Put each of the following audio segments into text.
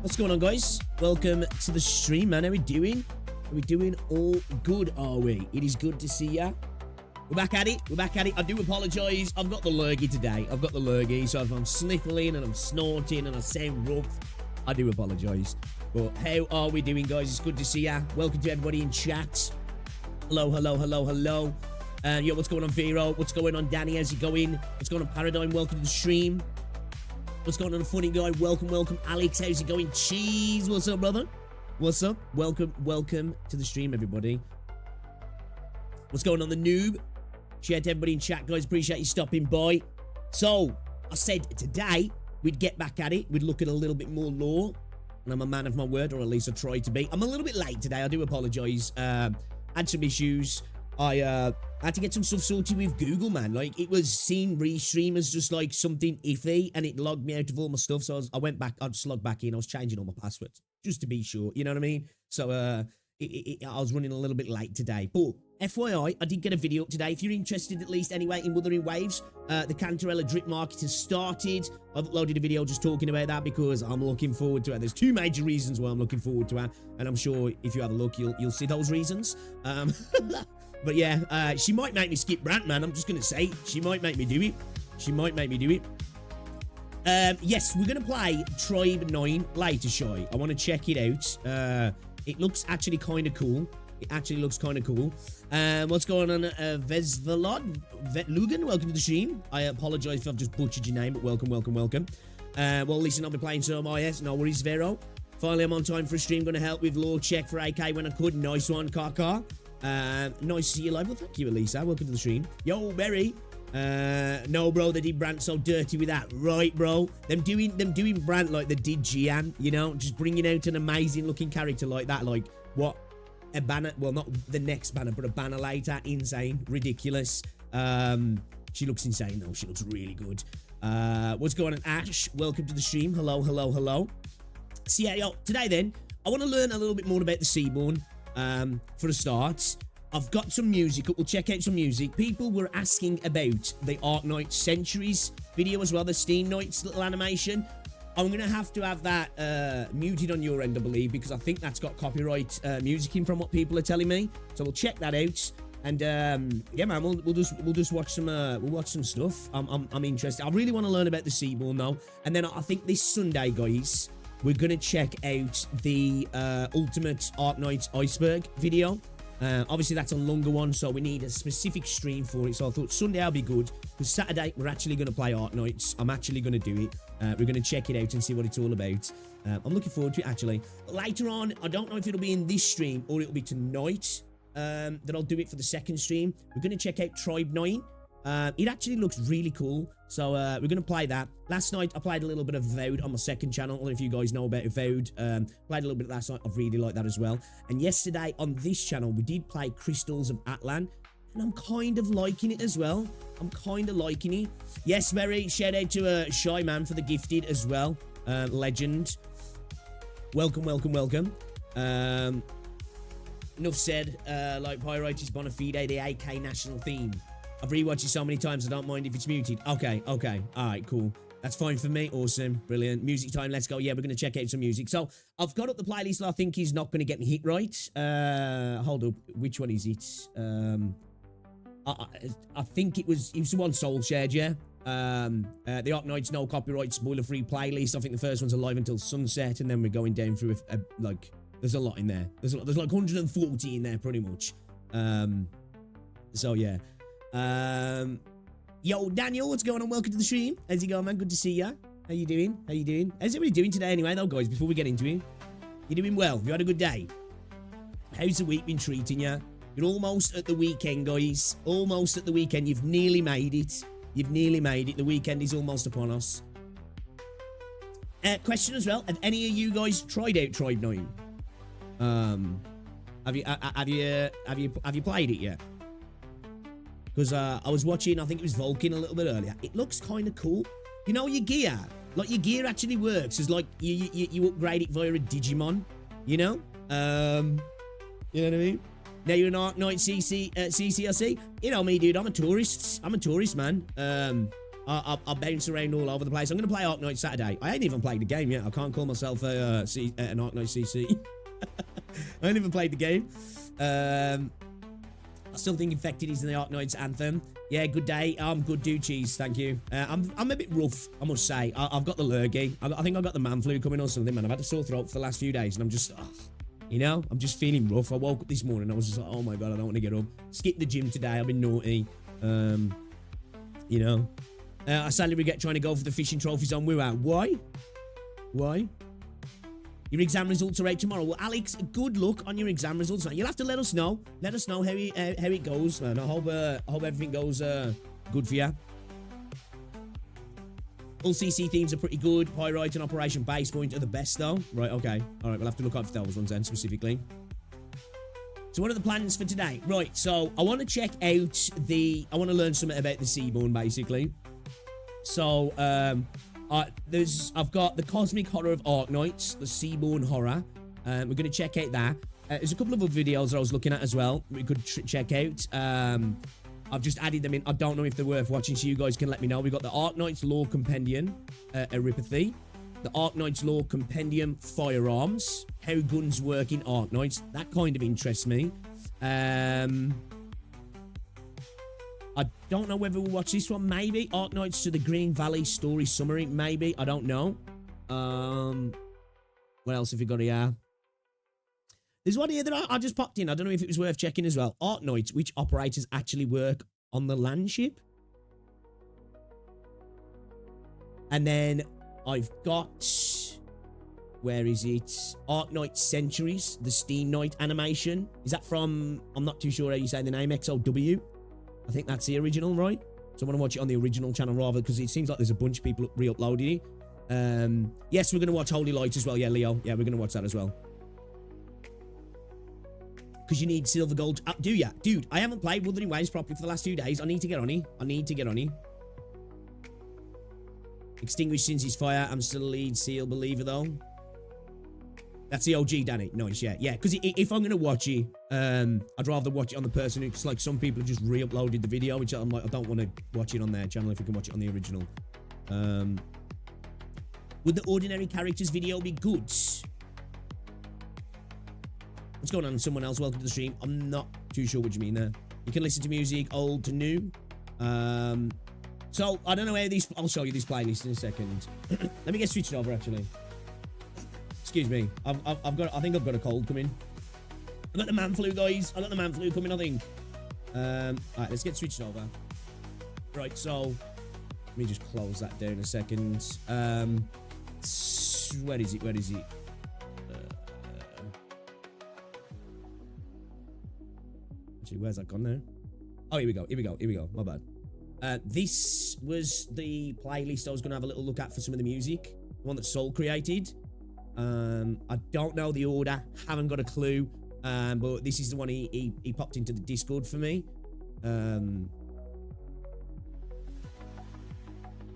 What's going on, guys? Welcome to the stream, man. How we doing? Are we doing all good, are we? It is good to see ya. We're back at it. We're back at it. I do apologise. I've got the lurgy today. I've got the lurgy, so if I'm sniffling and I'm snorting and I sound rough, I do apologise. But how are we doing, guys? It's good to see ya. Welcome to everybody in chat. Hello, hello, hello, hello. Yo, what's going on, Vero? What's going on, Danny? How's it going? What's going on, Paradigm? Welcome to the stream. What's going on, Funny Guy? Welcome, welcome. Alex, how's it going? Cheese, what's up, brother? What's up? Welcome, welcome to the stream, everybody. What's going on, the noob? Shout out to everybody in chat, guys. Appreciate you stopping by. So, I said today we'd get back at it. We'd look at a little bit more lore. And I'm a man of my word, or at least I try to be. I'm a little bit late today. I do apologise. Had some issues. I had to get some stuff sorted with Google, man. Like, it was seen restream as just like something iffy, and it logged me out of all my stuff. So I went back, I just logged back in. I was changing all my passwords just to be sure. You know what I mean? So I was running a little bit late today. But FYI, I did get a video up today. If you're interested, at least anyway, in Wuthering Waves, the Cantarella drip market has started. I've uploaded a video just talking about that because I'm looking forward to it. There's two major reasons why I'm looking forward to it, and I'm sure if you have a look, you'll see those reasons. But yeah, she might make me skip Brant, man. I'm just gonna say, she might make me do it. She might make me do it. Yes, we're gonna play Tribe 9 later, Shy. I want to check it out. It looks actually kind of cool. It actually looks kind of cool. What's going on, Vesvelod? Vetlugan, welcome to the stream. I apologize if I've just butchered your name, but welcome, welcome, welcome. Well, listen, I'll be playing some IS. No worries, Vero. Finally, I'm on time for a stream. Gonna help with lore check for AK when I could. Nice one, Kaka. Nice to see you live. Well, thank you, Elisa. Welcome to the stream. Yo, Berry. No, bro, they did Brant so dirty with that. Right, bro. Them doing Brant like they did Gian, you know, just bringing out an amazing looking character like that. Like, what? A banner, well, not the next banner, but a banner later. Insane. Ridiculous. She looks insane, though. She looks really good. What's going on, Ash? Welcome to the stream. Hello, hello, hello. So, yeah, yo, today, then, I want to learn a little bit more about the Seaborn. For a start, I've got some music. We'll check out some music. People were asking about the Arknights Centuries video as well, the Steam Knights little animation. I'm going to have that muted on your end, I believe, because I think that's got copyright music in from what people are telling me. So we'll check that out. And yeah, man, we'll just watch some stuff. I'm interested. I really want to learn about the Seaborn though. And then I think this Sunday, guys, we're going to check out the Ultimate Arknights Iceberg video. Obviously, that's a longer one, so we need a specific stream for it. So I thought Sunday will be good, because Saturday, we're actually going to play Arknights. I'm actually going to do it. We're going to check it out and see what it's all about. I'm looking forward to it, actually. Later on, I don't know if it'll be in this stream or it'll be tonight that I'll do it for the second stream. We're going to check out Tribe 9. It actually looks really cool, so we're going to play that. Last night, I played a little bit of Vowed on my second channel. I don't know if you guys know about Vowed. Played a little bit last night. I really like that as well. And yesterday, on this channel, we did play Crystals of Atlan, and I'm kind of liking it as well. I'm kind of liking it. Yes, Mary, shout out to Shy Man for the gifted as well. Legend. Welcome, welcome, welcome. Enough said. Like Pyrites Bona Fide, the AK national theme. I've rewatched it so many times, I don't mind if it's muted. Okay, okay. All right, cool. That's fine for me. Awesome. Brilliant. Music time. Let's go. Yeah, we're going to check out some music. So, I've got up the playlist that I think is not going to get me hit right. Hold up. Which one is it? I think it was the one Soul shared, yeah? The Arknights No Copyright Spoiler-Free playlist. I think the first one's alive until sunset, and then we're going down through like, there's a lot in there. There's like 140 in there, pretty much. So, yeah. Yo, Daniel, what's going on? Welcome to the stream. How's it going, man? Good to see ya. How you doing? How you doing? How's everybody doing today anyway, though, guys, before we get into it? You doing well? Have you had a good day? How's the week been treating you? You're almost at the weekend, guys. Almost at the weekend. You've nearly made it. You've nearly made it. The weekend is almost upon us. Question as well. Have any of you guys tried out Tribe 9? Have you played it yet? Because I was watching, I think it was Vulcan a little bit earlier. It looks kind of cool. You know, your gear, like your gear actually works. It's like you upgrade it via a Digimon, you know? You know what I mean? Now you're an Arknight CCRC. You know me, dude. I'm a tourist, man. I bounce around all over the place. I'm going to play Arknights Saturday. I ain't even played the game yet. I can't call myself an Arknight CC. I ain't even played the game. I still think Infected is in the Arknights anthem. Yeah, good day. I'm good, dude. Cheese, thank you. I'm a bit rough, I must say. I've got the lurgy. I think I've got the man flu coming or something, man. I've had a sore throat for the last few days, and I'm just, you know, I'm just feeling rough. I woke up this morning, I was just like, oh my god, I don't want to get up. Skipped the gym today. I've been naughty. You know, I sadly regret trying to go for the fishing trophies on Woo Out. Why? Why? Your exam results are out tomorrow. Well, Alex, good luck on your exam results, man. You'll have to let us know. Let us know how it goes, man. I hope everything goes good for you. All CC themes are pretty good. Pyrite and Operation Base Point are the best, though. Right, okay. All right, we'll have to look up for those ones then, specifically. So what are the plans for today? Right, so I want to check out I want to learn something about the Seaborn, basically. So, I've got the Cosmic Horror of Arknights, the Seaborn Horror. We're going to check out that. There's a couple of other videos that I was looking at as well. We could check out. I've just added them in. I don't know if they're worth watching, so you guys can let me know. We've got the Arknights Lore Compendium, Oripathy. The Arknights Lore Compendium, Firearms. How guns work in Arknights. That kind of interests me. I don't know whether we'll watch this one. Maybe. Arknights to the Green Valley Story Summary. Maybe. I don't know. What else have we got here? There's one here that I just popped in. I don't know if it was worth checking as well. Arknights, which operators actually work on the land ship. And then I've got... Where is it? Arknight Centuries, the Steam Knight animation. Is that from... I'm not too sure how you say the name. XOW? I think that's the original, right? So I want to watch it on the original channel rather, because it seems like there's a bunch of people re-uploading it. Yes, we're going to watch Holy Light as well. Yeah, Leo. Yeah, we're going to watch that as well. Because you need silver gold. Do ya? Dude, I haven't played Wuthering Waves properly for the last few days. I need to get on it. I need to get on it. Extinguished since his fire. I'm still a lead seal believer, though. That's the OG, Danny. Nice, yeah. Yeah, because if I'm going to watch it, I'd rather watch it on the person who's like, some people have just re-uploaded the video, which I'm like, I don't want to watch it on their channel if we can watch it on the original. Would the ordinary characters video be good? What's going on? Someone else, welcome to the stream. I'm not too sure what you mean there. You can listen to music, old to new. So, I don't know how these... I'll show you this playlist in a second. Let me get switched over, actually. Excuse me. I think I've got a cold coming. I've got the man flu, guys. I've got the man flu coming, I think. Alright, let's get switched over. Right, so... Let me just close that down a second. Where is it? Where is it? Actually, where's that gone now? Oh, here we go. Here we go. Here we go. My bad. This was the playlist I was going to have a little look at for some of the music. The one that Soul created. I don't know the order. Haven't got a clue. But this is the one he popped into the Discord for me.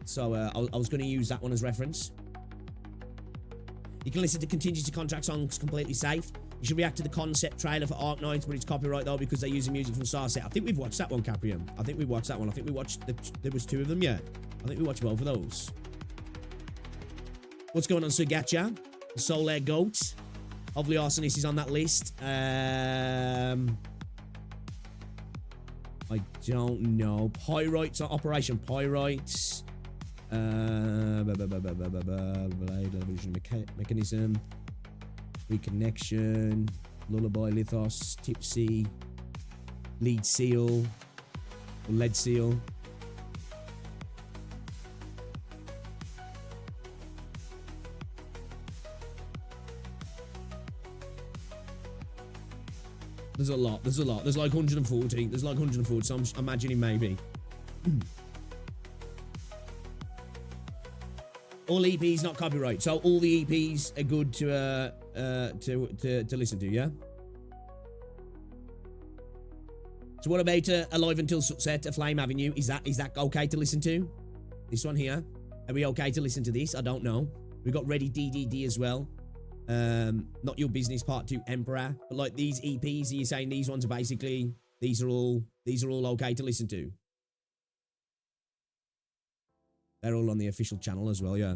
So I was going to use that one as reference. You can listen to contingency contract songs completely safe. You should react to the concept trailer for Arknights, but it's copyright though because they're using music from Starset. I think we've watched that one, Caprium. I think we watched that one. I think we watched there was two of them, yeah. I think we watched both of those. What's going on, Sir Gatcha? The Soul Air Goat. Hopefully Arsonist is on that list. I don't know. Pyrites, Operation Pyrites. Mechanism. Reconnection. Lullaby, Lithos, Tipsy. Lead Seal. Or Lead Seal. There's a lot. There's a lot. There's like 140. There's like 140. So I'm imagining maybe. All EPs not copyright. So all the EPs are good to listen to, yeah? So what about Alive Until Sunset, A Flame Avenue? Is that okay to listen to? This one here. Are we okay to listen to this? I don't know. We got Ready DDD as well. Not Your Business Part 2 Emperor. But like these EPs, are you saying these ones are basically these are all okay to listen to? They're all on the official channel as well, yeah.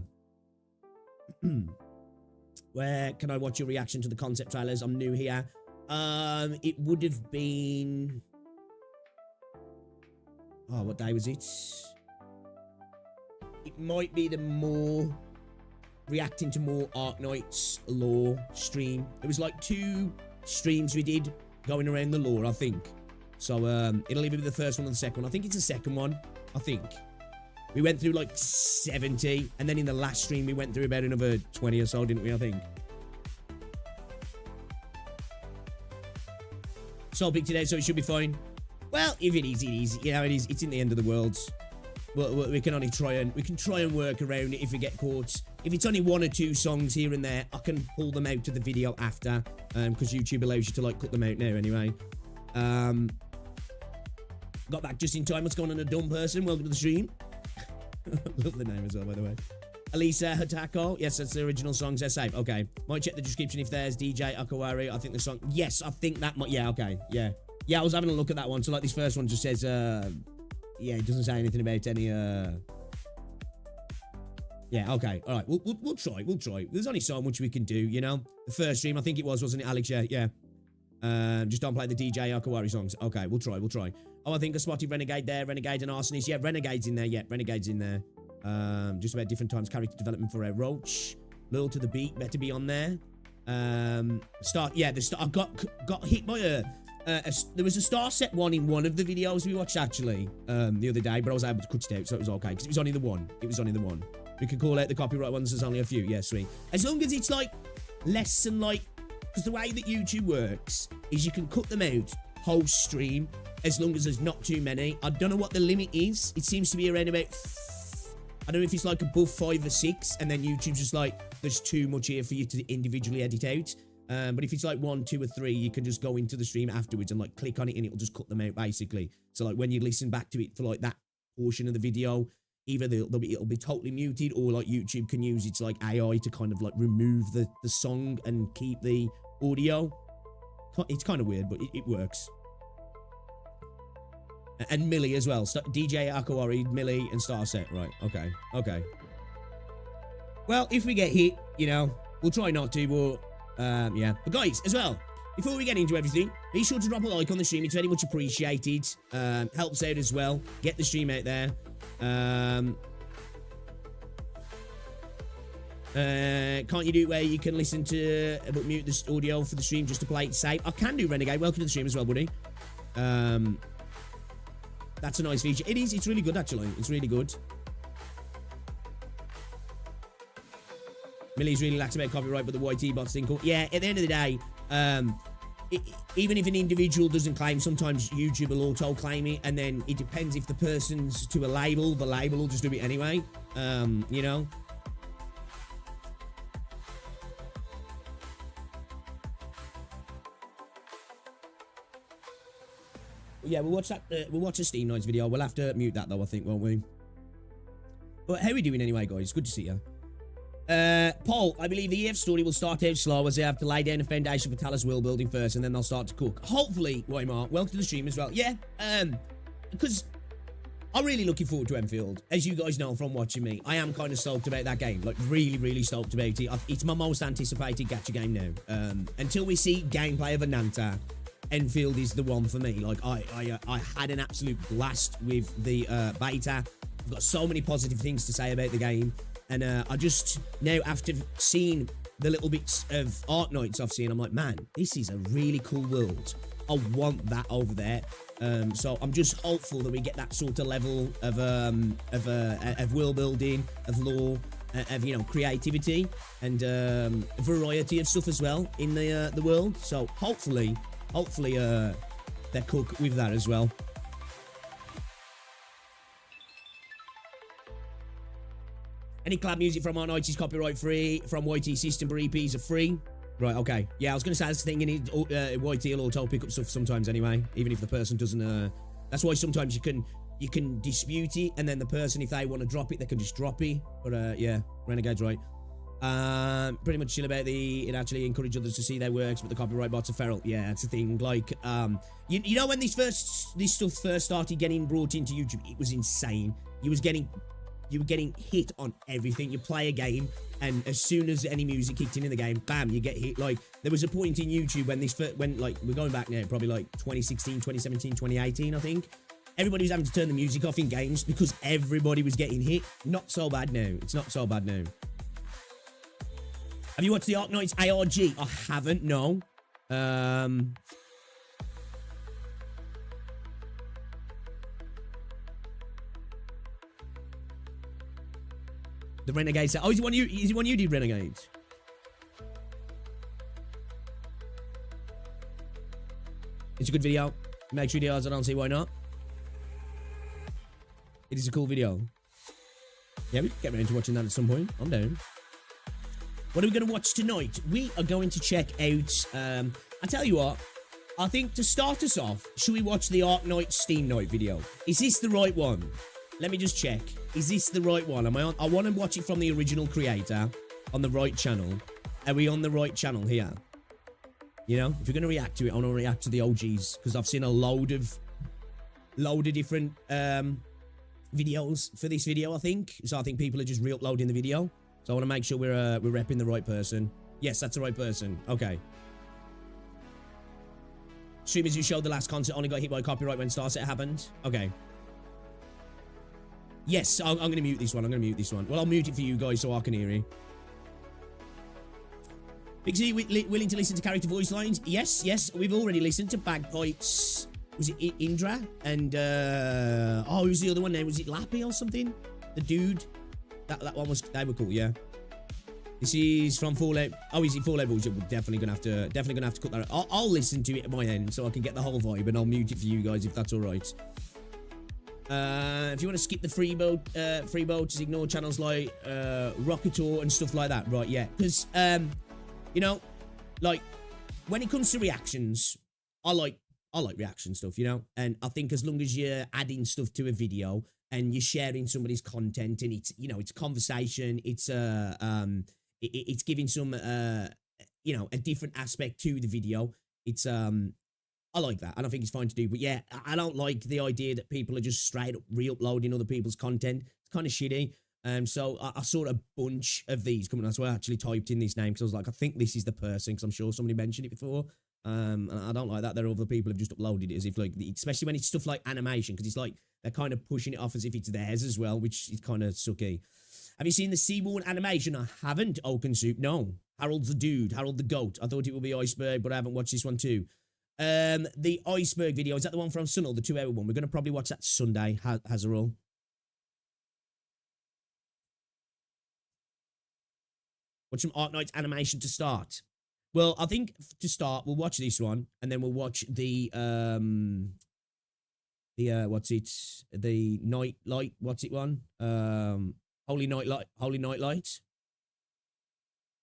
Where can I watch your reaction to the concept trailers? I'm new here. It would have been... Oh, what day was it? It might be the more... reacting to more Arknights lore stream. It was like 2 streams we did going around the lore, I think. So, it'll either be the first one or the second one. I think it's the second one, I think. We went through like 70, and then in the last stream we went through about another 20 or so, didn't we, I think? So big today, so it should be fine. Well, if it is, it is. You know, it is. It's in the end of the world. We can only try and work around it if we get caught. If it's only 1 or 2 songs here and there, I can pull them out to the video after, because YouTube allows you to like cut them out now anyway. Got back just in time. What's going on, a dumb person? Welcome to the stream. Love the name as well, by the way. Elisa Hatako. Yes, that's the original songs. They're safe. Okay. Might check the description if there's DJ Akawari. I think the song... Yes, I think that might... Yeah, okay. Yeah. Yeah, I was having a look at that one. So, like, this first one just says... Yeah, it doesn't say anything about any... Yeah, okay. All right. We'll try. We'll try. There's only so much we can do, you know? The first stream, I think it was, wasn't it, Alex? Yeah. Just don't play the DJ Akawari songs. Okay, we'll try. Oh, I think I spotted Renegade there. Renegade and Arsonist. Yeah, Renegade's in there. Yeah, Renegade's in there. Just about different times. Character development for a Roach. Loyal to the beat. Better be on there. Start. Yeah, I got hit by a... there was a star set one in one of the videos we watched, actually, the other day, but I was able to cut it out, so it was okay, because it was only the one. We could call out the copyright ones. There's only a few. Yeah, sweet. As long as it's, like, less than, like... Because the way that YouTube works is you can cut them out whole stream as long as there's not too many. I don't know what the limit is. It seems to be around about... I don't know if it's like above 5 or 6, and then YouTube's just like, there's too much here for you to individually edit out. But if it's like 1, 2, or 3, you can just go into the stream afterwards and like click on it and it'll just cut them out basically. So like when you listen back to it for like that portion of the video, either it'll be totally muted, or like YouTube can use its like AI to kind of like remove the song and keep the audio. It's kind of weird, but it works. And Millie as well. DJ Akawari, Millie, and Starset. Right, okay. Well, if we get hit, you know, we'll try not to, but, yeah. But guys, as well, before we get into everything, be sure to drop a like on the stream. It's very much appreciated. Helps out as well. Get the stream out there. Can't you do it where you can listen to, but mute the audio for the stream just to play it safe? I can do, Renegade. Welcome to the stream as well, buddy. That's a nice feature. It is. It's really good, actually. It's really good. Millie's really lax about copyright, but the YT bots think... Yeah, at the end of the day, even if an individual doesn't claim, sometimes YouTube will auto-claim it, and then it depends if the person's to a label, the label will just do it anyway, you know? Yeah, we'll watch that. We'll watch the Steam Nights video. We'll have to mute that though, I think, won't we? But how are we doing anyway, guys? Good to see you. Paul, I believe the EF story will start out slow as they have to lay down a foundation for Talos world building first, and then they'll start to cook. Hopefully, Waymar, welcome to the stream as well. Yeah, because I'm really looking forward to Enfield. As you guys know from watching me, I am kind of stoked about that game. Like, really stoked about it. It's my most anticipated gacha game now. Until we see gameplay of Ananta, Enfield is the one for me. Like, I had an absolute blast with the beta. I've got so many positive things to say about the game. And I just, now after seeing the little bits of Arknights I've seen, I'm like, man, this is a really cool world. I want that over there. So I'm just hopeful that we get that sort of level of world building, of lore, of, you know, creativity, and variety of stuff as well in the world. So hopefully they cook with that as well. Any collab music from Arknights is copyright free. From YT system, EPs are free. Right, okay. Yeah, I was going to say that's the thing. YT will auto pick up stuff sometimes anyway, even if the person doesn't... that's why sometimes you can dispute it, and then the person, if they want to drop it, they can just drop it. But yeah, Renegade's right. Pretty much chill about it actually encourage others to see their works, but the copyright bots are feral. Yeah, that's the thing. Like, you know, when this stuff first started getting brought into YouTube, it was insane. You was getting you were getting hit on everything. You play a game, and as soon as any music kicked in the game, bam, you get hit. Like, there was a point in YouTube when like, we're going back now, probably like 2016, 2017, 2018, I think. Everybody was having to turn the music off in games because everybody was getting hit. Not so bad now. It's not so bad now. Have you watched the Arknights ARG? I haven't, no. The Renegade set. Oh, is he one you did, Renegade? It's a good video. Make sure videos, I don't see why not. It is a cool video. Yeah, we can get around to watching that at some point. I'm down. What are we going to watch tonight? We are going to check out, I tell you what, I think to start us off, should we watch the Arknights Steam Night video? Is this the right one? Let me just check. Is this the right one? Am I on? I want to watch it from the original creator on the right channel. Are we on the right channel here? You know, if you're going to react to it, I want to react to the OGs because I've seen a load of different videos for this video, I think. So I think people are just re-uploading the video. So I want to make sure we're repping the right person. Yes, that's the right person. Okay. Streamers who showed the last concert only got hit by copyright when Starset happened. Okay. Yes, I'm going to mute this one. I'm going to mute this one. Well, I'll mute it for you guys so I can hear it. Big Z, willing to listen to character voice lines? Yes, yes. We've already listened to Bagpipes. Was it Indra? And, oh, who's the other one now? Was it Lappy or something? The dude? That one was, they were cool, yeah. This is from Fallout. Oh, is it Fallout Boys? We're definitely gonna have to cut that out. I'll listen to it at my end so I can get the whole vibe, and I'll mute it for you guys if that's all right. If you want to skip the free boat, just ignore channels like Rocketor and stuff like that, right? Yeah, because you know, like when it comes to reactions, I like reaction stuff, you know, and I think as long as you're adding stuff to a video and you're sharing somebody's content and it's, you know, it's conversation, it's it's giving some you know, a different aspect to the video. It's I like that. I don't think it's fine to do, but yeah, I don't like the idea that people are just straight up re-uploading other people's content. It's kind of shitty. So I saw a bunch of these coming. That's why I actually typed in this name because I was like, I think this is the person because I'm sure somebody mentioned it before. And I don't like that. There are other people who've just uploaded it as if like, especially when it's stuff like animation, because it's like they're kind of pushing it off as if it's theirs as well, which is kind of sucky. Have you seen the Seaborn animation? I haven't. Oaken Soup. No. Harold's the dude. Harold the goat. I thought it would be Iceberg, but I haven't watched this one too. The Iceberg video, is that the one from Sunnel, the 2-hour one? We're going to probably watch that Sunday, Hazarul. Watch some Arknights animation to start. Well, I think to start, we'll watch this one, and then we'll watch the what's it? The Night Light, what's it one? Holy Night Light.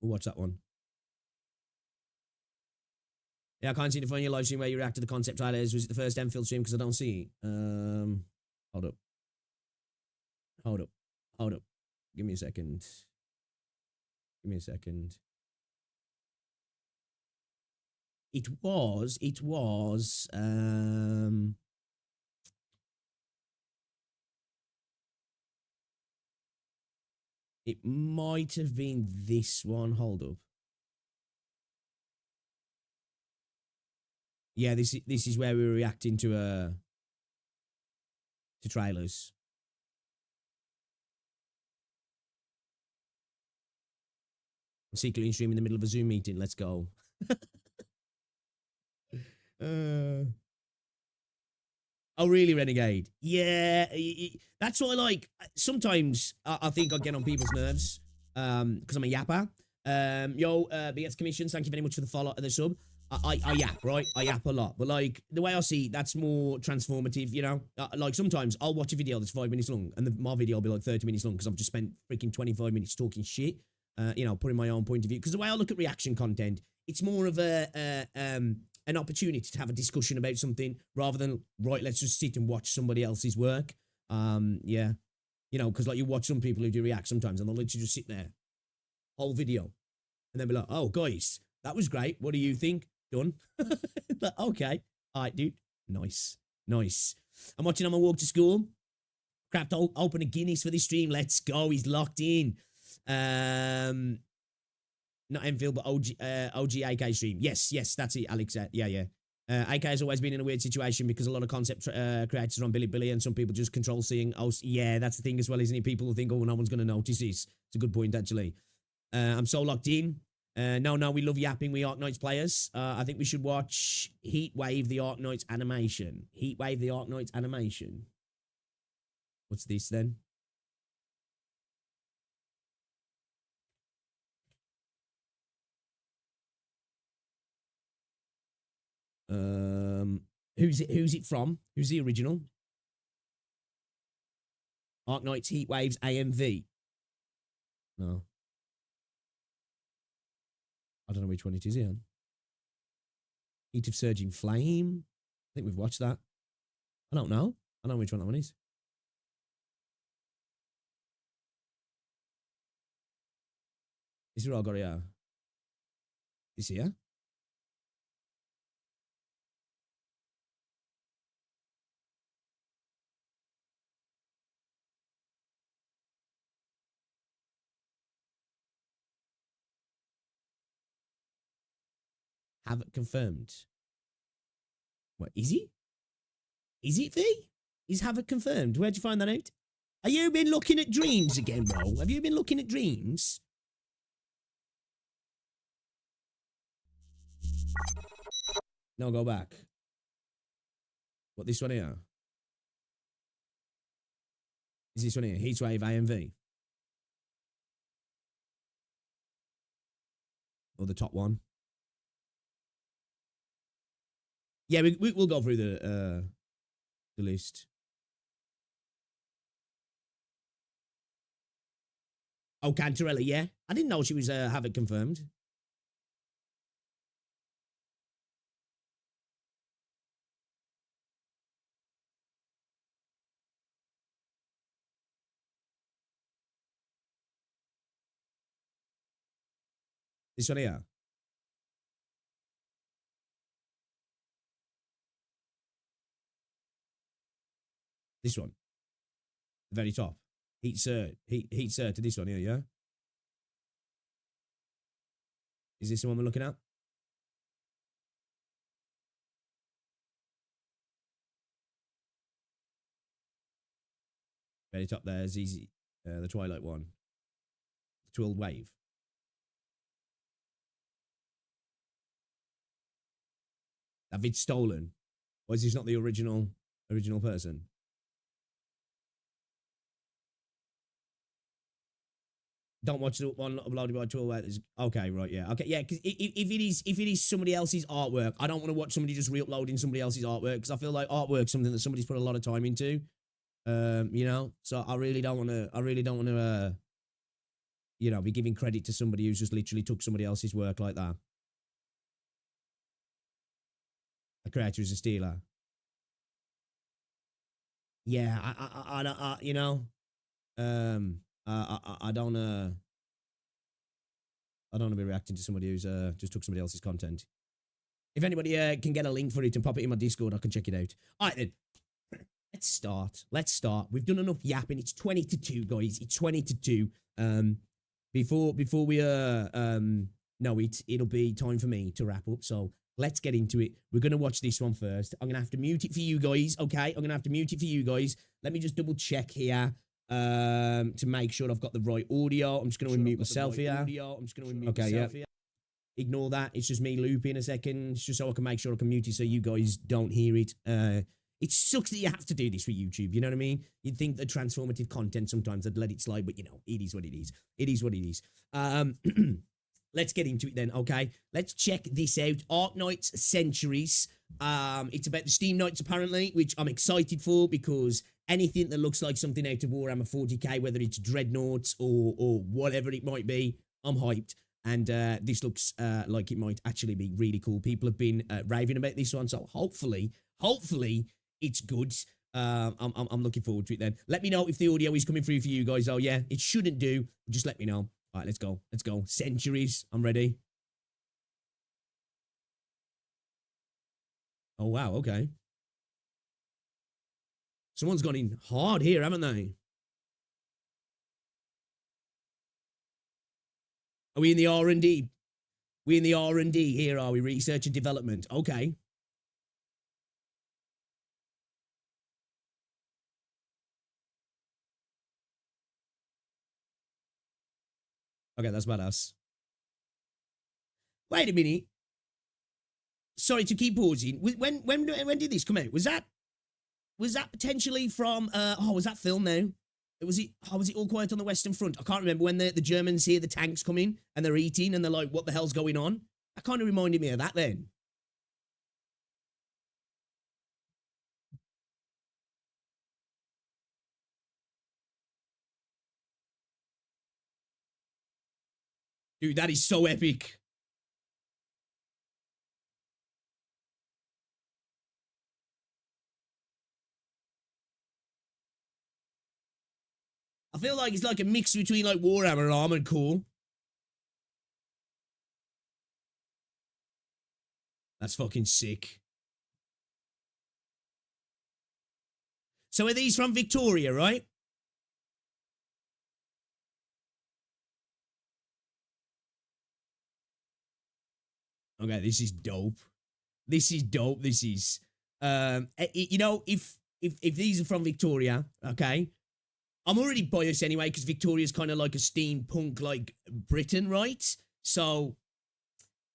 We'll watch that one. Yeah, I can't see the funny live stream where you react to the concept trailers. Was it the first Enfield stream? Because I don't see it. Hold up. Give me a second. It was, it might have been this one. Hold up. Yeah, this is where we were reacting to trailers. I'm secretly streaming in the middle of a Zoom meeting. Let's go. Oh, really, Renegade? Yeah, that's what I like. Sometimes I think I get on people's nerves because I'm a yapper. Yo, BS Commissions, thank you very much for the follow and the sub. I yap, right? I yap a lot. But, like, the way I see it, that's more transformative, you know? Like, sometimes I'll watch a video that's 5 minutes long, and my video will be, like, 30 minutes long because I've just spent freaking 25 minutes talking shit, you know, putting my own point of view. Because the way I look at reaction content, it's more of an opportunity to have a discussion about something rather than, right, let's just sit and watch somebody else's work. Yeah. You know, because, like, you watch some people who do react sometimes, and they'll literally just sit there, whole video, and then be like, oh, guys, that was great. What do you think? Done. Like, okay. All right, dude. Nice. I'm watching on my walk to school. Craft open a Guinness for this stream. Let's go. He's locked in. Not Enfield, but OG AK stream. Yes, that's it, Alex. Yeah. AK has always been in a weird situation because a lot of concept creators are on Billy, and some people just control seeing. Oh, yeah, that's the thing as well, isn't it? People think, oh, no one's going to notice this. It's a good point, actually. I'm so locked in. No, we love yapping. We Arknights players. I think we should watch Heatwave the Arknights animation. Heatwave the Arknights animation. What's this then? Who's it from? Who's the original? Arknights Heatwaves AMV. No. I don't know which one it is, Ian. Heat of Surging Flame. I think we've watched that. I don't know. I don't know which one that one is. This is what I got here. This here? Have it confirmed. What, is he? Is it V? Is have it confirmed? Where'd you find that out? Have you been looking at dreams again, bro? Have you been looking at dreams? No, go back. What, this one here? Is this one here? Heatwave AMV? Or the top one? Yeah, we'll go through the list. Oh, Cantarella, yeah. I didn't know she was have it confirmed. This one here. This one. The very top. Heat sir to this one here, yeah? Is this the one we're looking at? Very top there is easy. The Twilight one. The Twilled Wave. That vid's stolen. Or is this not the original person? Don't watch the one uploaded by 12. Okay, right, yeah. Okay, yeah, because if it is somebody else's artwork, I don't want to watch somebody just re-uploading somebody else's artwork, because I feel like artwork's something that somebody's put a lot of time into. You know? So I really don't want to, you know, be giving credit to somebody who's just literally took somebody else's work like that. A creator is a stealer. Yeah, I you know, I don't want to be reacting to somebody who's just took somebody else's content. If anybody can get a link for it and pop it in my Discord, I can check it out. All right, then. Let's start. We've done enough yapping. It's 20 to 2, guys. It's 20 to 2. Before we know it, it'll be time for me to wrap up. So let's get into it. We're going to watch this one first. I'm going to have to mute it for you guys, okay? I'm going to have to mute it for you guys. Let me just double check here to make sure I've got the right audio. I'm just going to unmute myself here. Okay, yeah. Ignore that. It's just me looping a second. It's just so I can make sure I can mute it so you guys don't hear it. It sucks that you have to do this with YouTube, you know what I mean? You'd think the transformative content sometimes I'd let it slide, but you know, it is what it is. It is what it is. Let's get into it then, okay? Let's check this out. Arknights Centuries. It's about the Steam Knights, apparently, which I'm excited for because anything that looks like something out of Warhammer 40k, whether it's Dreadnoughts or whatever it might be, I'm hyped. And this looks like it might actually be really cool. People have been raving about this one, so hopefully it's good. I'm looking forward to it then. Let me know if the audio is coming through for you guys. Oh, yeah, it shouldn't do. Just let me know. All right, let's go. Let's go. Centuries. I'm ready. Oh, wow. Okay. Someone's gone in hard here, haven't they? Are we in the R&D? We in the R&D here, are we? Research and development. Okay. Okay, that's badass. Wait a minute. Sorry to keep pausing. When did this come out? Was that potentially from was that film now? Was it All Quiet on the Western Front? I can't remember when the Germans hear the tanks coming and they're eating and they're like, what the hell's going on? That kind of reminded me of that then. Dude, that is so epic. I feel like it's like a mix between like Warhammer and Armored Core. That's fucking sick. So are these from Victoria, right? Okay, this is dope. This is dope. This is, you know, if these are from Victoria, okay, I'm already biased anyway because Victoria's kind of like a steampunk like Britain, right? So,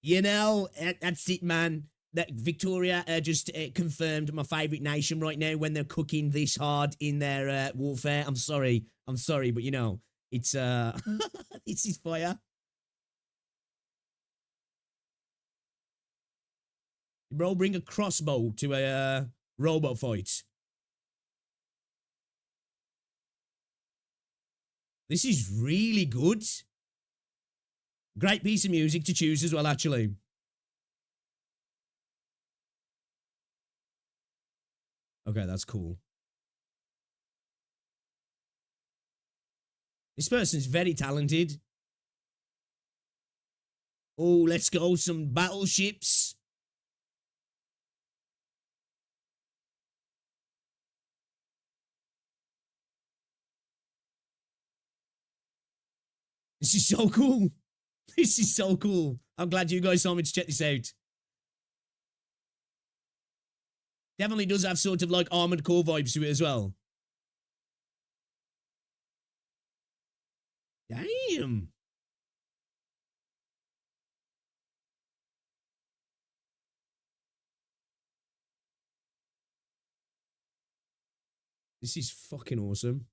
you know, that's it, man. That Victoria just confirmed my favorite nation right now when they're cooking this hard in their warfare. I'm sorry, but you know, it's this is fire. Bro, bring a crossbow to a robo fight. This is really good. Great piece of music to choose as well, actually. Okay, that's cool. This person's very talented. Oh, let's go. Some battleships. This is so cool. This is so cool. I'm glad you guys saw me to check this out. Definitely does have sort of like Armored Core vibes to it as well. Damn. This is fucking awesome.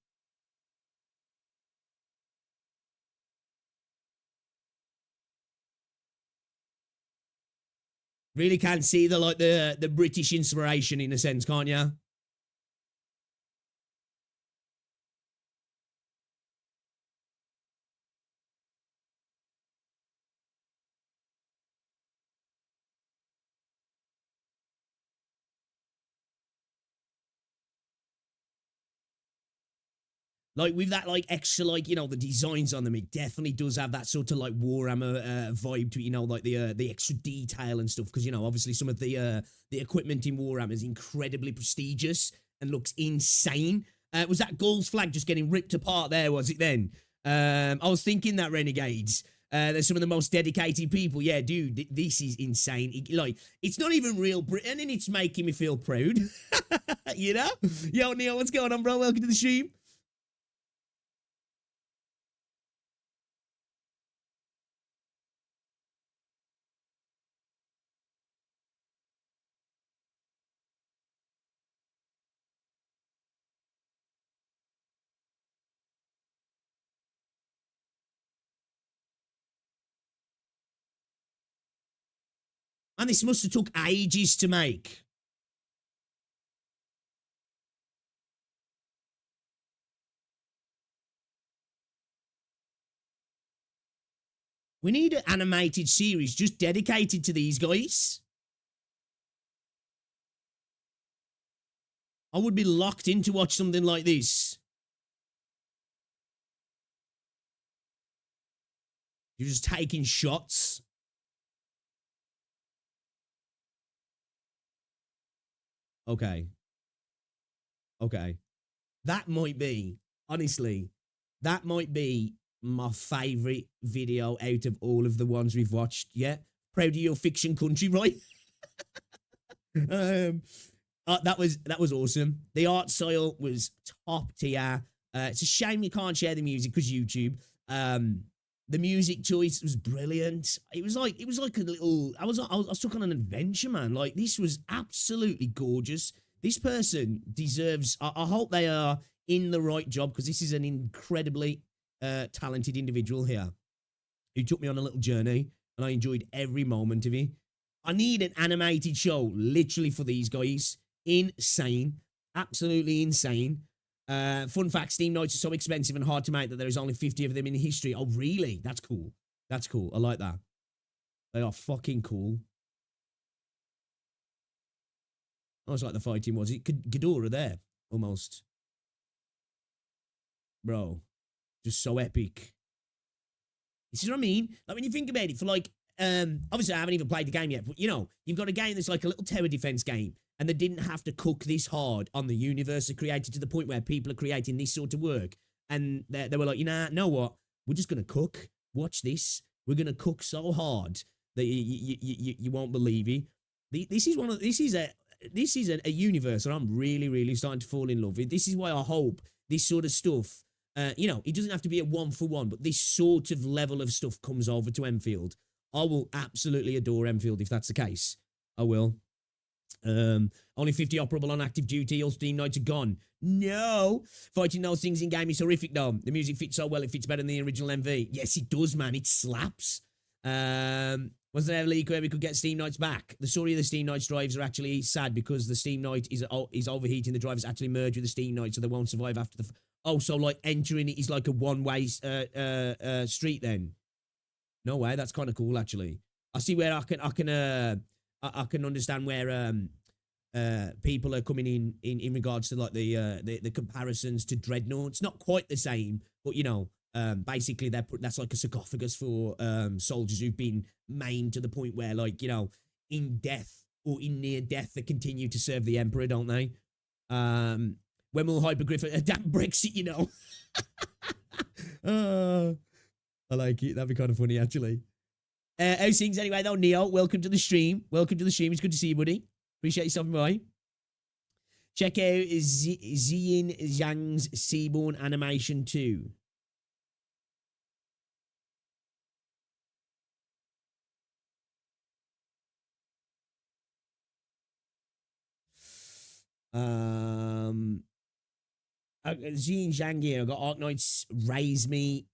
Really can see the like the British inspiration in a sense, can't you? Like with that like extra like, you know, the designs on them, it definitely does have that sort of like Warhammer vibe to it, you know, like the extra detail and stuff, because you know obviously some of the equipment in Warhammer is incredibly prestigious and looks insane. Was that Gaul's flag just getting ripped apart there, was it then? I was thinking that, Renegades. They're some of the most dedicated people. Yeah, dude, this is insane. Like, it's not even real Britain, and it's making me feel proud. You know? Yo, Neil, what's going on, bro? Welcome to the stream. And this must have took ages to make. We need an animated series just dedicated to these guys. I would be locked in to watch something like this. You're just taking shots. Okay. Okay. That might be, honestly, that might be my favorite video out of all of the ones we've watched. Yeah. Proud of your fiction country, right? um, that was awesome. The art style was top tier. It's a shame you can't share the music because YouTube. The music choice was brilliant. It was like a little. I was stuck on an adventure, man. Like this was absolutely gorgeous. This person deserves. I hope they are in the right job because this is an incredibly talented individual here who took me on a little journey, and I enjoyed every moment of it. I need an animated show literally for these guys. Insane. Absolutely insane. Fun fact, Steam Nights are so expensive and hard to make that there is only 50 of them in history. Oh, really? That's cool. That's cool. I like that. They are fucking cool. I was like the fighting, was it? Ghidorah there, almost. Bro, just so epic. This is what I mean. Like when you think about it, for like, obviously I haven't even played the game yet, but you know, you've got a game that's like a little tower defense game, and they didn't have to cook this hard on the universe they created to the point where people are creating this sort of work. And they were like, you know what? We're just going to cook. Watch this. We're going to cook so hard that you won't believe it. This is a universe that I'm really, really starting to fall in love with. This is why I hope this sort of stuff, you know, it doesn't have to be a 1-for-1, but this sort of level of stuff comes over to Enfield. I will absolutely adore Enfield if that's the case. I will. Only 50 operable on active duty. All Steam Nights are gone. No. Fighting those things in game is horrific though. The music fits so well, it fits better than the original MV. Yes, it does, man. It slaps. Was there a leak where we could get Steam Nights back? The story of the Steam Nights drives are actually sad because the Steam Night is overheating. The drive is actually merged with the Steam Night, so they won't survive after the. Oh, so like entering it is like a one-way street then. No way. That's kind of cool, actually. I see where I can understand where people are coming in regards to like the comparisons to Dreadnoughts. Not quite the same, but you know, basically that's like a sarcophagus for soldiers who've been maimed to the point where, like, you know, in death or in near death they continue to serve the Emperor, don't they? When will Hypergriff adapt Brexit, you know? I like it. That'd be kind of funny, actually. How's things anyway, though, Neo? Welcome to the stream. Welcome to the stream. It's good to see you, buddy. Appreciate you stopping by. Check out Ziyin Zhang's Seaborn animation 2. Ziyin Zhang here. I've got Arknights Raise Me.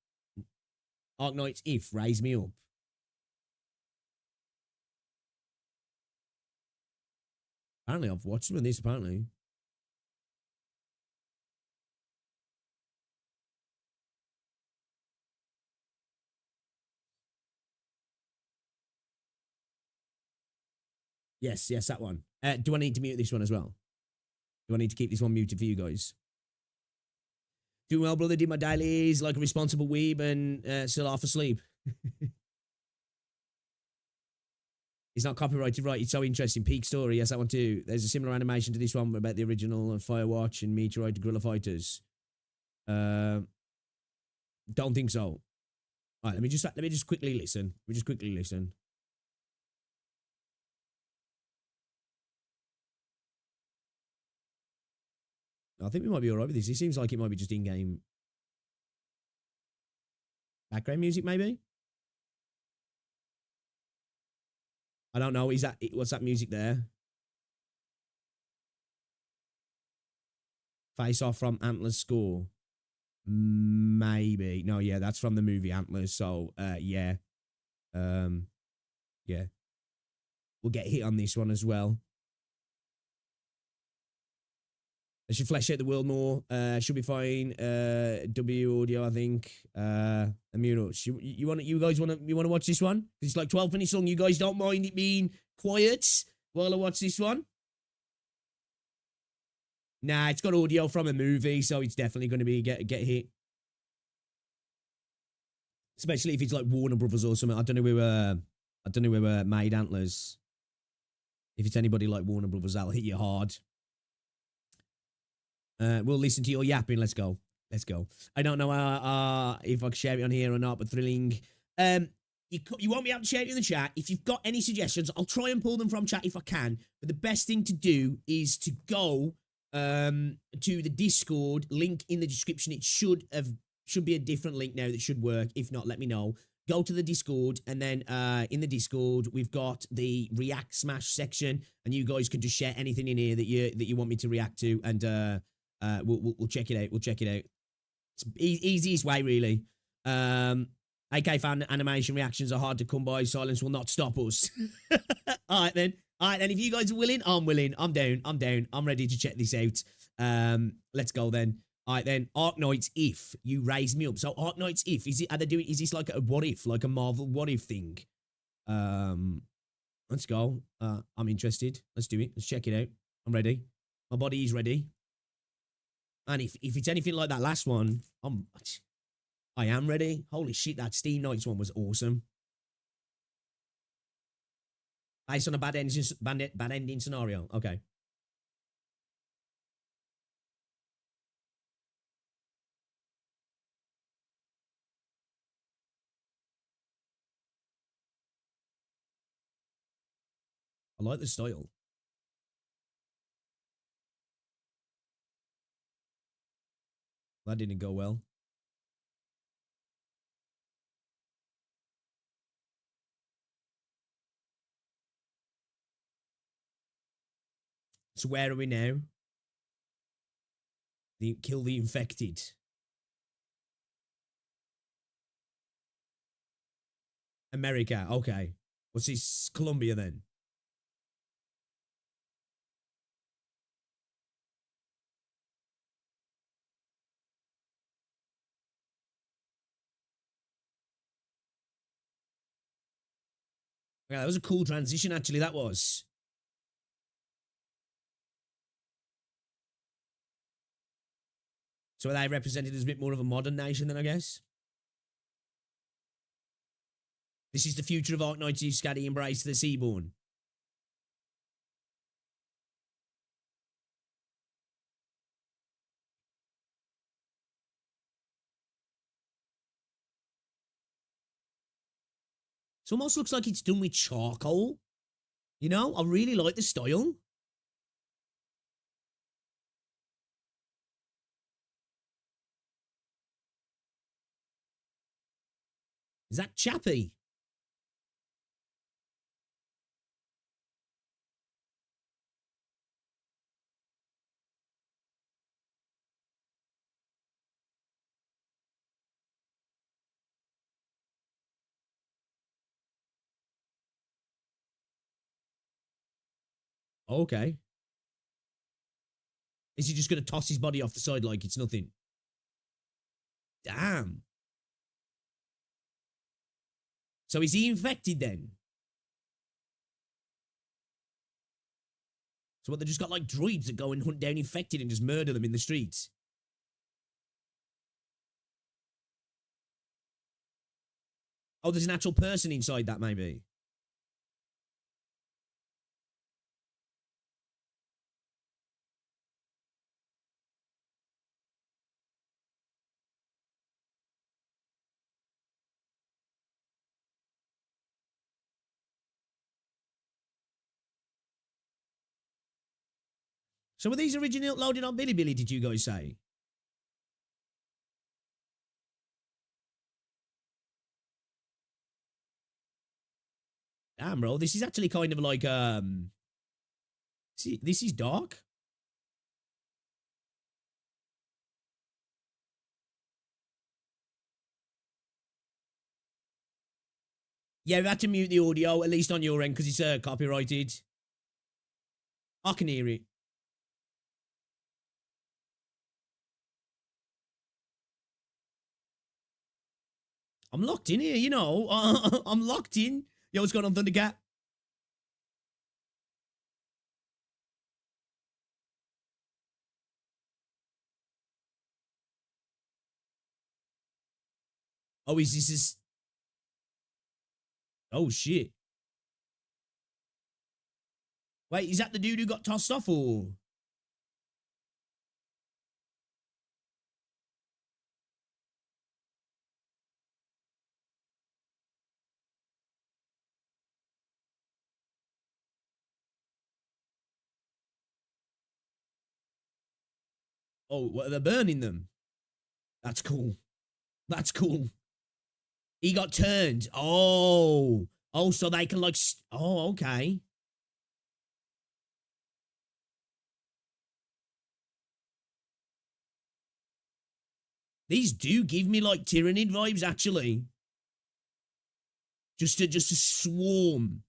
Arknights If Raise Me Up. Apparently, I've watched some of this, apparently. Yes, that one. Do I need to mute this one as well? Do I need to keep this one muted for you guys? Doing well, brother. Did my dailies like a responsible weeb and still half asleep. It's not copyrighted, right? It's so interesting. Peak story. Yes, that one too. There's a similar animation to this one about the original Firewatch and Meteorite Guerrilla Fighters. Don't think so. All right, let me just quickly listen. I think we might be all right with this. It seems like it might be just in-game background music, maybe. I don't know. What's that music there? Face Off from Antlers score. Maybe. No, yeah, that's from the movie Antlers. So, yeah. Yeah. We'll get hit on this one as well. I should flesh out the world more. Should be fine. W audio, I think. Amuro. You guys want to watch this one? It's like 12 minutes long. You guys don't mind it being quiet while I watch this one? Nah, it's got audio from a movie, so it's definitely going to be get hit. Especially if it's like Warner Brothers or something. I don't know who made Antlers. If it's anybody like Warner Brothers, that'll hit you hard. We'll listen to your yapping. Let's go. Let's go. I don't know if I can share it on here or not, but thrilling. You won't be able to share it in the chat. If you've got any suggestions, I'll try and pull them from chat if I can. But the best thing to do is to go to the Discord link in the description. It should be a different link now that should work. If not, let me know. Go to the Discord, and then in the Discord we've got the React Smash section, and you guys can just share anything in here that you want me to react to, and we'll check it out. We'll check it out. It's easiest way, really. AK fan animation reactions are hard to come by. Silence will not stop us. All right then. All right then. If you guys are willing, I'm willing. I'm down. I'm down. I'm ready to check this out. Let's go then. All right then, Arknights if you raise me up. So Arknights if is this like a what if, like a Marvel what if thing? Let's go. I'm interested. Let's do it. Let's check it out. I'm ready. My body is ready. And if it's anything like that last one, I am ready. Holy shit, that Steam Nights one was awesome. Based on a bad ending scenario. Okay. I like the style. That didn't go well. So where are we now? Kill the infected. America. Okay. What's this? Colombia then? Yeah, that was a cool transition, actually, that was. So are they represented as a bit more of a modern nation then, I guess? This is the future of Arknights who Scatty embrace the Seaborn. It almost looks like it's done with charcoal. You know, I really like the style. Is that Chappie? Okay. Is he just going to toss his body off the side like it's nothing? Damn. So is he infected then? So what, they just got like droids that go and hunt down infected and just murder them in the streets? Oh, there's an actual person inside that, maybe. So were these originally loaded on Bilibili, did you guys say? Damn, bro. This is actually kind of like, see, this is dark. Yeah, we had to mute the audio, at least on your end, because it's copyrighted. I can hear it. I'm locked in here, you know. I'm locked in. Yo, what's going on, Thundercat? Oh, is this... Oh, shit. Wait, is that the dude who got tossed off, or... Oh, what, they're burning them? That's cool. That's cool. He got turned. Oh. Oh, so they can like... Oh, okay. These do give me like Tyrannid vibes, actually. Just a swarm.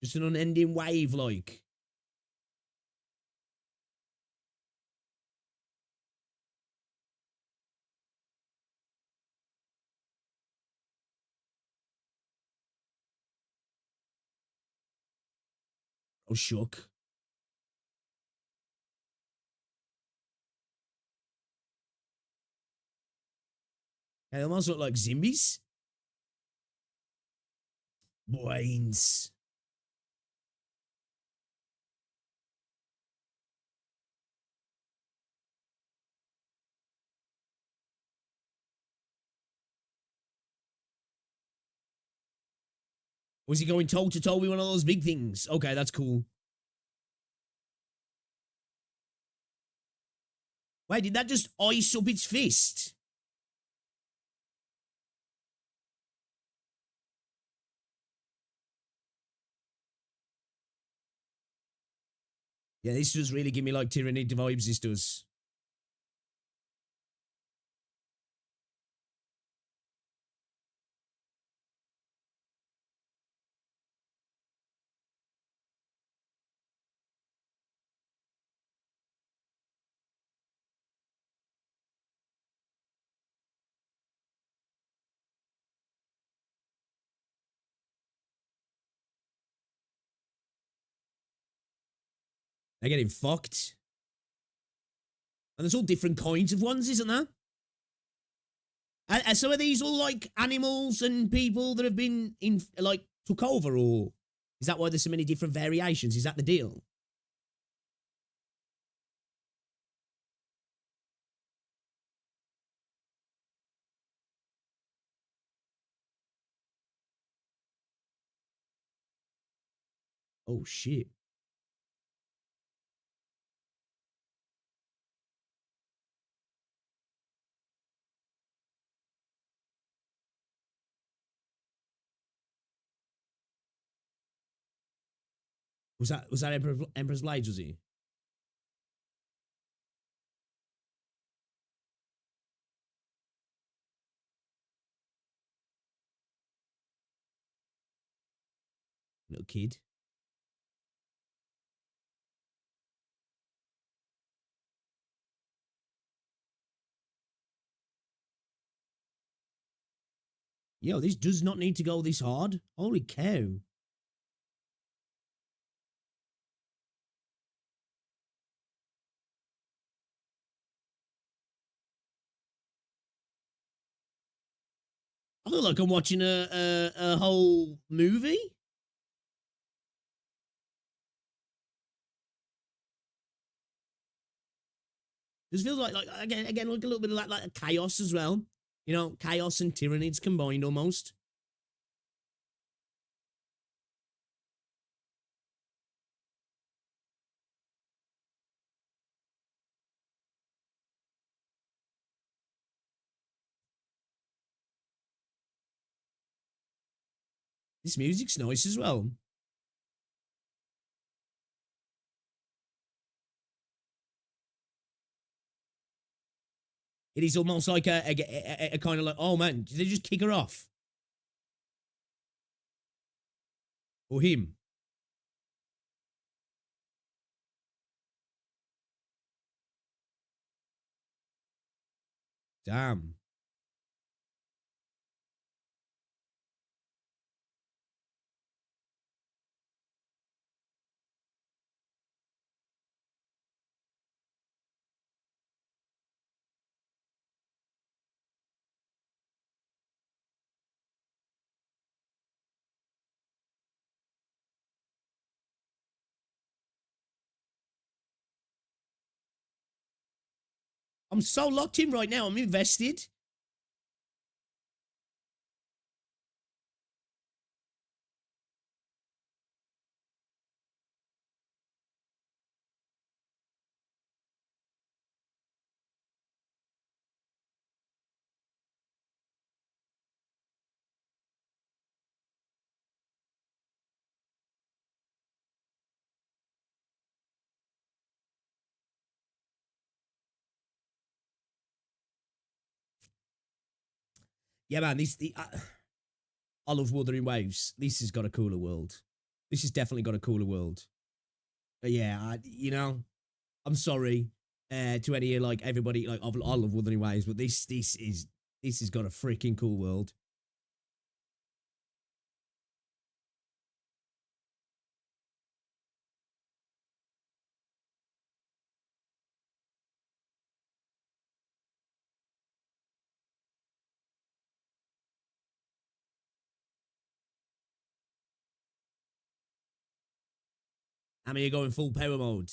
Just an unending wave, like. Oh, shook. They almost look like zombies. Brains. Was he going toe to toe with one of those big things? Okay, that's cool. Wait, did that just ice up its fist? Yeah, this does really give me like Tyrannid vibes, this does. They're getting fucked. And there's all different kinds of ones, isn't there? Are some of these all like animals and people that have been in like took over, or is that why there's so many different variations? Is that the deal? Oh shit. Was that Emperor's Blades, was he? Little kid. Yo, this does not need to go this hard. Holy cow. I feel like I'm watching a whole movie. This feels like again like a little bit of like chaos as well. You know, chaos and Tyranids combined almost. This music's nice as well. It is almost like a kind of like, oh man, did they just kick her off? Or him? Damn. I'm so locked in right now. I'm invested. Yeah, man, I love Wuthering Waves. This has got a cooler world. This has definitely got a cooler world. But yeah, you know, I'm sorry to any of, like, everybody. Like, I love Wuthering Waves, but this has got a freaking cool world. I mean, you're going full power mode.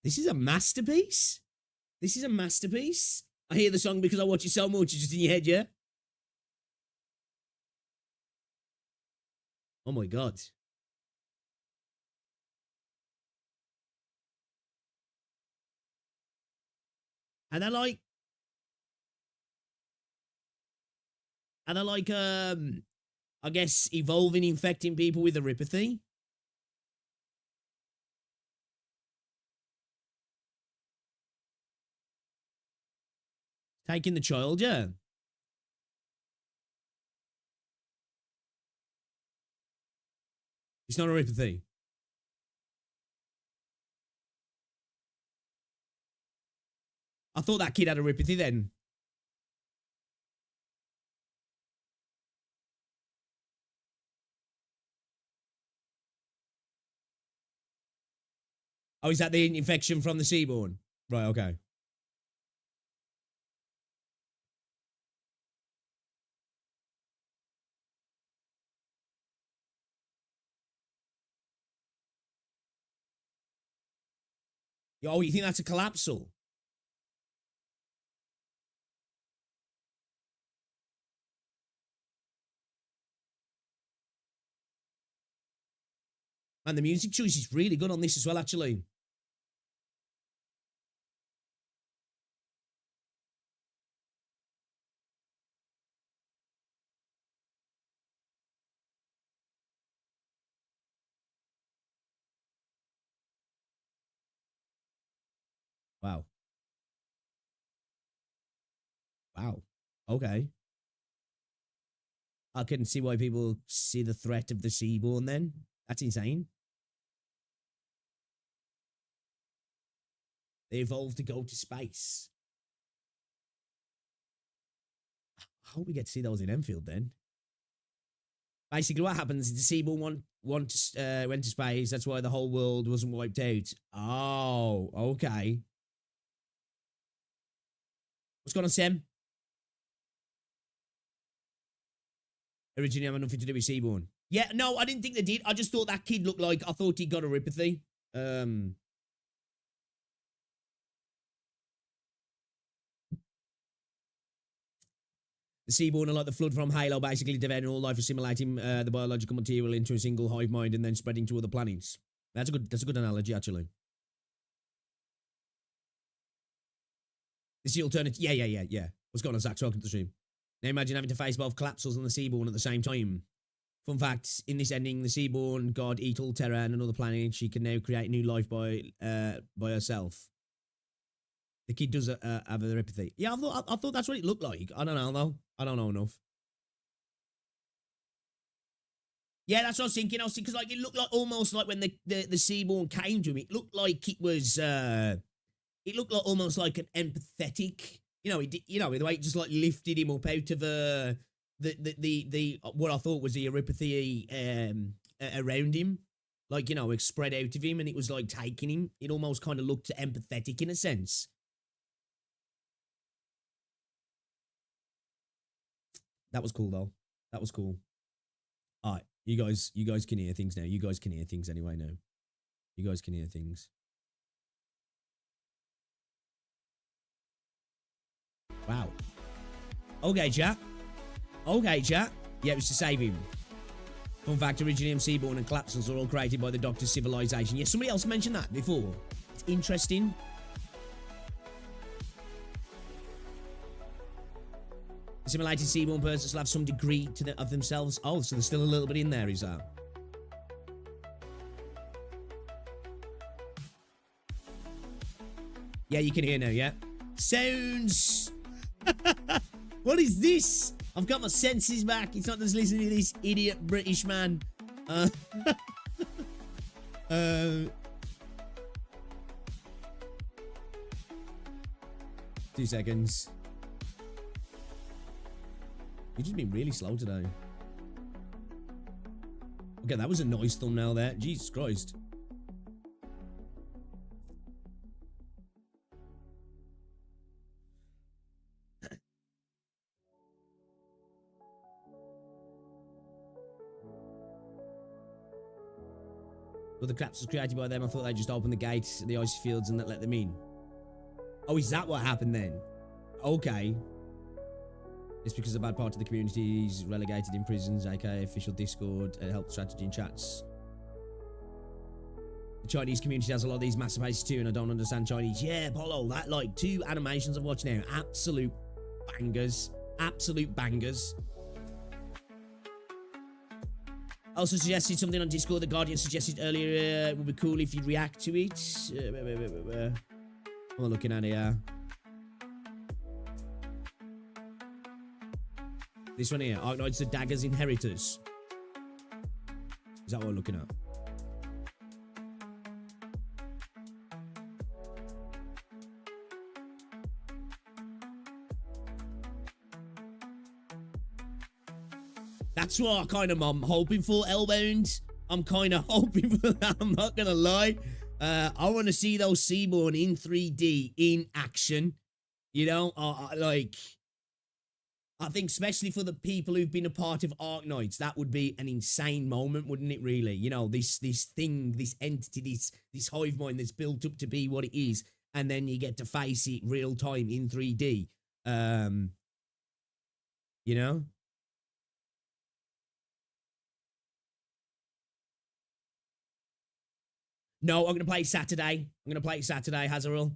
This is a masterpiece. This is a masterpiece. I hear the song because I watch it so much. It's just in your head, yeah? Oh my God. And they're like, I guess, evolving, infecting people with Oripathy. Taking the child, yeah. It's not Oripathy. I thought that kid had Oripathy then. Oh, is that the infection from the Seaborn? Right, okay. Oh, you think that's a collapsal? And the music choice is really good on this as well, actually. Wow. Wow. Okay. I can see why people see the threat of the Seaborn then. That's insane. They evolved to go to space. I hope we get to see those in Enfield then. Basically, what happens is the Seaborn went to space. That's why the whole world wasn't wiped out. Oh, okay. What's going on, Sam? Originally having nothing to do with Seaborn. Yeah, no, I didn't think they did. I just thought that kid looked like, I thought he got Oripathy. The Seaborn are like the flood from Halo, basically devouring all life, assimilating the biological material into a single hive mind and then spreading to other planets. That's a good analogy, actually. This is the alternative. Yeah. What's going on, Zach? Welcome to the stream. Now imagine having to face both Collapsals and the Seaborn at the same time. Fun fact, in this ending, the Seaborn god eat all terror and another planet. She can now create new life by herself. The kid does have Oripathy. Yeah, I thought that's what it looked like. I don't know, though. I don't know enough. Yeah, that's what I was thinking. Because like, it looked like almost like when the Seaborn came to him, it looked like it was... it looked like almost like an empathetic... the way it just like lifted him up out of the what I thought was the Oripathy around him, like, it spread out of him, and it was like taking him. It almost kind of looked empathetic in a sense. That was cool though. That was cool. All right, you guys can hear things now. You guys can hear things anyway now. You guys can hear things. Wow. Okay, chat. Yeah, it was to save him. Fun fact, originally Seaborn and Collapsals are all created by the Doctor's civilization. Yeah, somebody else mentioned that before. It's interesting. Assimilated Seaborn persons will have some degree of themselves. Oh, so there's still a little bit in there, is that? Yeah, you can hear now, yeah? Sounds... What is this? I've got my senses back. It's not just listening to this idiot British man. 2 seconds. You've just been really slow today. Okay, that was a nice thumbnail there. Jesus Christ. Well, the craps was created by them. I thought they just opened the gates, the icy fields, and let them in. Oh, is that what happened then? Okay. It's because a bad part of the community is relegated in prisons, aka official Discord, help strategy and chats. The Chinese community has a lot of these massive bases too, and I don't understand Chinese. Yeah, Polo, that like 2 animations I've watched now, absolute bangers. Absolute bangers. Also suggested something on Discord. The Guardian suggested earlier it would be cool if you'd react to it. What am I looking at here? This one here. Arknights the Daggers Inheritors. Is that what we're looking at? That's what I'm hoping for, Elbound. I'm kind of hoping for that. I'm not going to lie. I want to see those Seaborn in 3D in action. You know, like, I think especially for the people who've been a part of Arknights, that would be an insane moment, wouldn't it, really? You know, this thing, this entity, this hive mind that's built up to be what it is, and then you get to face it real time in 3D. You know? No, I'm going to play Saturday. I'm going to play Saturday, Hazarul.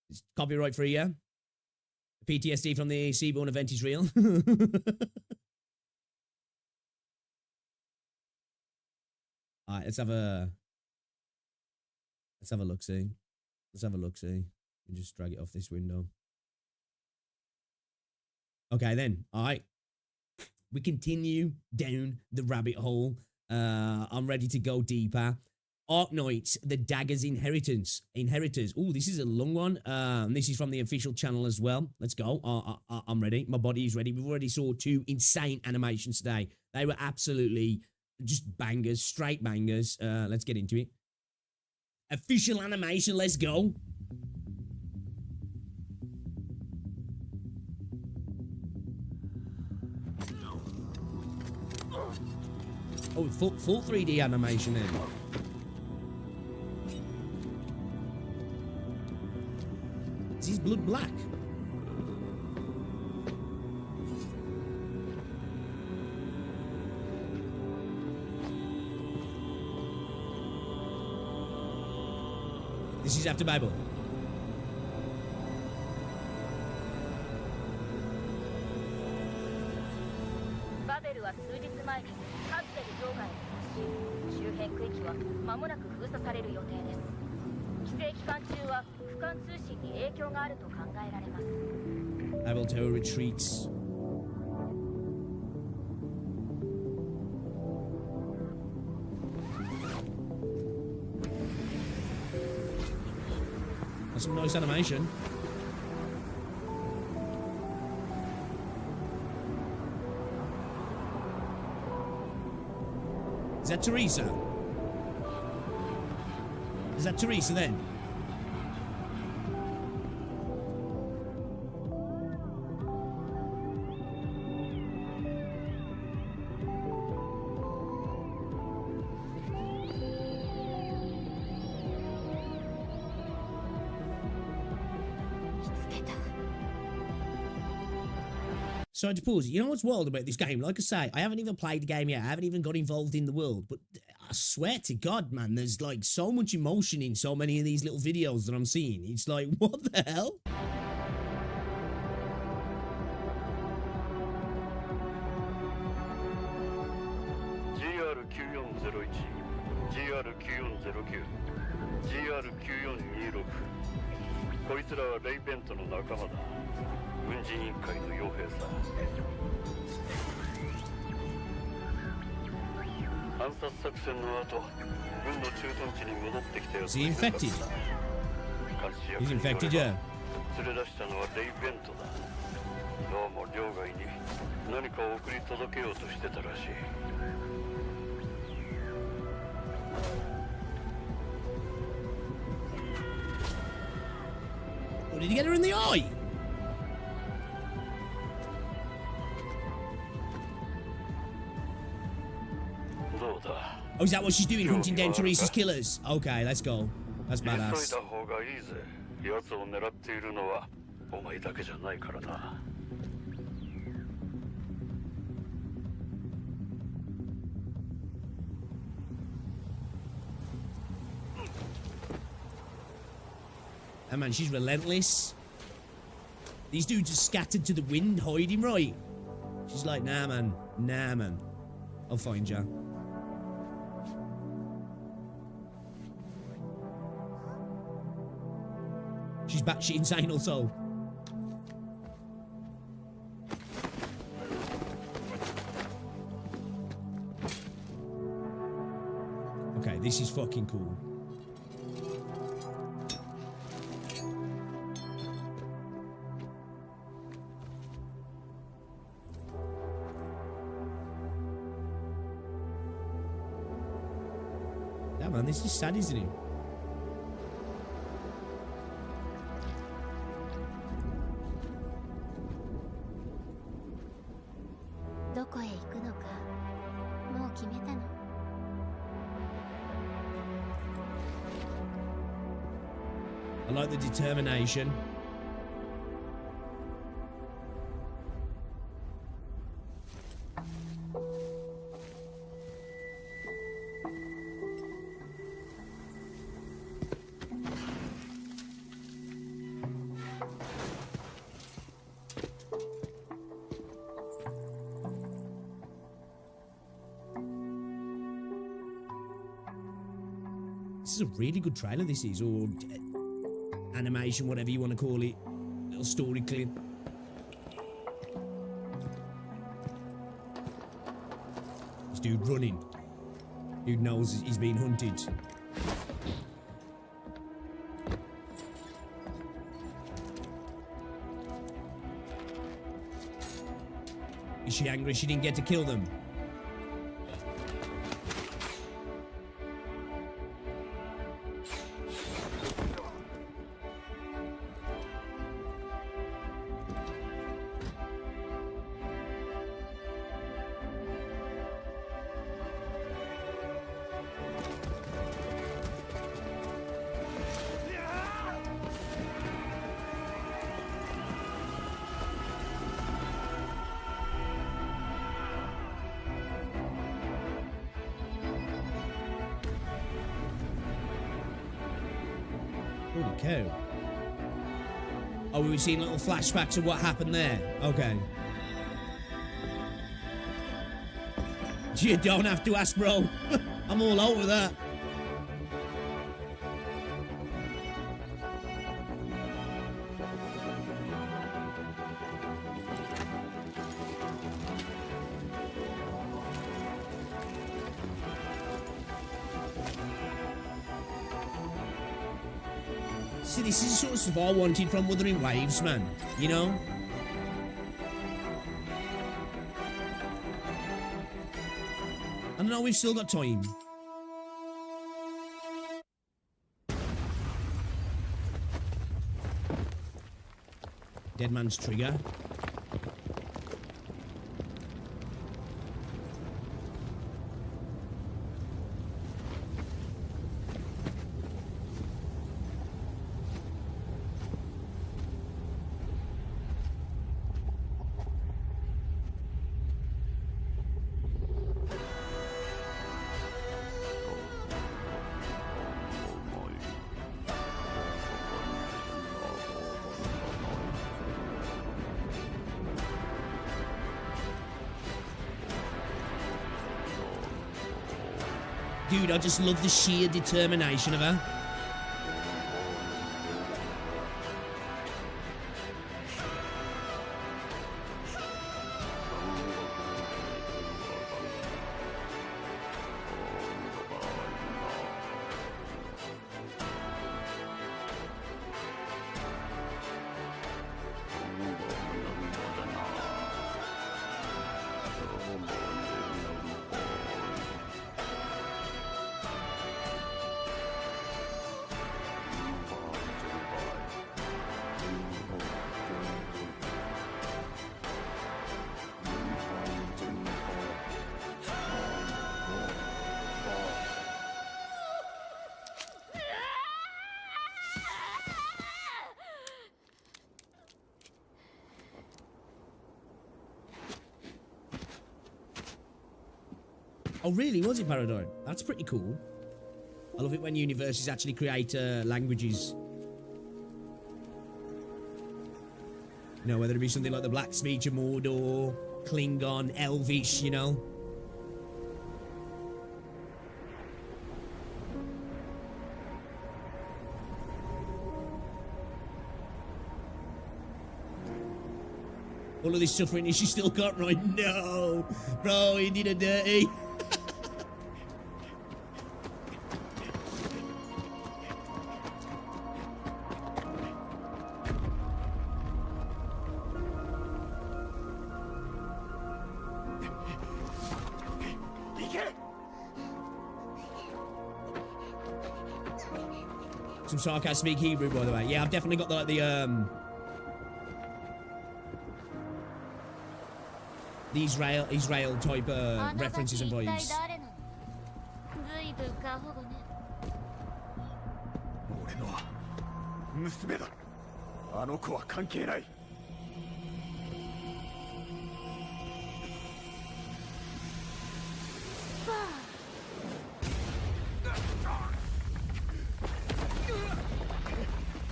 It's copyright free, yeah? The PTSD from the Seaborn event is real. Alright, let's have a look-see. Let's have a look-see. Just drag it off this window. Okay, then. All right. We continue down the rabbit hole. I'm ready to go deeper. Arknights, the Daggers Inheritors. Oh, this is a long one. This is from the official channel as well. Let's go. I'm ready. My body is ready. We've already saw 2 insane animations today. They were absolutely just bangers, straight bangers. Let's get into it. Official animation. Let's go. Oh, full 3D animation then. Is his blood black? This is after Bible. Babel Tower retreats. That's some nice animation. Is that Teresa? Is that Teresa then? So to pause, you know what's wild about this game? Like I say, I haven't even played the game yet. I haven't even got involved in the world. But I swear to God, man, there's like so much emotion in so many of these little videos that I'm seeing. It's like, what the hell? GR9409 GR9426 こいつらはレイベントの仲間だ。軍事委員会の傭兵さ。暗殺作戦の後、軍の駐屯地に戻ってきたやつ。 Is he infected? He's infected, yeah. 連れ出したのはレイベントだ。どうも両外に何かを送り届けようとしてたらしい。What did he get her in the eye? Oh, is that what she's doing? Hunting down Teresa's killers? Okay, let's go. That's badass. Oh man, she's relentless. These dudes are scattered to the wind, hiding, right? She's like, nah man, nah man. I'll find you. She's batshit insane also. Okay, this is fucking cool. Yeah, man, this is sad, isn't it? I like the determination. This is a really good trailer, this is, or animation, whatever you want to call it. Little story clip. This dude running. Dude knows he's being hunted. Is she angry she didn't get to kill them? Holy cow. Oh, we were seeing little flashbacks of what happened there. Okay. You don't have to ask, bro. I'm all over that. See, this is the sort of stuff I wanted from Wuthering Waves, man. You know? I know we've still got time. Dead man's trigger. Dude, I just love the sheer determination of her. Oh, really? Was it Paradigm? That's pretty cool. I love it when universes actually create languages. You know, whether it be something like the Black Speech of Mordor, Klingon, Elvish, you know. All of this suffering is she still got right? No! Bro, he did a dirty. Some sarcasm speak Hebrew, by the way. Yeah, I've definitely got the Israel type references and vibes. 俺の娘だ。あの子は関係ない。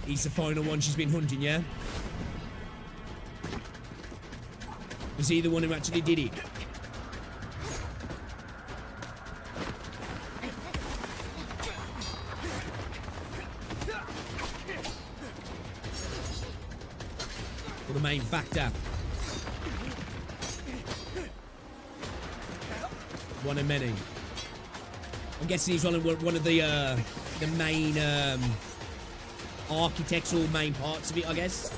He's the final one she's been hunting, yeah? Was he the one who actually did it? Or the main factor? One of many. I'm guessing he's one of the main architectural main parts of it, I guess.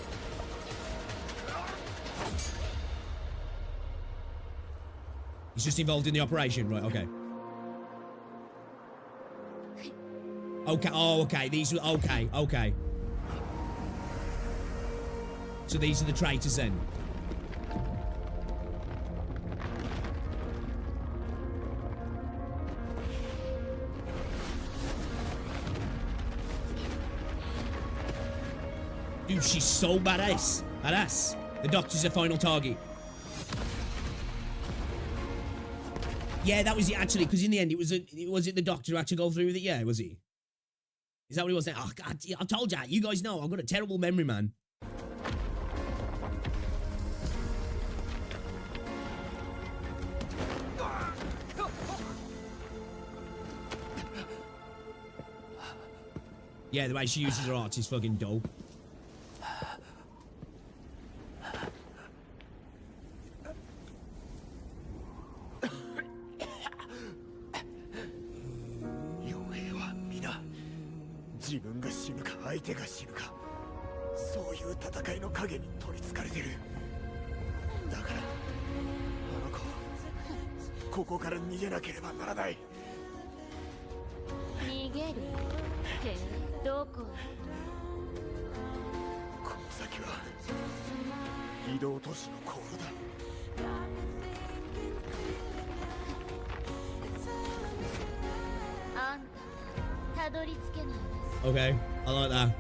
He's just involved in the operation, right? Okay. Okay. Oh, okay. These were okay. Okay. So these are the traitors then. Dude, she's so badass. Badass. The doctor's the final target. Yeah, that was it actually, because in the end, was it the doctor who had to go through with it? Yeah, was he? Is that what it was? Oh, God, I told you. You guys know I've got a terrible memory, man. Yeah, the way she uses her arts is fucking dope. Okay, I like that.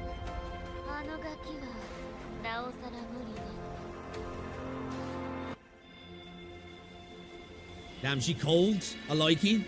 Damn, she cold. I like it.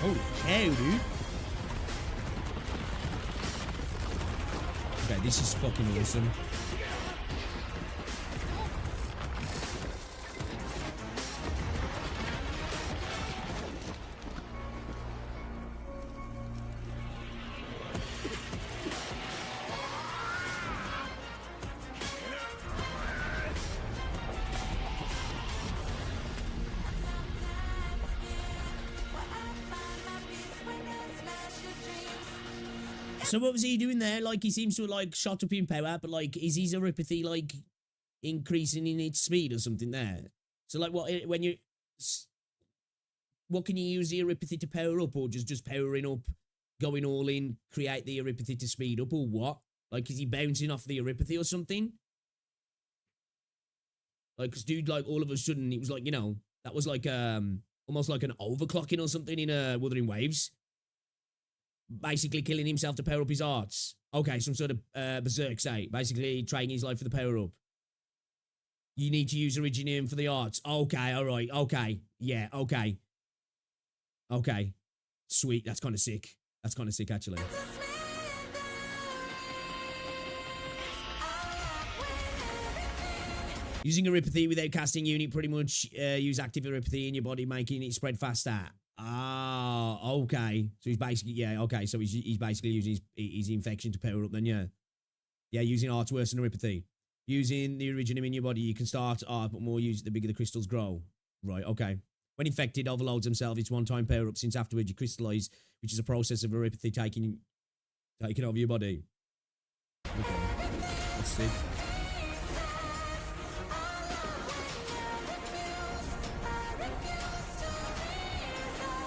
Holy cow, dude. Okay, this is fucking awesome. So what was he doing there? Like, he seems to have, like, shot up in power, but, like, is his Oripathy, like, increasing in its speed or something there? So, like, what, when you... What can you use the Oripathy to power up, or just powering up, going all in, create the Oripathy to speed up, or what? Like, is he bouncing off the Oripathy or something? Like, cause dude, like, all of a sudden, it was like, you know, that was like, almost like an overclocking or something in, Wuthering Waves. Basically killing himself to power up his arts. Okay, some sort of, berserk, say. Basically, training his life for the power up. You need to use Originium for the arts. Okay, alright, okay. Yeah, okay. Okay. Sweet, that's kind of sick. That's kind of sick, actually. Using Oripathy without casting unit, pretty much use active Oripathy in your body, making it spread faster. Ah, okay. So he's basically, yeah, okay. So he's basically using his infection to power up then, yeah. Yeah, using arts worse than Oripathy. Using the Originium in your body, you can start art, but more use it the bigger the crystals grow. Right, okay. When infected, overloads himself, it's one-time power up, since afterwards you crystallize, which is a process of Oripathy taking over your body. Okay. That's sick.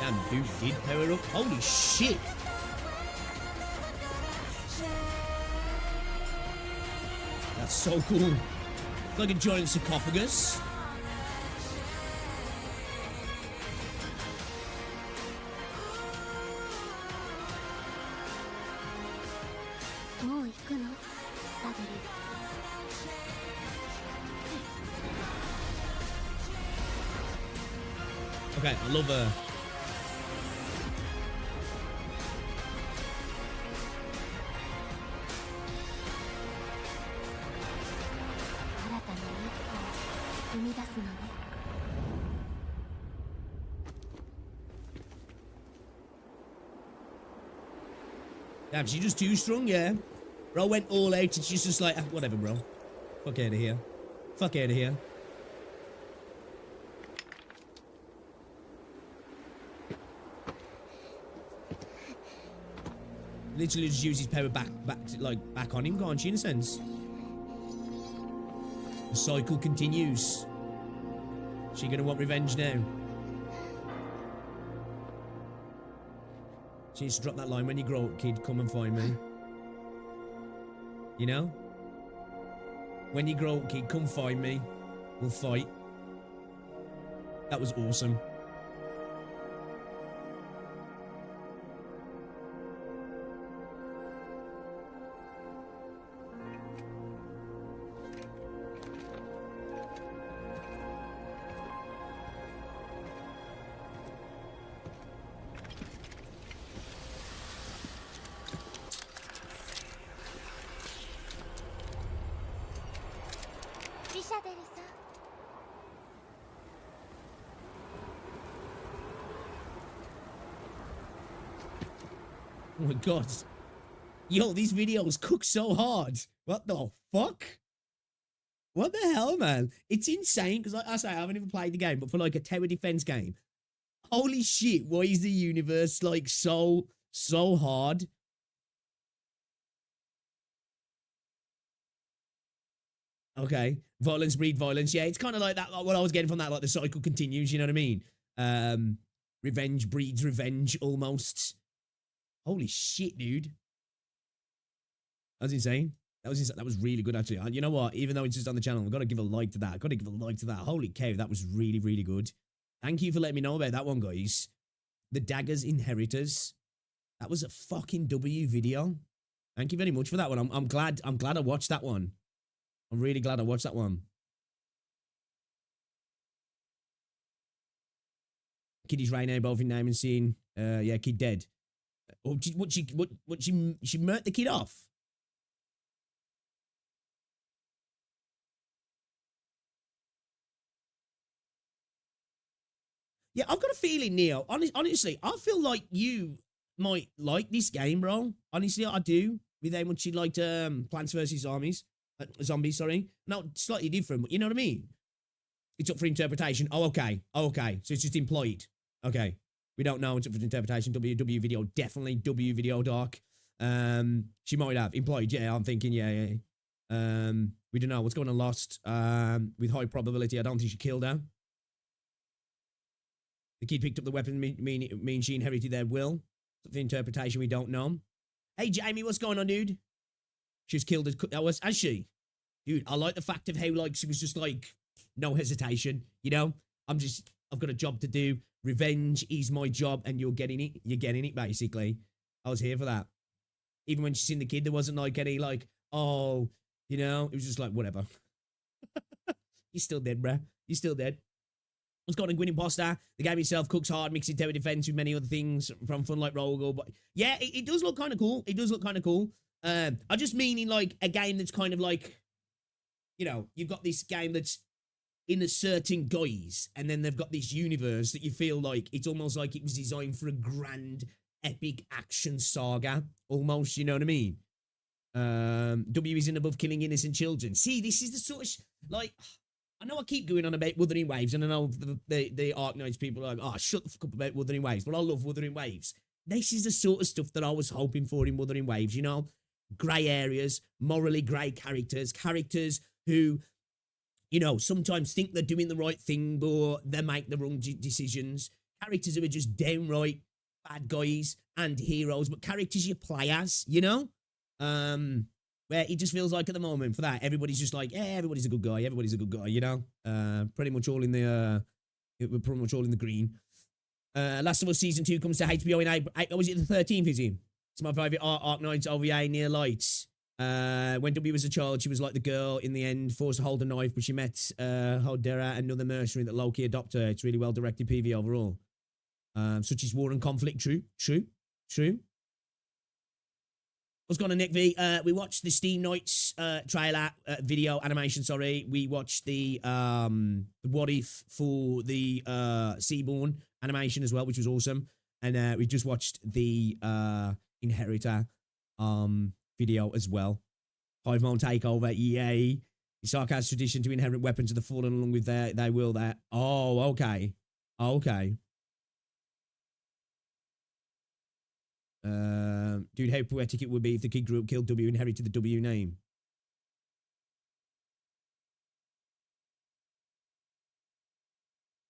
Damn, dude did power up. Holy shit. That's so cool. It's like a giant sarcophagus. Okay, I love her. Damn, she's just too strong, yeah. Bro went all out and she's just like, whatever, bro. Fuck out of here. Fuck out of here. Literally just use his power back on him, can't she, in a sense? The cycle continues. She gonna want revenge now? She needs to drop that line, when you grow up, kid, come and find me. You know? When you grow up, kid, come find me. We'll fight. That was awesome. Oh my god. Yo, these videos cook so hard. What the fuck? What the hell, man? It's insane, because like I say, I haven't even played the game, but for like a tower defense game, holy shit, why is the universe like so hard? Okay. Violence breed violence. Yeah, it's kind of like that, like what I was getting from that, like the cycle continues, you know what I mean? Revenge breeds revenge, almost. Holy shit, dude. That was insane. That was insane. That was really good, actually. And you know what? Even though it's just on the channel, I've got to give a like to that. I've got to give a like to that. Holy cow, that was really, really good. Thank you for letting me know about that one, guys. The Daggers Inheritors. That was a fucking W video. Thank you very much for that one. I'm glad I watched that one. I'm really glad I watched that one. kid is right now, both in name and scene. Yeah, kid dead. Or she murked the kid off? Yeah, I've got a feeling, Neo. Honestly, I feel like you might like this game, bro. Honestly, I do. With how much you liked Plants vs. Zombies. Zombies, sorry. No, slightly different, but you know what I mean? It's up for interpretation. Oh, okay. Oh, okay. So it's just implied. Okay. We don't know. It's up for interpretation. WW video. Definitely W video dark. She might have. Implied. Yeah, I'm thinking, yeah. We don't know what's going on Lost. With high probability, I don't think she killed her. The kid picked up the weapon, mean she inherited their will. For interpretation, we don't know. Hey, Jamie, what's going on, dude? She was killed as she? Dude, I like the fact of how, like, she was just like, no hesitation, you know? I've got a job to do. Revenge is my job, and you're getting it. You're getting it, basically. I was here for that. Even when she seen the kid, there wasn't like any, like, oh, you know? It was just like, whatever. You're still dead, bruh. You're still dead. What's going on, Gwyn Imposter? The game itself cooks hard, mixing tower defense with many other things from fun like roll. But yeah, it does look kind of cool. It does look kind of cool. I just mean in like a game that's kind of like, you know, you've got this game that's in a certain guise, and then they've got this universe that you feel like it's almost like it was designed for a grand, epic action saga, almost. You know what I mean? W isn't above killing innocent children. See, this is the sort of like. I know I keep going on about Wuthering Waves, and I know the Arknights people are like, oh, shut the fuck up about Wuthering Waves, but I love Wuthering Waves. This is the sort of stuff that I was hoping for in Wuthering Waves, you know? Grey areas, morally grey characters who, you know, sometimes think they're doing the right thing, but they make the wrong decisions. Characters who are just downright bad guys and heroes, but characters you play as, you know? Where it just feels like at the moment for that, everybody's just like, yeah, everybody's a good guy, you know? Pretty much all in the, we're pretty much all in the green. Last of Us Season 2 comes to HBO in April. Was it the 13th, is it? It's my favourite Arknights OVA near lights. When W was a child, she was like the girl in the end, forced to hold a knife, but she met Hodera, another mercenary that low-key adopted her. It's really well-directed PV overall. Such as war and conflict. True. What's going on, Nick V? We watched the Steam Nights trailer, video, animation, sorry. We watched the what if for the Seaborn animation as well, which was awesome. And we just watched the Inheritor video as well. Hive Mode Takeover, yay. The Sarkaz tradition to inherit weapons of the fallen along with they will that. Oh, okay. Dude, how poetic it would be if the kid grew up, killed W, inherited the W name.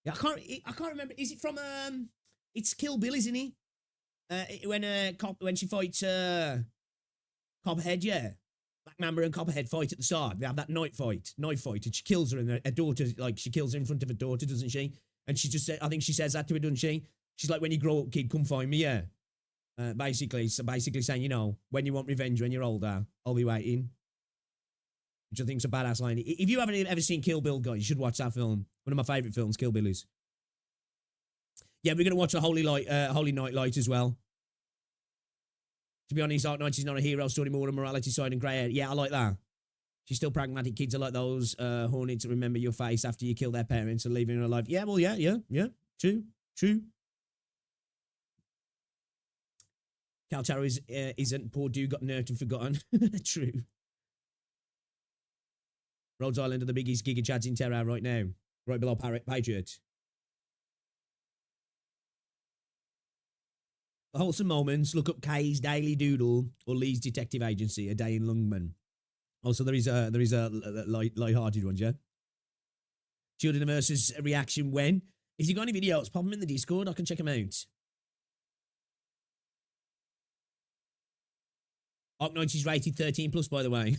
Yeah, I can't remember. Is it from it's Kill Bill, isn't he? When she fights Copperhead, yeah. Black Mamba and Copperhead fight at the start. They have that knife fight, and she kills her, and her daughter, like, she kills her in front of her daughter, doesn't she? And she just said, I think she says that to her, doesn't she? She's like, when you grow up, kid, come find me, yeah. Basically saying, you know, when you want revenge when you're older, I'll be waiting. Which I think's a badass line. If you haven't ever seen Kill Bill, guys, you should watch that film. One of my favourite films, Kill Bill is. Yeah, we're going to watch a Holy Night Light as well. To be honest, Arknights is not a hero story, more on morality side and grey area. Yeah, I like that. She's still pragmatic. Kids are like those hornets that remember your face after you kill their parents and leaving her alive. Yeah, well, yeah. True. Caltaro isn't. Poor dude got nerfed and forgotten. True. Rhodes Island are the biggest Giga Chads in Terra right now. Right below Patriot. For wholesome moments, look up Kay's Daily Doodle or Lee's Detective Agency, A Day in Lungman. Also, there is a light-hearted one, yeah? Children versus reaction when? If you got any videos, pop them in the Discord. I can check them out. Arknights is rated 13 plus, by the way.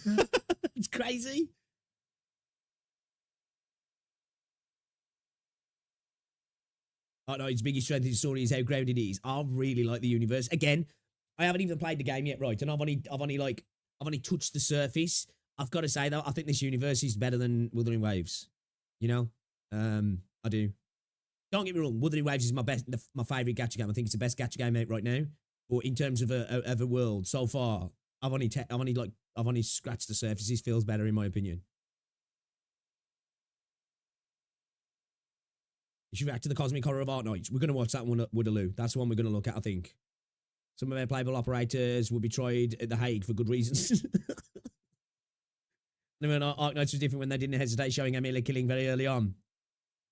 It's crazy. Arknights' biggest strength in the story is how grounded it is. I really like the universe. Again, I haven't even played the game yet, right? And I've only touched the surface. I've got to say though, I think this universe is better than Wuthering Waves. You know, I do. Don't get me wrong, Wuthering Waves is my favourite gacha game. I think it's the best gacha game out right now. But in terms of a world, so far, I've only scratched the surface. This feels better in my opinion. You should react to the Cosmic Horror of Arknights. We're going to watch that one at Woodaloo. That's the one we're going to look at, I think. Some of our playable operators will be tried at The Hague for good reasons. Arknights was different when they didn't hesitate showing Emily killing very early on.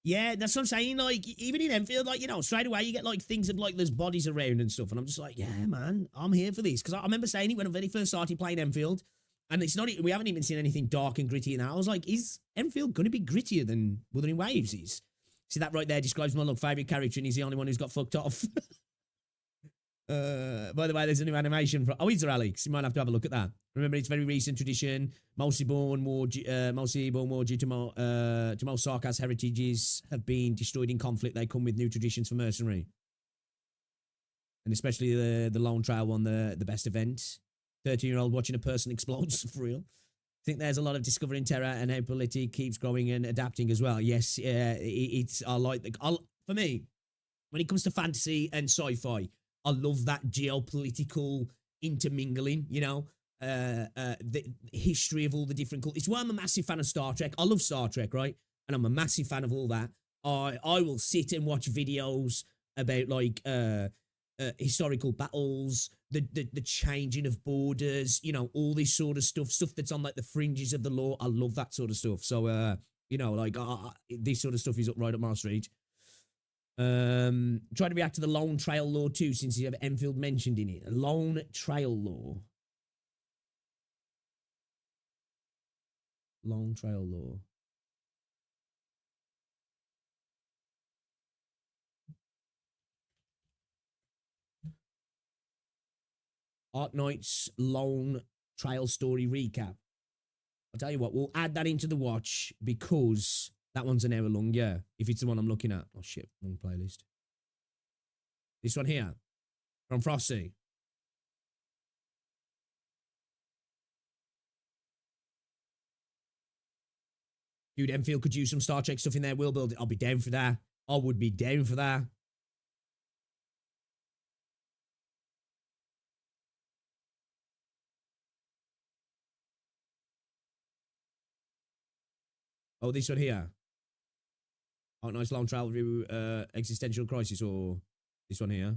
Yeah, that's what I'm saying. Like, even in Enfield, like, you know, straight away you get like things of like there's bodies around and stuff. And I'm just like, yeah, man, I'm here for this. Because I remember saying it when I very first started playing Enfield. And it's not, we haven't even seen anything dark and gritty in that. I was like, is Enfield going to be grittier than Wuthering Waves is? See, that right there describes my favourite character, and he's the only one who's got fucked off. By the way, there's a new animation for... Oh, is there, Alex? You might have to have a look at that. Remember, it's very recent tradition. Mostly born war due to most Sarkaz heritages have been destroyed in conflict. They come with new traditions for mercenary. And especially the Lone Trail one, the best event. 13-year-old watching a person explodes, for real. I think there's a lot of discovering terror and how politics keeps growing and adapting as well. Yes, I like for me, when it comes to fantasy and sci-fi, I love that geopolitical intermingling, you know, the history of all the different cultures. It's why I'm a massive fan of Star Trek. I love Star Trek, right? And I'm a massive fan of all that. I will sit and watch videos about like historical battles, the changing of borders, you know, all this sort of stuff that's on like the fringes of the law. I love that sort of stuff. So, you know, like this sort of stuff is up right up my street. Try to react to the Lone Trail Law too, since you have Enfield mentioned in it. Lone Trail Law. Lone Trail Law. Arknights Lone Trail Story Recap. I'll tell you what, we'll add that into the watch because that one's an hour long, yeah. If it's the one I'm looking at. Oh shit, wrong playlist. This one here. From Frosty. Dude, Enfield could use some Star Trek stuff in there. We'll build it. I'll be down for that. I would be down for that. Oh, this one here. Arknights Lone Trail Review, Existential Crisis, or this one here.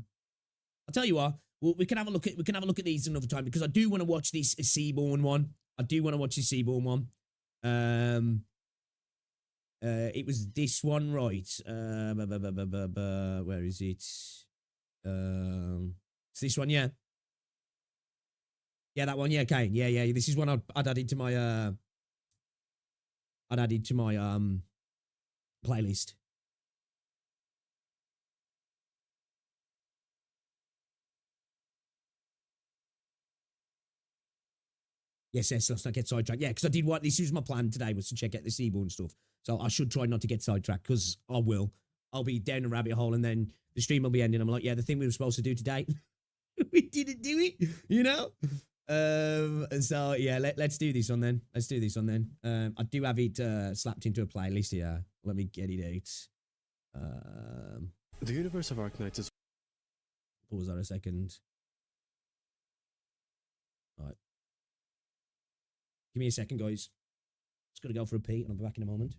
I'll tell you what, we can have a look at these another time because I do want to watch this Seaborn one. I do want to watch the Seaborn one. It was this one, right? Where is it? It's this one, yeah. Yeah, that one, yeah, Kane. Yeah. This is one I'd added to my playlist. Yes, let's not get sidetracked. Yeah, because I did what this was my plan today was to check out the Seaborn stuff. So I should try not to get sidetracked because I will. I'll be down a rabbit hole and then the stream will be ending. I'm like, yeah, the thing we were supposed to do today, we didn't do it, you know? So yeah, let's do this one then. Let's do this one then. I do have it slapped into a playlist here. Let me get it out. The universe of Arknights is... Pause that a second. All right. Give me a second, guys. Just got to go for a pee and I'll be back in a moment.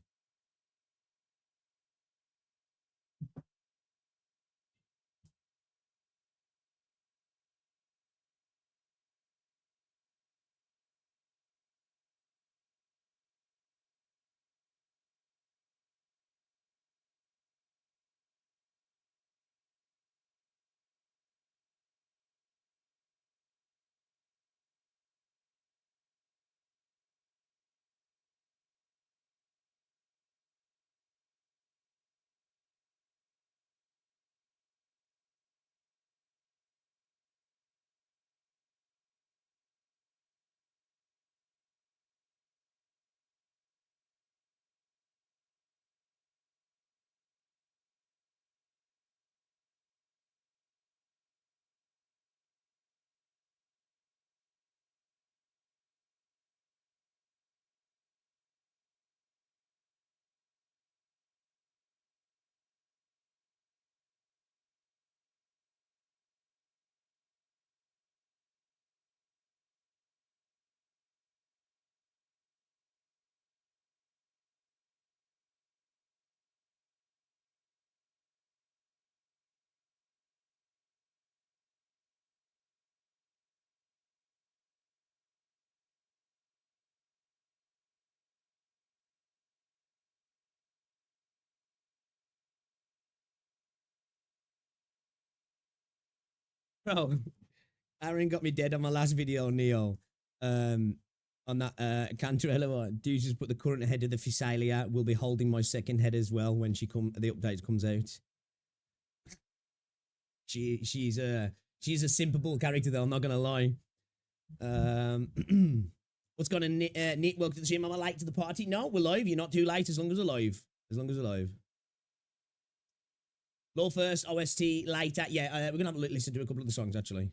Bro, Aaron got me dead on my last video, Neo. On that Cantarella one. Dude just put the current head of the Physalia. Will be holding my second head as well when the update comes out. She's a simpable character though, I'm not gonna lie. What's going on, Nick? Welcome to the stream. Am I late to the party? No, we're live. You're not too late as long as we're live. As long as we're live. Law first, OST later. Yeah, we're gonna have a listen to a couple of the songs actually.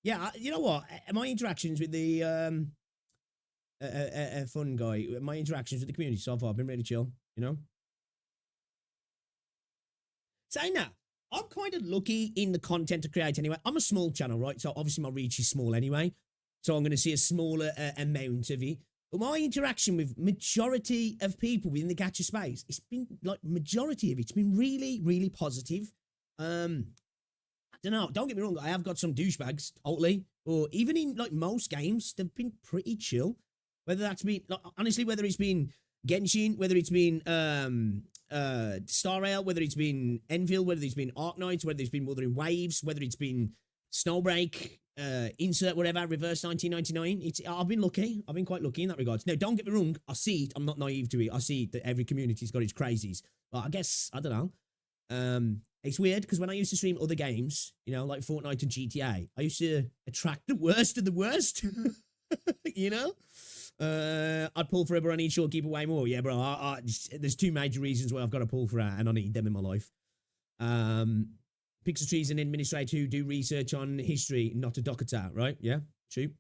Yeah, you know what? My interactions with the fun guy, my interactions with the community so far have been really chill, you know? Saying that, I'm kind of lucky in the content to create anyway. I'm a small channel, right? So obviously my reach is small anyway. So I'm going to see a smaller amount of it. But my interaction with majority of people within the gacha space, it's been like majority of it's been really, really positive. I don't know. Don't get me wrong. I have got some douchebags, totally. Or even in like most games, they've been pretty chill. Whether that's been, like, honestly, whether it's been Genshin, whether it's been Star Rail, whether it's been Enfield, whether it's been Arknights, whether it's been Wuthering Waves, whether it's been Snowbreak, insert whatever, Reverse 1999. I've been lucky. I've been quite lucky in that regard. Now, don't get me wrong. I see it. I'm not naive to it. I see that every community's got its crazies. But I guess, I don't know. It's weird because when I used to stream other games, you know, like Fortnite and GTA, I used to attract the worst of the worst. You know? I'd pull for a but I need short keep away more. Yeah, bro. There's two major reasons why I've got to pull for that, and I need them in my life. Pixel Tree's an administrator who do research on history, not a doctor, right? Yeah, true.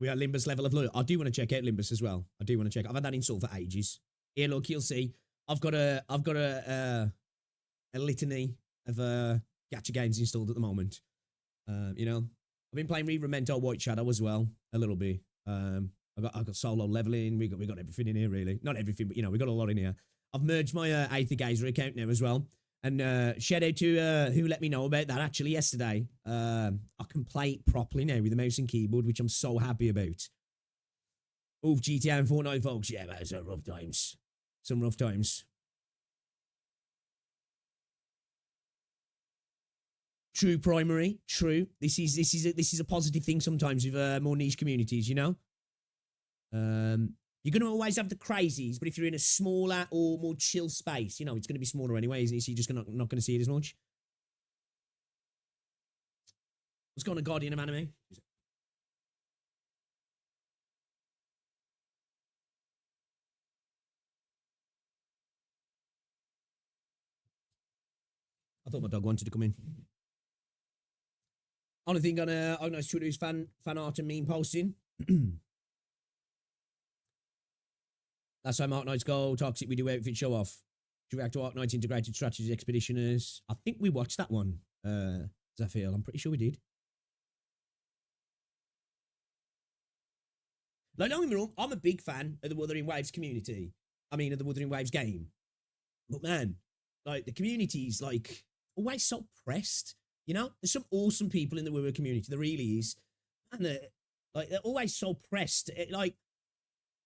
We are Limbus level of loyalty. I do want to check out Limbus as well. I do want to check. I've had that installed for ages. Here, look, you'll see. I've got a litany of gacha games installed at the moment. You know, I've been playing Memento White Shadow as well a little bit. I've got solo leveling. We got everything in here really. Not everything, but you know, we got a lot in here. I've merged my Aether Gazer account now as well. And shout out to who let me know about that actually yesterday. I can play it properly now with the mouse and keyboard, which I'm so happy about. Oof, GTA and Fortnite, folks. Yeah, man, some rough times. Some rough times. True, primary. True. This is a positive thing sometimes with more niche communities, you know? You're going to always have the crazies, but if you're in a smaller or more chill space, you know, it's going to be smaller anyway, isn't it? So you're just not going to see it as much. What's going on, Guardian of Anime? I thought my dog wanted to come in. Only thing on Arknights Twitter is fan art and meme posting. Last time Arknights go toxic, we do outfit show off. Do you react to Arknights Integrated Strategy Expeditioners? I think we watched that one. Zafir, I'm pretty sure we did. Like, don't get me wrong, I'm a big fan of the Wuthering Waves community. I mean, of the Wuthering Waves game. But man, like, the community's like always so pressed. You know, there's some awesome people in the Wuthering community. There really is. And they're always so pressed. Like,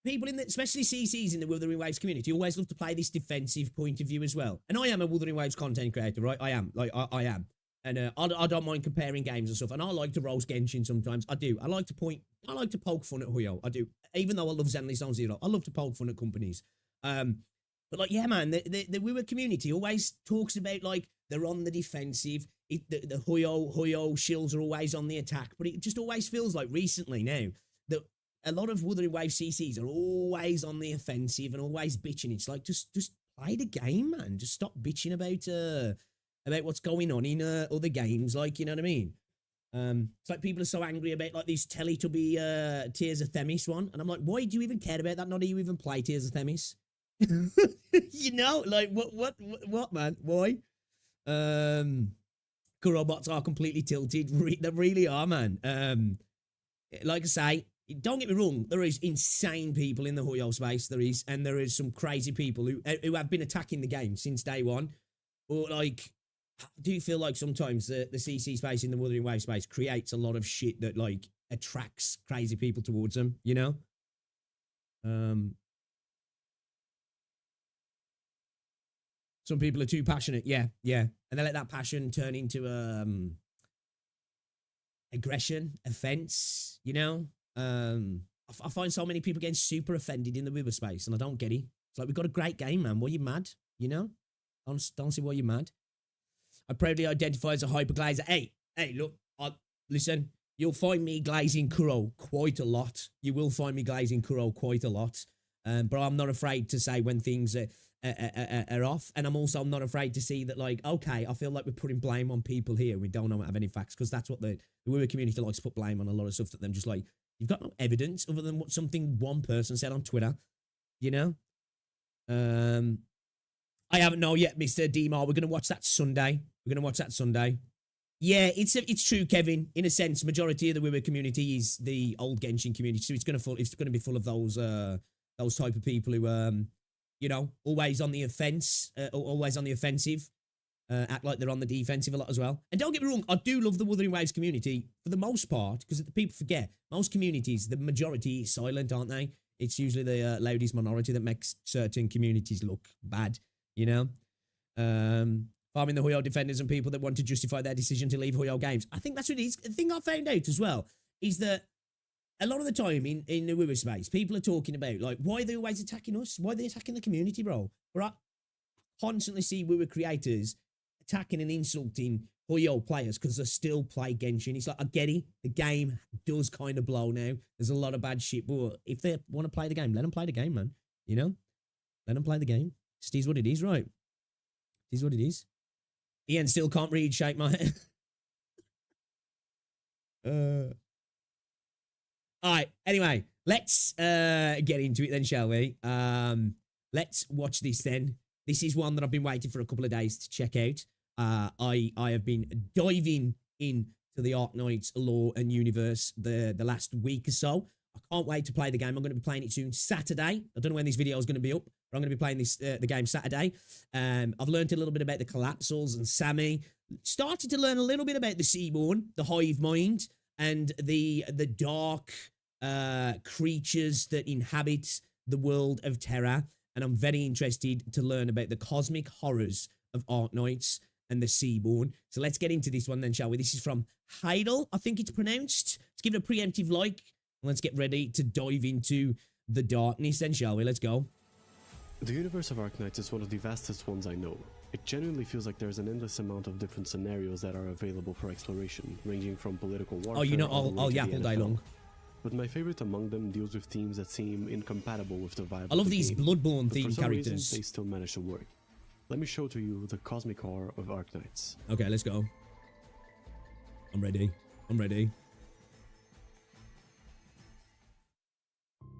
people in the, especially CCs in the Wuthering Waves community, always love to play this defensive point of view as well. And I am a Wuthering Waves content creator, right? I am. Like, I am. And I don't mind comparing games and stuff. And I like to roast Genshin sometimes. I do. I like to poke fun at Huyo. I do. Even though I love Zenly Zone Zero, I love to poke fun at companies. But like, yeah, man, the Wuthering community always talks about, like, they're on the defensive. The Huyo shills are always on the attack. But it just always feels like recently now that a lot of Wuthering Wave CCs are always on the offensive and always bitching. It's like, just play the game, man. Just stop bitching about what's going on in other games. Like, you know what I mean? It's like people are so angry about like this Teletubby Tears of Themis one. And I'm like, why do you even care about that? Not do you even play Tears of Themis? You know, like what, man? Why? Robots are completely tilted. They really are, man. Like I say, don't get me wrong, there is insane people in the Huyo space. There is, and there is some crazy people who have been attacking the game since day one. Or like, do you feel like sometimes the CC space in the Wuthering Wave space creates a lot of shit that like attracts crazy people towards them, you know? Some people are too passionate, yeah, and they let that passion turn into aggression, offense, you know? I find so many people getting super offended in the Wither space, and I don't get it. It's like, we've got a great game, man. Why are you mad? You know? Don't see why you're mad. I proudly identify as a hyperglazer. Hey, look, listen, you'll find me glazing Kuro quite a lot. You will find me glazing Kuro quite a lot. But I'm not afraid to say when things are off. And I'm also not afraid to see that, like, okay, I feel like we're putting blame on people here. We don't have any facts, because that's what the Wither community likes to put blame on a lot of stuff that them just like, you've got no evidence other than what something one person said on Twitter, you know? I haven't know yet, Mr. Demar. We're going to watch that Sunday. Yeah, it's true, Kevin. In a sense, majority of the Wither community is the old Genshin community, so it's going to be full of those type of people who, you know, always on the offensive, act like they're on the defensive a lot as well. And don't get me wrong, I do love the Wuthering Waves community for the most part, because people forget, most communities, the majority is silent, aren't they? It's usually the loudest minority that makes certain communities look bad, you know? Farming the Huyo defenders and people that want to justify their decision to leave Huyo games. I think that's what it is. The thing I found out as well is that a lot of the time in the Wither space, people are talking about, like, why are they always attacking us? Why are they attacking the community, bro? But I constantly see Wither creators attacking and insulting Huyo players because they still play Genshin. It's like, I get it. The game does kind of blow now. There's a lot of bad shit, but if they want to play the game, let them play the game, man. You know? Let them play the game. It is what it is, right? It is what it is. Ian still can't read, shake my head. All right, anyway, let's get into it then, shall we? Let's watch this then. This is one that I've been waiting for a couple of days to check out. I have been diving into the Arknights lore and universe the last week or so. I can't wait to play the game. I'm going to be playing it soon, Saturday. I don't know when this video is going to be up, but I'm going to be playing this the game Saturday. I've learned a little bit about the Collapsals and Sammy. Started to learn a little bit about the Seaborn, the Hive Mind, and the dark creatures that inhabit the world of terror. And I'm very interested to learn about the cosmic horrors of Arknights and the Seaborn. So let's get into this one then, shall we? This is from Heidel, I think it's pronounced. Let's give it a preemptive like. Let's get ready to dive into the darkness then, shall we? Let's go. The universe of Arknights is one of the vastest ones I know. It genuinely feels like there's an endless amount of different scenarios that are available for exploration, ranging from political warfare... Oh, you know, I'll yap all day long. But my favorite among them deals with themes that seem incompatible with the vibe. I love these Bloodborne themed characters. Reason, they still manage to work. Let me show to you the cosmic horror of Arknights. Okay, let's go. I'm ready.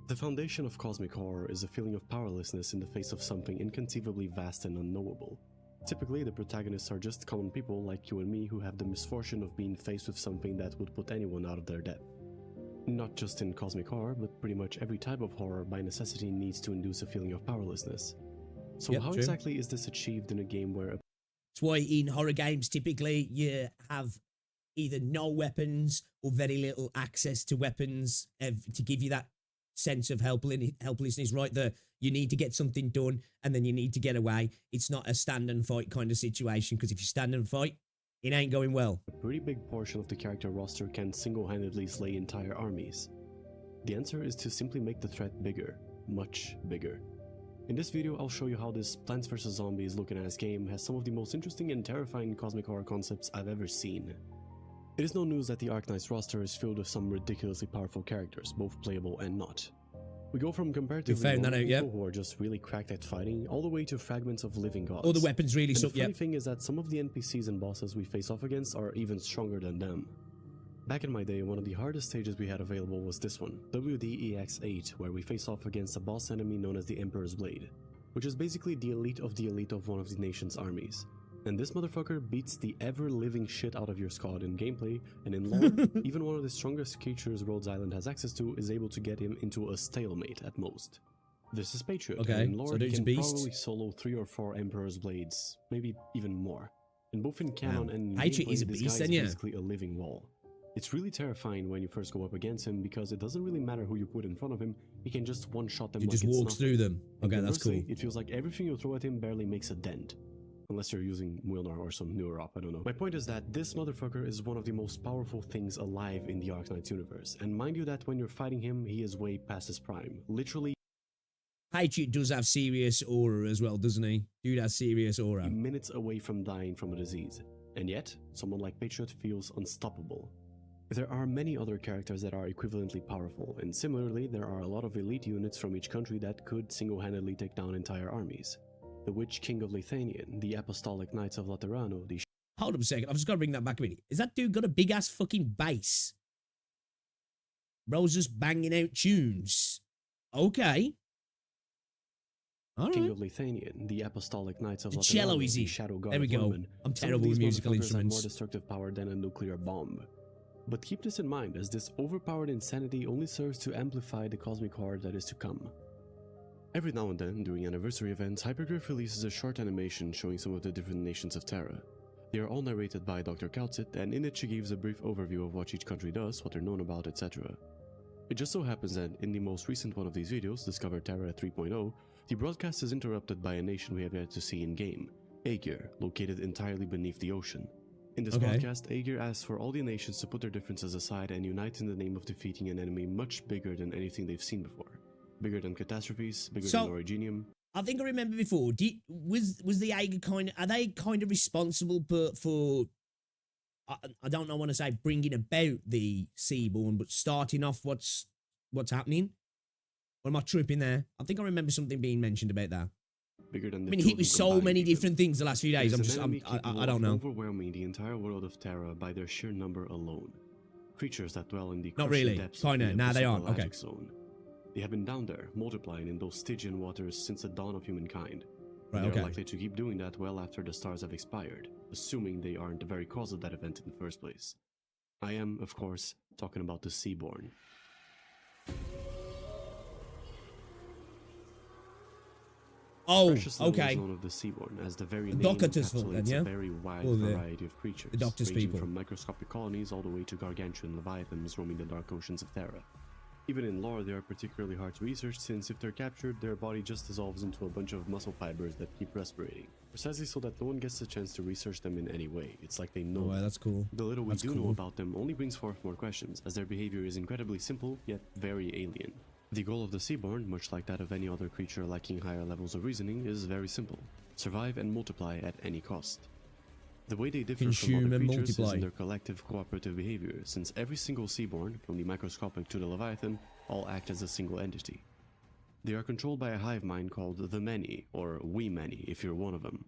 The foundation of cosmic horror is a feeling of powerlessness in the face of something inconceivably vast and unknowable. Typically, the protagonists are just common people like you and me who have the misfortune of being faced with something that would put anyone out of their depth. Not just in cosmic horror, but pretty much every type of horror by necessity needs to induce a feeling of powerlessness. So how exactly is this achieved in a game where... That's why in horror games, typically, you have either no weapons or very little access to weapons to give you that sense of helplessness, right? You need to get something done and then you need to get away. It's not a stand and fight kind of situation, because if you stand and fight, it ain't going well. A pretty big portion of the character roster can single-handedly slay entire armies. The answer is to simply make the threat bigger, much bigger. In this video, I'll show you how this Plants vs. Zombies looking-ass game has some of the most interesting and terrifying cosmic horror concepts I've ever seen. It is no news that the Arknights roster is filled with some ridiculously powerful characters, both playable and not. We go from comparatively people who are just really cracked at fighting, all the way to fragments of living gods. All the weapons really suck, The funny thing is that some of the NPCs and bosses we face off against are even stronger than them. Back in my day, one of the hardest stages we had available was this one, WDEX8, where we face off against a boss enemy known as the Emperor's Blade, which is basically the elite of one of the nation's armies. And this motherfucker beats the ever-living shit out of your squad in gameplay, and in lore, even one of the strongest creatures Rhodes Island has access to is able to get him into a stalemate at most. This is Patriot, and in lore he can probably solo 3 or 4 Emperor's Blades, maybe even more. And both in canon and Patriot is a gameplay, this beast guy then, is yeah. basically a living wall. It's really terrifying when you first go up against him because it doesn't really matter who you put in front of him, he can just one-shot them He like just it's walks nothing. through them. And Okay, that's cool. conversely, it feels like everything you throw at him barely makes a dent. Unless you're using Wilnar or some newer op, I don't know. My point is that this motherfucker is one of the most powerful things alive in the Arknights universe, and mind you that when you're fighting him, he is way past his prime. Literally Patriot does have serious aura as well, doesn't he? Dude has serious aura. minutes away from dying from a disease. And yet, someone like Patriot feels unstoppable. There are many other characters that are equivalently powerful, and similarly, there are a lot of elite units from each country that could single-handedly take down entire armies. The Witch King of Lithanian, the Apostolic Knights of Laterano, the Hold up a second. I've just got to bring that back a minute. Is that dude got a big ass fucking bass? Bro's just banging out tunes. Okay. All King right. of Lithanian, the Apostolic Knights of The Laterano, cello is the he. Shadow God There we of go. Vermin. I'm Some of terrible with these musical motherfuckers have instruments. more destructive power than a nuclear bomb. But keep this in mind, as this overpowered insanity only serves to amplify the cosmic horror that is to come. Every now and then, during anniversary events, Hypergriff releases a short animation showing some of the different nations of Terra. They are all narrated by Dr. Kautsit, and in it she gives a brief overview of what each country does, what they're known about, etc. It just so happens that in the most recent one of these videos, Discover Terra 3.0, the broadcast is interrupted by a nation we have yet to see in-game, Aegir, located entirely beneath the ocean. In this broadcast, Aegir asks for all the nations to put their differences aside and unite in the name of defeating an enemy much bigger than anything they've seen before. Bigger than catastrophes, bigger than Originium. I think I remember before. Was the Aegir kind of, are they kind of responsible for I don't know, I want to say bringing about the Seaborn, but starting off what's happening? Or am I tripping there? I think I remember something being mentioned about that. Bigger than I mean, hit with so many different things the last few days. I don't know. Overwhelming the entire world of Terra by their sheer number alone. Creatures that dwell in the Not crushing really. depths Kinda. of the Nah, they aren't. Pelagic Okay. Zone. They have been down there, multiplying in those Stygian waters since the dawn of humankind. Right, They okay. are likely to keep doing that well after the stars have expired, assuming they aren't the very cause of that event in the first place. I am, of course, talking about the Seaborn. Oh, Precious little okay. is known of the Seaborn, as the very The name Doctor's fault then, encapsulates yeah? a very wide Or the- variety of creatures, the Doctor's ranging people. from microscopic colonies all the way to gargantuan leviathans roaming the dark oceans of Terra. Even in lore, they are particularly hard to research, since if they're captured, their body just dissolves into a bunch of muscle fibers that keep respirating, precisely so that no one gets the chance to research them in any way. It's like they know. Oh, that's cool. The little we That's do know cool. about them only brings forth more questions, as their behavior is incredibly simple, yet very alien. The goal of the Seaborn, much like that of any other creature lacking higher levels of reasoning, is very simple. Survive and multiply at any cost. The way they differ from Consume other and creatures is multiply. in their collective cooperative behavior, since every single Seaborn, from the microscopic to the Leviathan, all act as a single entity. They are controlled by a hive mind called the Many, or We Many if you're one of them.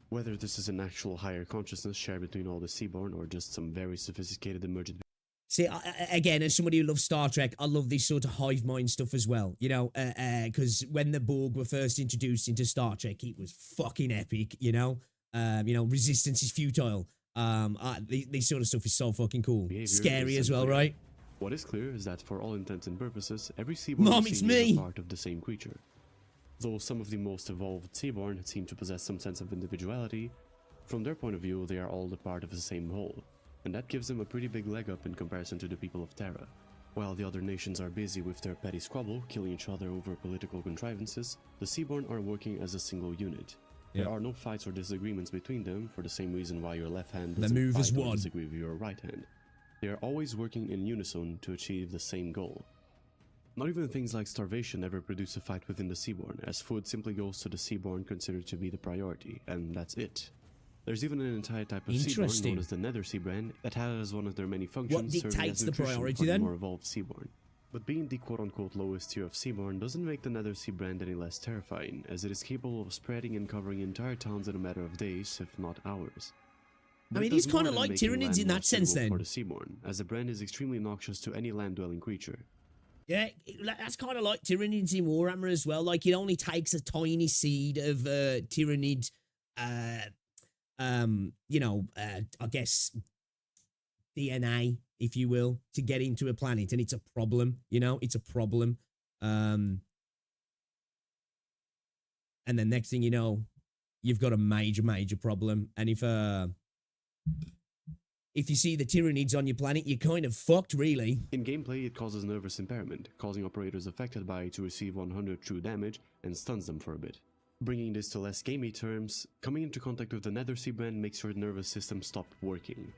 Whether this is an actual higher consciousness shared between all the Seaborn or just some very sophisticated emergent. See, again, as somebody who loves Star Trek, I love this sort of hive mind stuff as well. You know, because when the Borg were first introduced into Star Trek, it was fucking epic. You know, resistance is futile. This sort of stuff is so fucking cool. Behavior Scary is as well, unclear. right? What is clear is that for all intents and purposes, every Seaborn Mom, we it's see me! is a part of the same creature. Though some of the most evolved Seaborn seem to possess some sense of individuality, from their point of view, they are all a part of the same whole, and that gives them a pretty big leg up in comparison to the people of Terra. While the other nations are busy with their petty squabble, killing each other over political contrivances, the Seaborn are working as a single unit. Yeah. There are no fights or disagreements between them, for the same reason why your left hand They doesn't move as fight or one. disagree with your right hand. They are always working in unison to achieve the same goal. Not even things like starvation ever produce a fight within the Seaborn, as food simply goes to the Seaborn considered to be the priority, and that's it. There's even an entire type of Seaborn Interesting. known as the Nether Sea brand that has as one of their many functions serving dictates as the nutrition priority for the then? more evolved Seaborn. But being the quote-unquote lowest tier of Seaborn doesn't make the Nether Sea brand any less terrifying, as it is capable of spreading and covering entire towns in a matter of days, if not hours. I mean, That it's does more kinda than like making Tyranids land in more that sense suitable then. for the Seaborn, as the brand is extremely noxious to any land-dwelling creature. Yeah, that's kind of like Tyranids in Warhammer as well. Like, it only takes a tiny seed of Tyrannid, I guess, DNA, if you will, to get into a planet, and it's a problem. It's a problem. And then next thing you know, you've got a major problem. And if you see the Tyranids on your planet, you're kind of fucked, really. In gameplay, it causes nervous impairment, causing operators affected by it to receive 100 true damage and stuns them for a bit. Bringing this to less gamey terms, coming into contact with the Nether Seabrand makes your nervous system stop working.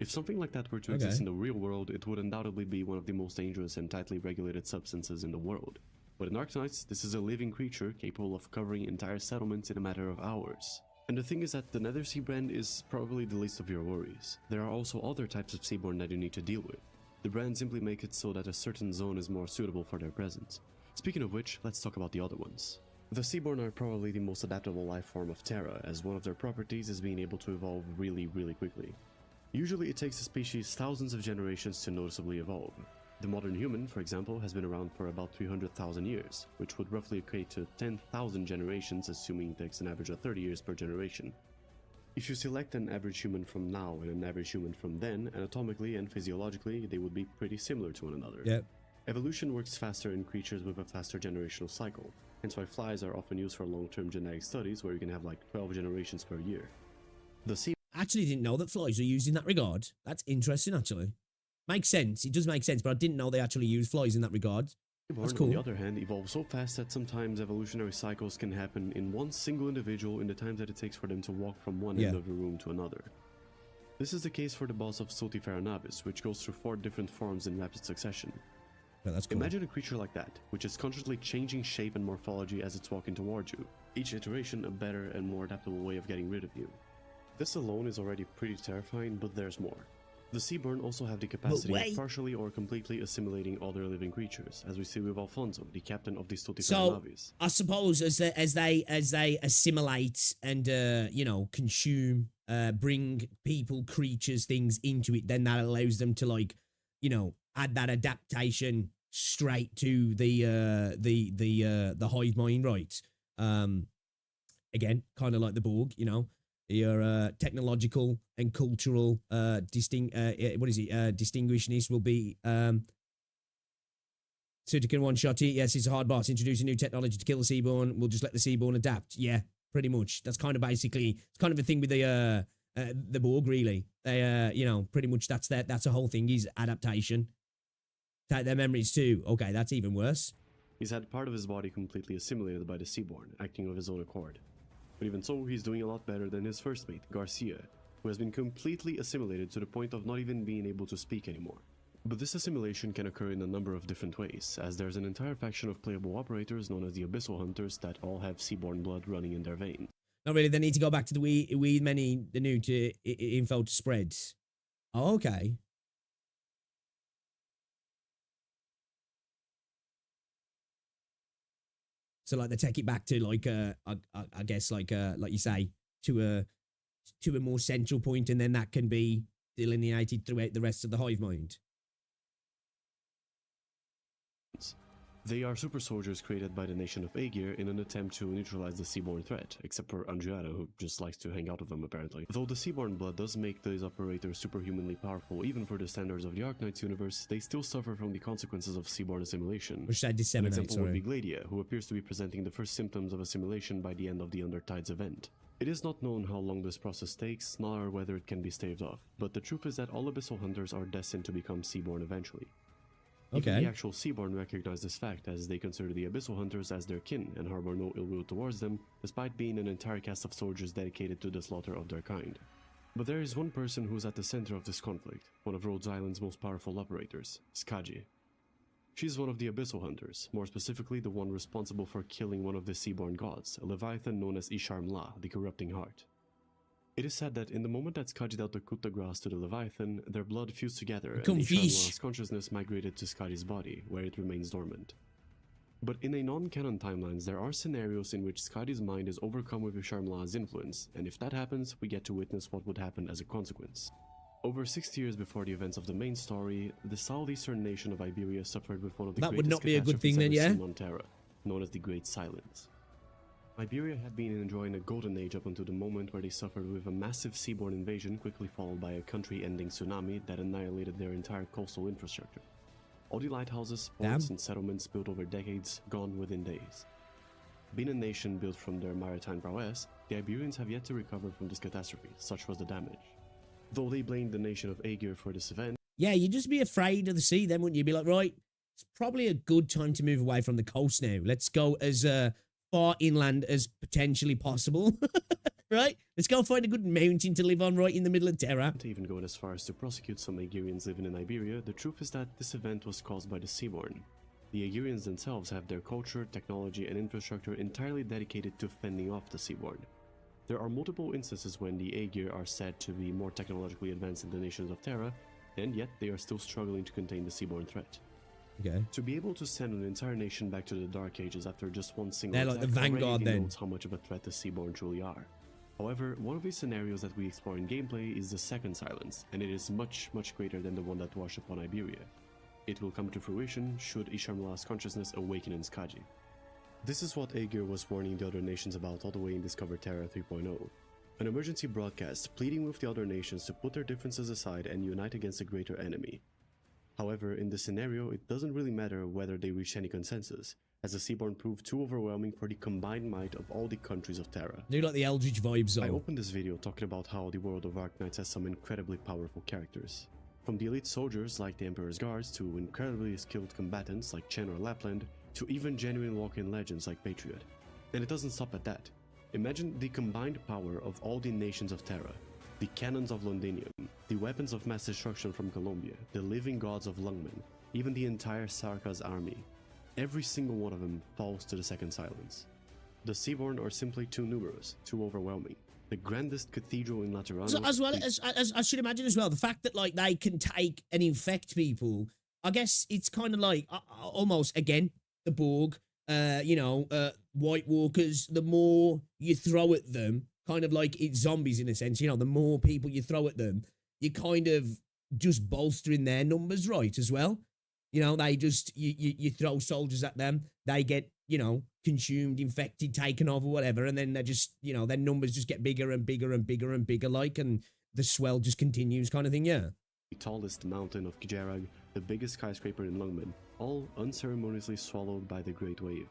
If something like that were to exist in the real world, it would undoubtedly be one of the most dangerous and tightly regulated substances in the world. But in Arknights, this is a living creature capable of covering entire settlements in a matter of hours. And the thing is that the Nether Seabrand is probably the least of your worries. There are also other types of Seaborn that you need to deal with. The brands simply make it so that a certain zone is more suitable for their presence. Speaking of which, let's talk about the other ones. The Seaborn are probably the most adaptable life form of Terra, as one of their properties is being able to evolve really quickly. Usually it takes a species thousands of generations to noticeably evolve. The modern human, for example, has been around for about 300,000 years, which would roughly equate to 10,000 generations, assuming it takes an average of 30 years per generation. If you select an average human from now and an average human from then, anatomically and physiologically, they would be pretty similar to one another. Yep. Evolution works faster in creatures with a faster generational cycle, hence why flies are often used for long-term genetic studies where you can have like 12 generations per year. The sea Actually didn't know that flies are used in that regard. That's interesting, actually. Makes sense. It does make sense, but I didn't know they actually use flies in that regard. That's cool. On the other hand, evolve so fast that sometimes evolutionary cycles can happen in one single individual in the time that it takes for them to walk from one end of a room to another. This is the case for the boss of Sotifera Navis, which goes through 4 different forms in rapid succession. Yeah, that's cool. Imagine a creature like that, which is consciously changing shape and morphology as it's walking towards you, each iteration a better and more adaptable way of getting rid of you. This alone is already pretty terrifying, but there's more. The Seaborn also have the capacity of partially or completely assimilating other living creatures, as we see with Alfonso, the captain of the Sotifera Navis. I suppose as they assimilate and you know, consume, bring people, creatures, things into it, then that allows them to, like, you know, add that adaptation straight to the hive mind, right? Again, kind of like the Borg, you know. Your technological and cultural distinguishingness will be so to can one-shot it. Yes, it's a hard boss. Introducing new technology to kill the Seaborn. We'll just let the Seaborn adapt. Yeah, pretty much. That's kind of basically, it's kind of a thing with the Borg, really. They you know, pretty much that's a whole thing is adaptation. Take their memories too. Okay, that's even worse. He's had part of his body completely assimilated by the Seaborn, acting of his own accord. But even so, he's doing a lot better than his first mate, Garcia, who has been completely assimilated to the point of not even being able to speak anymore. But this assimilation can occur in a number of different ways, as there's an entire faction of playable operators known as the Abyssal Hunters that all have Seaborn blood running in their veins. Not really, they need to go back to the we many, the new to info to spread. Oh, okay. So like they take it back to like I guess like you say to a more central point, and then that can be delineated throughout the rest of the hive mind. They are super soldiers created by the nation of Aegir in an attempt to neutralize the Seaborn threat, except for Andriana, who just likes to hang out with them apparently. Though the Seaborn blood does make these operators superhumanly powerful even for the standards of the Arknights universe, they still suffer from the consequences of Seaborn assimilation. Which I disseminate, An example would be Gladia, who appears to be presenting the first symptoms of assimilation by the end of the Undertides event. It is not known how long this process takes, nor whether it can be staved off, but the truth is that all Abyssal Hunters are destined to become Seaborn eventually. Even the actual Seaborn recognize this fact, as they consider the Abyssal Hunters as their kin and harbor no ill will towards them, despite being an entire cast of soldiers dedicated to the slaughter of their kind. But there is one person who is at the center of this conflict, one of Rhodes Island's most powerful operators, Skaji. She's one of the Abyssal Hunters, more specifically the one responsible for killing one of the Seaborn gods, a leviathan known as Isharmla, the Corrupting Heart. It is said that in the moment that Skaji dealt the coup de grace to the Leviathan, their blood fused together and Isharmla's consciousness migrated to Skaji's body, where it remains dormant. But in a non-canon timelines, there are scenarios in which Skaji's mind is overcome with Isharmla's influence, and if that happens, we get to witness what would happen as a consequence. Over 60 years before the events of the main story, the southeastern nation of Iberia suffered with one of the greatest catastrophes ever seen on Terra, known as the Great Silence. Iberia had been enjoying a golden age up until the moment where they suffered with a massive Seaborn invasion, quickly followed by a country-ending tsunami that annihilated their entire coastal infrastructure. All the lighthouses, ports, and settlements built over decades gone within days. Being a nation built from their maritime prowess, the Iberians have yet to recover from this catastrophe, such was the damage. Though they blamed the nation of Aegir for this event, Yeah, you'd just be afraid of the sea then, wouldn't you? Be like, right, it's probably a good time to move away from the coast now. Let's go as far inland as potentially possible. Right? Let's go find a good mountain to live on right in the middle of Terra. to even going as far as to prosecute some Aegirians living in Iberia, the truth is that this event was caused by the Seaborn. The Aegirians themselves have their culture, technology, and infrastructure entirely dedicated to fending off the Seaborn. There are multiple instances when the Aegir are said to be more technologically advanced than the nations of Terra, and yet they are still struggling to contain the Seaborn threat. Okay. To be able to send an entire nation back to the Dark Ages after just one single They're like the attack vanguard already then. denotes how much of a threat the Seaborn truly are. However, one of these scenarios that we explore in gameplay is the Second Silence, and it is much greater than the one that washed upon Iberia. It will come to fruition should Isharmula's consciousness awaken in Skaji. This is what Aegir was warning the other nations about all the way in Discover Terra 3.0. An emergency broadcast pleading with the other nations to put their differences aside and unite against a greater enemy. However, in this scenario, it doesn't really matter whether they reach any consensus, as the Seaborn proved too overwhelming for the combined might of all the countries of Terra. Do like the Eldritch vibes I on. opened this video talking about how the world of Arknights has some incredibly powerful characters. From the elite soldiers like the Emperor's Guards to incredibly skilled combatants like Chen or Lapland, to even genuine walk-in legends like Patriot. And it doesn't stop at that. Imagine the combined power of all the nations of Terra, the cannons of Londinium, the weapons of mass destruction from Colombia, the living gods of Lungmen, even the entire Sarka's army. Every single one of them falls to the Second Silence. The Seaborn are simply too numerous, too overwhelming. The grandest cathedral in Laterano... So, as well as I should imagine as well, the fact that like they can take and infect people, I guess it's kind of like almost, again, the Borg, White Walkers, the more you throw at them, kind of like it's zombies in a sense, the more people you throw at them, you kind of just bolstering their numbers, right, as well. They just, you throw soldiers at them, they get, consumed, infected, taken over, whatever, and then they just, their numbers just get bigger and bigger and bigger and bigger, like, and the swell just continues kind of thing, yeah. The tallest mountain of Kijarag, the biggest skyscraper in Lungmen, all unceremoniously swallowed by the Great Wave.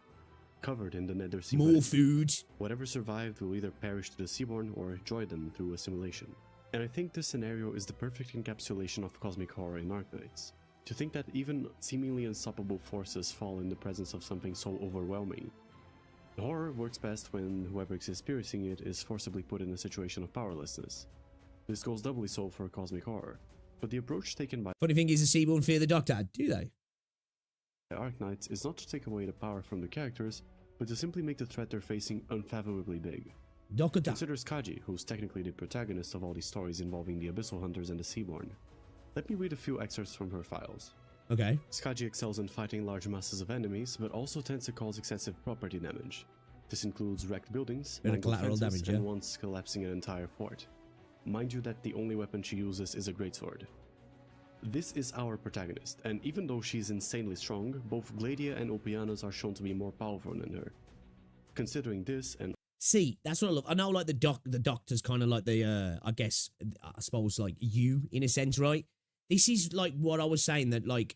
Covered in the Nether Sea. More food. Whatever survived will either perish to the Seaborn or join them through assimilation. And I think this scenario is the perfect encapsulation of cosmic horror in Arknights. To think that even seemingly unstoppable forces fall in the presence of something so overwhelming. The horror works best when whoever is experiencing it is forcibly put in a situation of powerlessness. This goes doubly so for cosmic horror, but the approach taken by Funny thing is, the Seaborn fear the Doctor, do they? Arknights is not to take away the power from the characters, but to simply make the threat they're facing unfathomably big. Doctor. Consider Skaji, who's technically the protagonist of all these stories involving the Abyssal Hunters and the Seaborn. Let me read a few excerpts from her files. Okay. Skaji excels in fighting large masses of enemies, but also tends to cause excessive property damage. This includes wrecked buildings, Bit of mangled collateral fences, damage, yeah. and once collapsing an entire fort. Mind you that the only weapon she uses is a greatsword. This is our protagonist, and even though she's insanely strong, both Gladia and Opianos are shown to be more powerful than her. Considering this, and See, that's what I love. I know, like, the Doctor's kind of like the, I suppose, like, you, in a sense, right? This is, like, what I was saying that, like,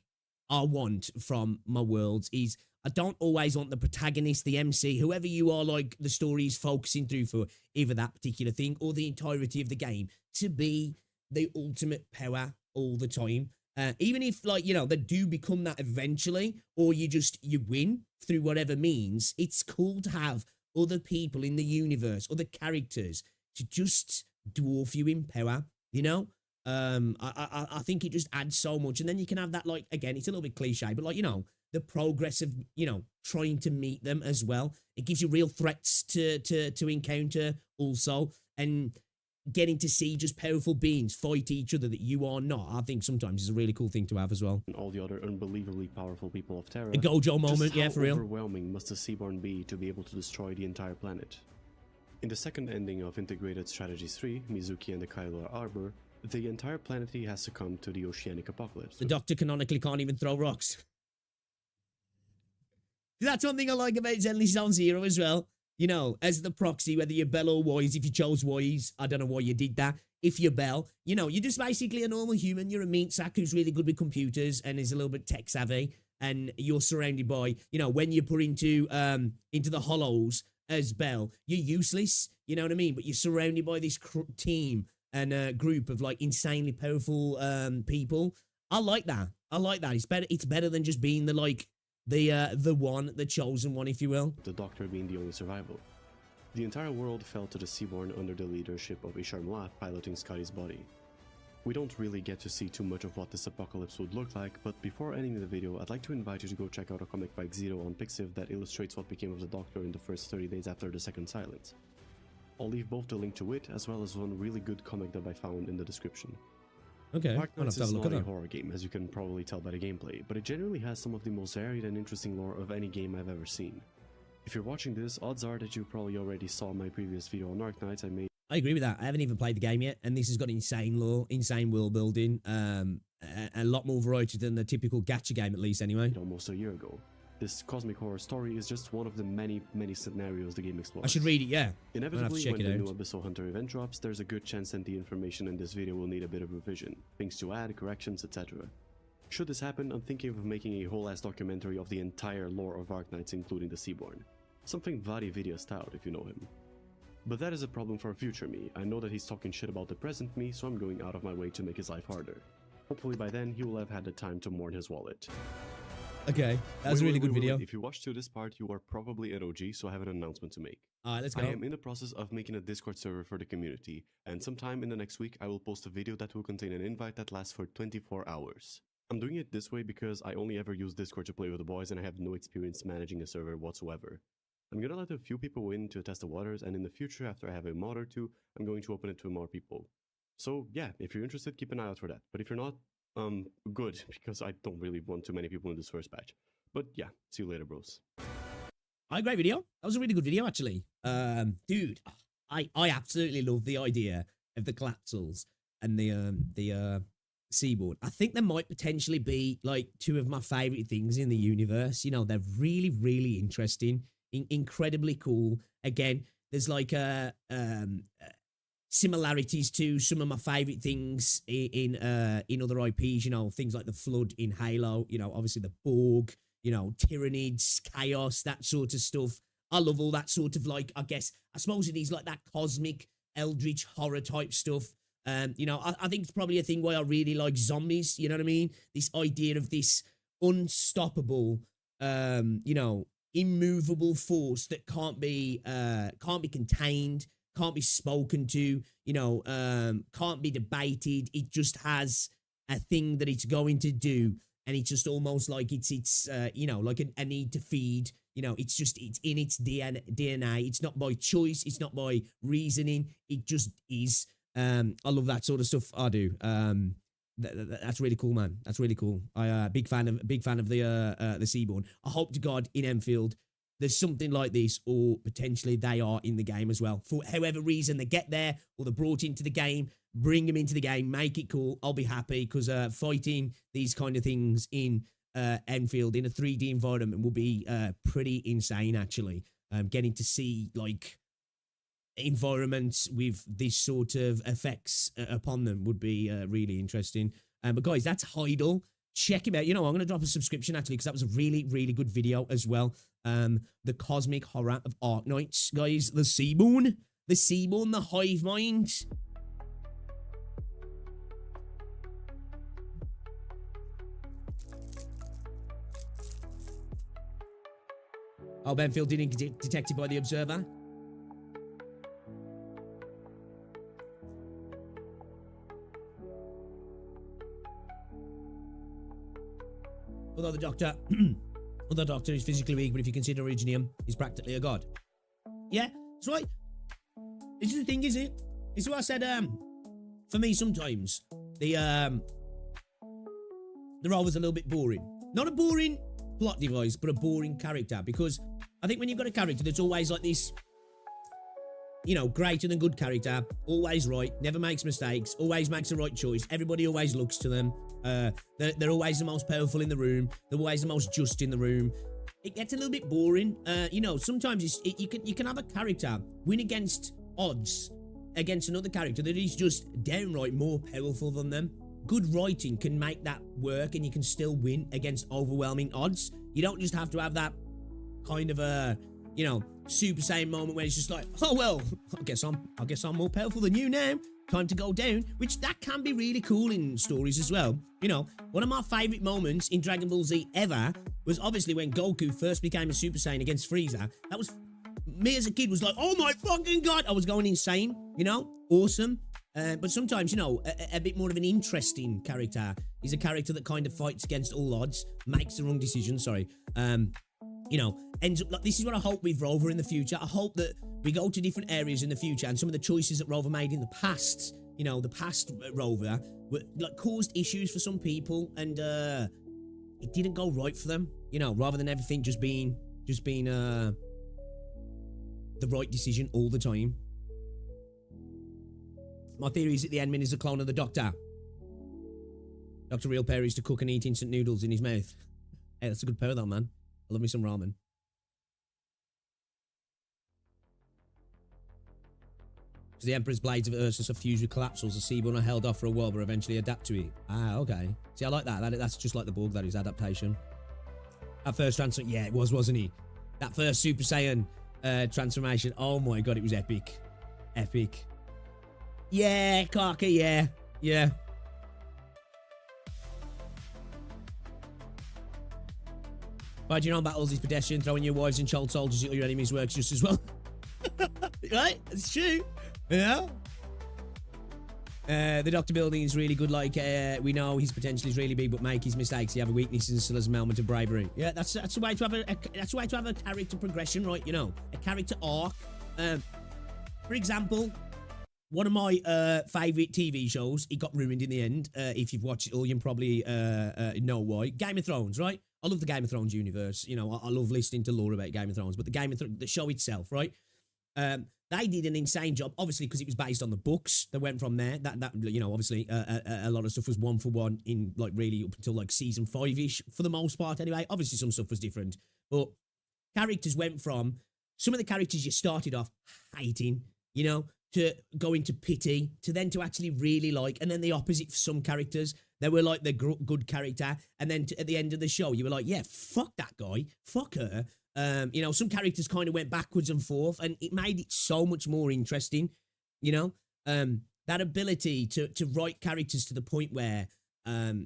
I want from my worlds is I don't always want the protagonist, the MC, whoever you are, like, the story is focusing through for either that particular thing or the entirety of the game to be the ultimate power all the time. Even if, like, they do become that eventually, or you win through whatever means, it's cool to have other people in the universe, other characters to just dwarf you in power, I think it just adds so much. And then you can have that, like, again, it's a little bit cliche, but, like, the progress of, trying to meet them as well. It gives you real threats to encounter also, and getting to see just powerful beings fight each other that you are not, I think sometimes is a really cool thing to have as well. all the other unbelievably powerful people of Terra. A Gojo moment, yeah, for real. How overwhelming must the Seaborn be to be able to destroy the entire planet? In the second ending of Integrated Strategies 3, Mizuki and the Kailua Arbor, the entire planet has succumbed to the oceanic apocalypse. The Doctor canonically can't even throw rocks. That's one thing I like about Zenless Zone Zero as well. As the proxy, whether you're Bell or Wise, if you chose Wise, I don't know why you did that. If you're Bell, you're just basically a normal human. You're a meat sack who's really good with computers and is a little bit tech savvy. and you're surrounded by, you know, when you're put into the hollows as Bell, you're useless, you know what I mean? But you're surrounded by this team and group of like insanely powerful people. I like that. I like that. It's better than just being the chosen one, if you will. The Doctor being the only survival. The entire world fell to the Seaborn under the leadership of Ishar Muat piloting Scotty's body. We don't really get to see too much of what this apocalypse would look like, but before ending the video, I'd like to invite you to go check out a comic by Xero on Pixiv that illustrates what became of the Doctor in the first 30 days after the Second Silence. I'll leave both the link to it, as well as one really good comic that I found in the description. Okay, Arknights is not a horror game, as you can probably tell by the gameplay, but it generally has some of the most varied and interesting lore of any game I've ever seen. If you're watching this, odds are that you probably already saw my previous video on Arknights I made. I agree with that. I haven't even played the game yet, and this has got insane lore, insane world building, a lot more variety than the typical gacha game, at least anyway. Almost a year ago. This cosmic horror story is just one of the many scenarios the game explores. I should read it, yeah. Inevitably, when the new Abyssal Hunter event drops, there's a good chance that the information in this video will need a bit of revision, things to add, corrections, etc. Should this happen, I'm thinking of making a whole-ass documentary of the entire lore of Arknights, including the Seaborn. Something Vadi Vidya styled, if you know him. But that is a problem for future me. I know that he's talking shit about the present me, so I'm going out of my way to make his life harder. Hopefully by then, he will have had the time to mourn his wallet. Okay, that was a really good video. If you watched to this part, you are probably an OG, so I have an announcement to make. Alright, let's go. I am in the process of making a Discord server for the community, and sometime in the next week, I will post a video that will contain an invite that lasts for 24 hours. I'm doing it this way because I only ever use Discord to play with the boys and I have no experience managing a server whatsoever. I'm gonna let a few people in to test the waters, and in the future, after I have a mod or two, I'm going to open it to more people. So yeah, if you're interested, keep an eye out for that. But if you're not, good, because I don't really want too many people in this first batch. But yeah, see you later, bros. Alright, great video. That was a really good video, actually. Dude, I absolutely love the idea of the Collapsals and the Seaborn. I think they might potentially be like two of my favorite things in the universe. You know, they're really, really interesting. Incredibly cool. Again, there's like similarities to some of my favorite things in other IPs, you know, things like the Flood in Halo, you know, obviously the Borg, you know, Tyranids, Chaos, that sort of stuff. I love all that sort of like, I suppose it is like that cosmic eldritch horror type stuff. You know, I think it's probably a thing why I really like zombies, you know what I mean? This idea of this unstoppable, you know, immovable force that can't be contained, can't be spoken to, you know, can't be debated. It just has a thing that it's going to do, and it's just almost like it's you know, like a need to feed. You know, it's in its DNA. It's not by choice. It's not by reasoning. It just is. I love that sort of stuff. I do. That's really cool, man. That's really cool. I big fan of the Seaborn. I hope to God in Enfield there's something like this, or potentially they are in the game as well. For however reason they get there, or they're brought into the game, bring them into the game, make it cool. I'll be happy, because fighting these kind of things in Enfield in a 3D environment will be pretty insane, actually. Getting to see like environments with this sort of effects upon them would be really interesting. But guys, that's Heidel. Check him out. You know, I'm going to drop a subscription actually, because that was a really, really good video as well. The cosmic horror of Arknights, guys. The Seaborn, the hive mind. Oh, Benfield getting detected by the Observer. Although the Doctor is physically weak, but if you consider Originium, he's practically a god. Yeah, that's right. This is the thing, is it? This is what I said, for me sometimes, the role was a little bit boring. Not a boring plot device, but a boring character, because I think when you've got a character that's always like this, you know, greater than good character, always right, never makes mistakes, always makes the right choice, everybody always looks to them, they're always the most powerful in the room, they're always the most just in the room. It gets a little bit boring. You know, sometimes you can have a character win against odds against another character that is just downright more powerful than them, good writing can make that work and you can still win against overwhelming odds. You don't just have to have that kind of a, you know, Super Saiyan moment where it's just like, oh well, I guess I'm more powerful than you now. Time to go down, which that can be really cool in stories as well. You know, one of my favorite moments in Dragon Ball Z ever was obviously when Goku first became a Super Saiyan against Frieza. That was, me as a kid was like, oh my fucking god, I was going insane, you know, awesome. But sometimes, you know, a bit more of an interesting character is a character that kind of fights against all odds, makes the wrong decision, you know, ends up like, this is what I hope with Rover in the future. I hope that we go to different areas in the future and some of the choices that Rover made in the past, you know, the past Rover, were, like, caused issues for some people, and it didn't go right for them, you know, rather than everything just being the right decision all the time. My theory is that the Endman is a clone of the Doctor. Dr. Real Perry used to cook and eat instant noodles in his mouth. Hey, that's a good power though, man. I love me some ramen. Because the Emperor's blades of Ursus are fused with collapsals. The Seaborn are held off for a while, but eventually adapt to it. Ah, okay. See, I like that. That's just like the Borg, that is adaptation. That first transformation, yeah, it was, wasn't he? That first Super Saiyan transformation. Oh my god, it was epic. Epic. Yeah, Karka, yeah. Yeah. Right, you know, battles is pedestrian, throwing your wives and child soldiers at your enemies works just as well. Right? It's true. Yeah. The Doctor building is really good. Like, we know his potential is really big, but make his mistakes. He have a weakness and still has a moment of bravery. Yeah, that's the way to have that's the way to have a character progression, right? You know, a character arc. For example, one of my favorite TV shows, it got ruined in the end. If you've watched it all, you probably know why. Game of Thrones, right? I love the Game of Thrones universe. You know, I love listening to lore about Game of Thrones, but the show itself, right? They did an insane job, obviously, because it was based on the books that went from there. That you know, obviously, a lot of stuff was one for one in, like, really up until, like, season 5-ish, for the most part, anyway. Obviously, some stuff was different, but characters went from, some of the characters you started off hating, you know, to go into pity, to then to actually really like, and then the opposite for some characters. They were like the good character, and then at the end of the show, you were like, yeah, fuck that guy, fuck her. You know, some characters kind of went backwards and forth, and it made it so much more interesting, you know? That ability to write characters to the point where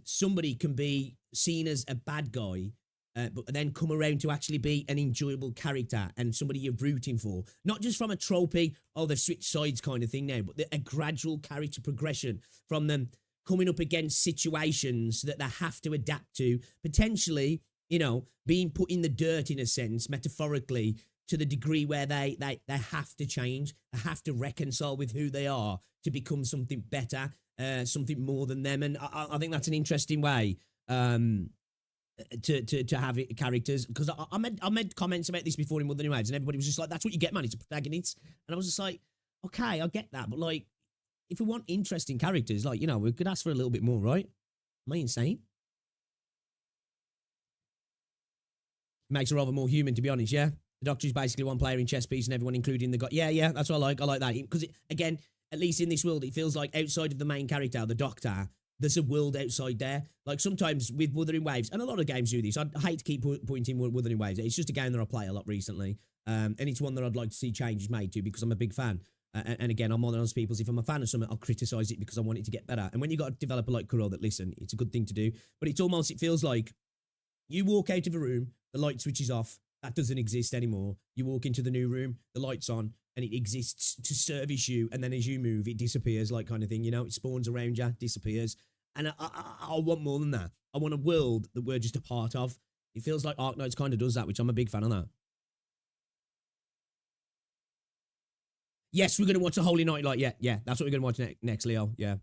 somebody can be seen as a bad guy, but then come around to actually be an enjoyable character and somebody you're rooting for. Not just from a tropey, oh, they've switched sides kind of thing now, but a gradual character progression from them coming up against situations that they have to adapt to, potentially, you know, being put in the dirt in a sense, metaphorically, to the degree where they have to change, they have to reconcile with who they are to become something better, something more than them. And I think that's an interesting way to have it, characters, because I made comments about this before in Wuthering Waves, and everybody was just like, that's what you get, man, it's a protagonist. And I was just like, okay, I get that, but, like, if we want interesting characters, like, you know, we could ask for a little bit more, right? Am I insane? Makes her rather more human, to be honest, yeah? The Doctor is basically one player in chess piece and everyone including the god. Yeah, that's what I like. I like that. Because, again, at least in this world, it feels like outside of the main character, the Doctor, there's a world outside there. Like, sometimes with Wuthering Waves, and a lot of games do this, I hate to keep pointing Wuthering Waves. It's just a game that I play a lot recently. And it's one that I'd like to see changes made to, because I'm a big fan. And again, I'm one of those people, if I'm a fan of something, I'll criticise it because I want it to get better. And when you got a developer like Kuro that, listen, it's a good thing to do, but it feels like you walk out of a room, the light switches off, that doesn't exist anymore. You walk into the new room, the light's on, and it exists to service you, and then as you move, it disappears, like, kind of thing, you know? It spawns around you, disappears. And I want more than that. I want a world that we're just a part of. It feels like Arknights kind of does that, which I'm a big fan of that. Yes, we're going to watch a Holy Night Light. Yeah, that's what we're going to watch next, Leo. Yeah.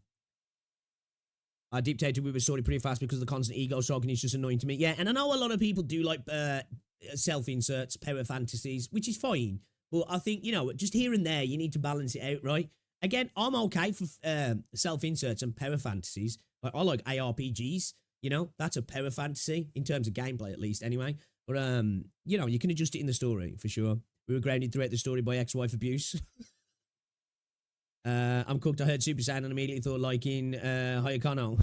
Dictated we were sorted pretty fast because of the constant ego stroking is just annoying to me. Yeah, and I know a lot of people do like self-inserts, power fantasies, which is fine. But I think, you know, just here and there, you need to balance it out, right? Again, I'm okay for self-inserts and power fantasies. Like, I like ARPGs, you know? That's a power fantasy, in terms of gameplay at least, anyway. But, you know, you can adjust it in the story, for sure. We were grounded throughout the story by ex-wife abuse. I'm cooked. I heard Super Saiyan and immediately thought like in Hayakano.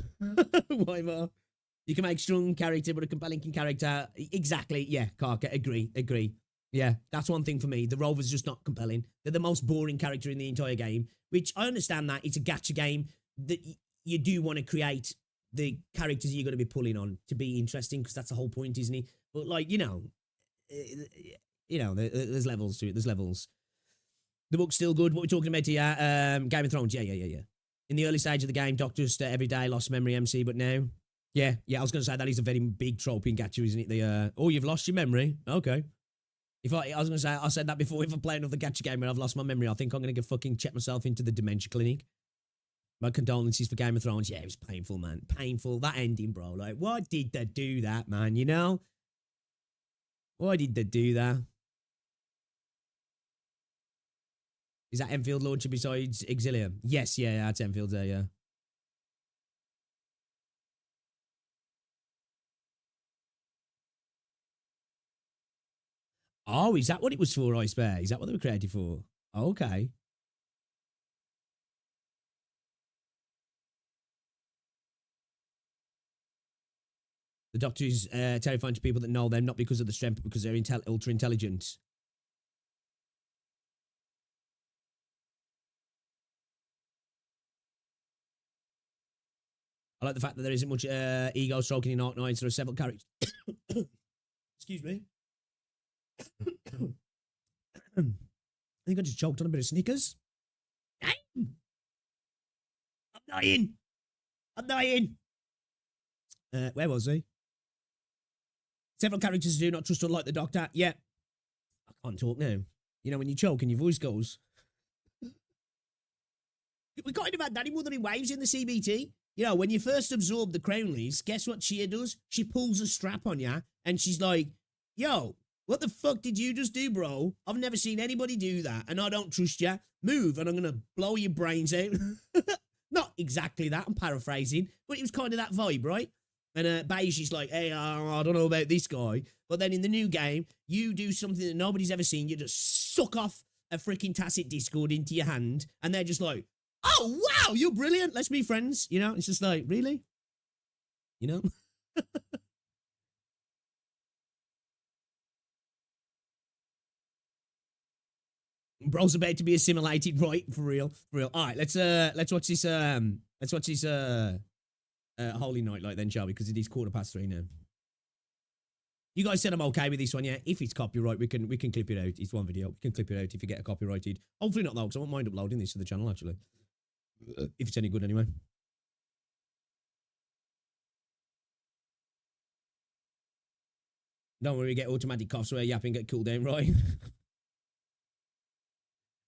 Why more? You can make strong character, but a compelling character. Exactly. Yeah, Karka. Agree. Yeah, that's one thing for me. The Rovers just not compelling. They're the most boring character in the entire game, which I understand that it's a gacha game that you do want to create the characters you're going to be pulling on to be interesting because that's the whole point, isn't it? But like, there's levels to it. There's levels. The book's still good. What we're talking about here, Game of Thrones. Yeah. In the early stage of the game, Doc just every day lost memory MC, but now, yeah, I was going to say that is a very big trope in gacha, isn't it? Oh, you've lost your memory. Okay. I was going to say, I said that before, if I play another gacha game and I've lost my memory, I think I'm going to fucking check myself into the dementia clinic. My condolences for Game of Thrones. Yeah, it was painful, man. Painful. That ending, bro. Like, why did they do that, man? You know? Why did they do that? Is that Enfield launcher besides Exilium? Yes, yeah, that's Enfield's there, yeah. Oh, is that what it was for, Ice Bear? Is that what they were created for? Okay. The Doctor is terrifying to people that know them, not because of the strength, but because they're ultra intelligent. I like the fact that there isn't much ego stroking in Arknights. There are several characters. Excuse me. I think I just choked on a bit of Snickers. I'm dying. Where was he? Several characters do not trust or like the Doctor. Yeah. I can't talk now. You know, when you choke and your voice goes. We got into about Daddy Wuthering Waves in the CBT. You know, when you first absorb the Crownleys, guess what she does? She pulls a strap on you and she's like, yo, what the fuck did you just do, bro? I've never seen anybody do that and I don't trust you. Move and I'm going to blow your brains out. Not exactly that, I'm paraphrasing, but it was kind of that vibe, right? And Beige is like, hey, I don't know about this guy. But then in the new game, you do something that nobody's ever seen. You just suck off a freaking tacit discord into your hand and they're just like, oh, wow, you're brilliant. Let's be friends. You know, it's just like, really? You know? Bro's about to be assimilated, right? For real. All right, let's watch this, Holy Night Light then, shall we? Because it is 3:15 now. You guys said I'm okay with this one, yeah? If it's copyright, we can clip it out. It's one video. We can clip it out if you get a copyrighted. Hopefully not though, because I won't mind uploading this to the channel, actually. If it's any good anyway. Don't worry, get automatic coughs where yapping get cooled down, right?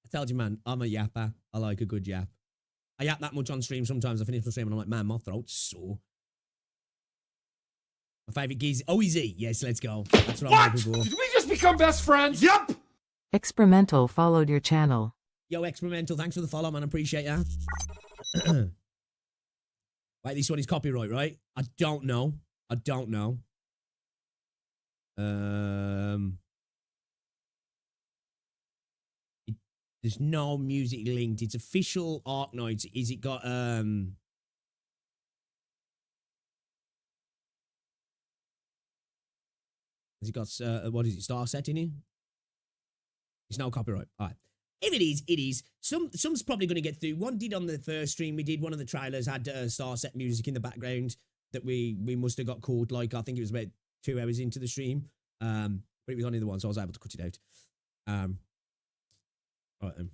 I told you, man, I'm a yapper. I like a good yap. I yap that much on stream sometimes. I finish my stream and I'm like, man, my throat's sore. My favourite geezer. Oh, is he? Yes, let's go. That's what I'm hoping for. Did we just become best friends? Yup! Experimental followed your channel. Yo, Experimental, thanks for the follow, man. I appreciate ya. Wait, this one is copyright, right? I don't know. There's no music linked. It's official Arknights. Is it got has it got what is it, star set in here? It's no copyright. All right. If it is, it is. Some's probably going to get through. One did on the first stream we did. One of the trailers had star set music in the background that we must have got caught. Like, I think it was about 2 hours into the stream. But it was only the one, so I was able to cut it out. All right then.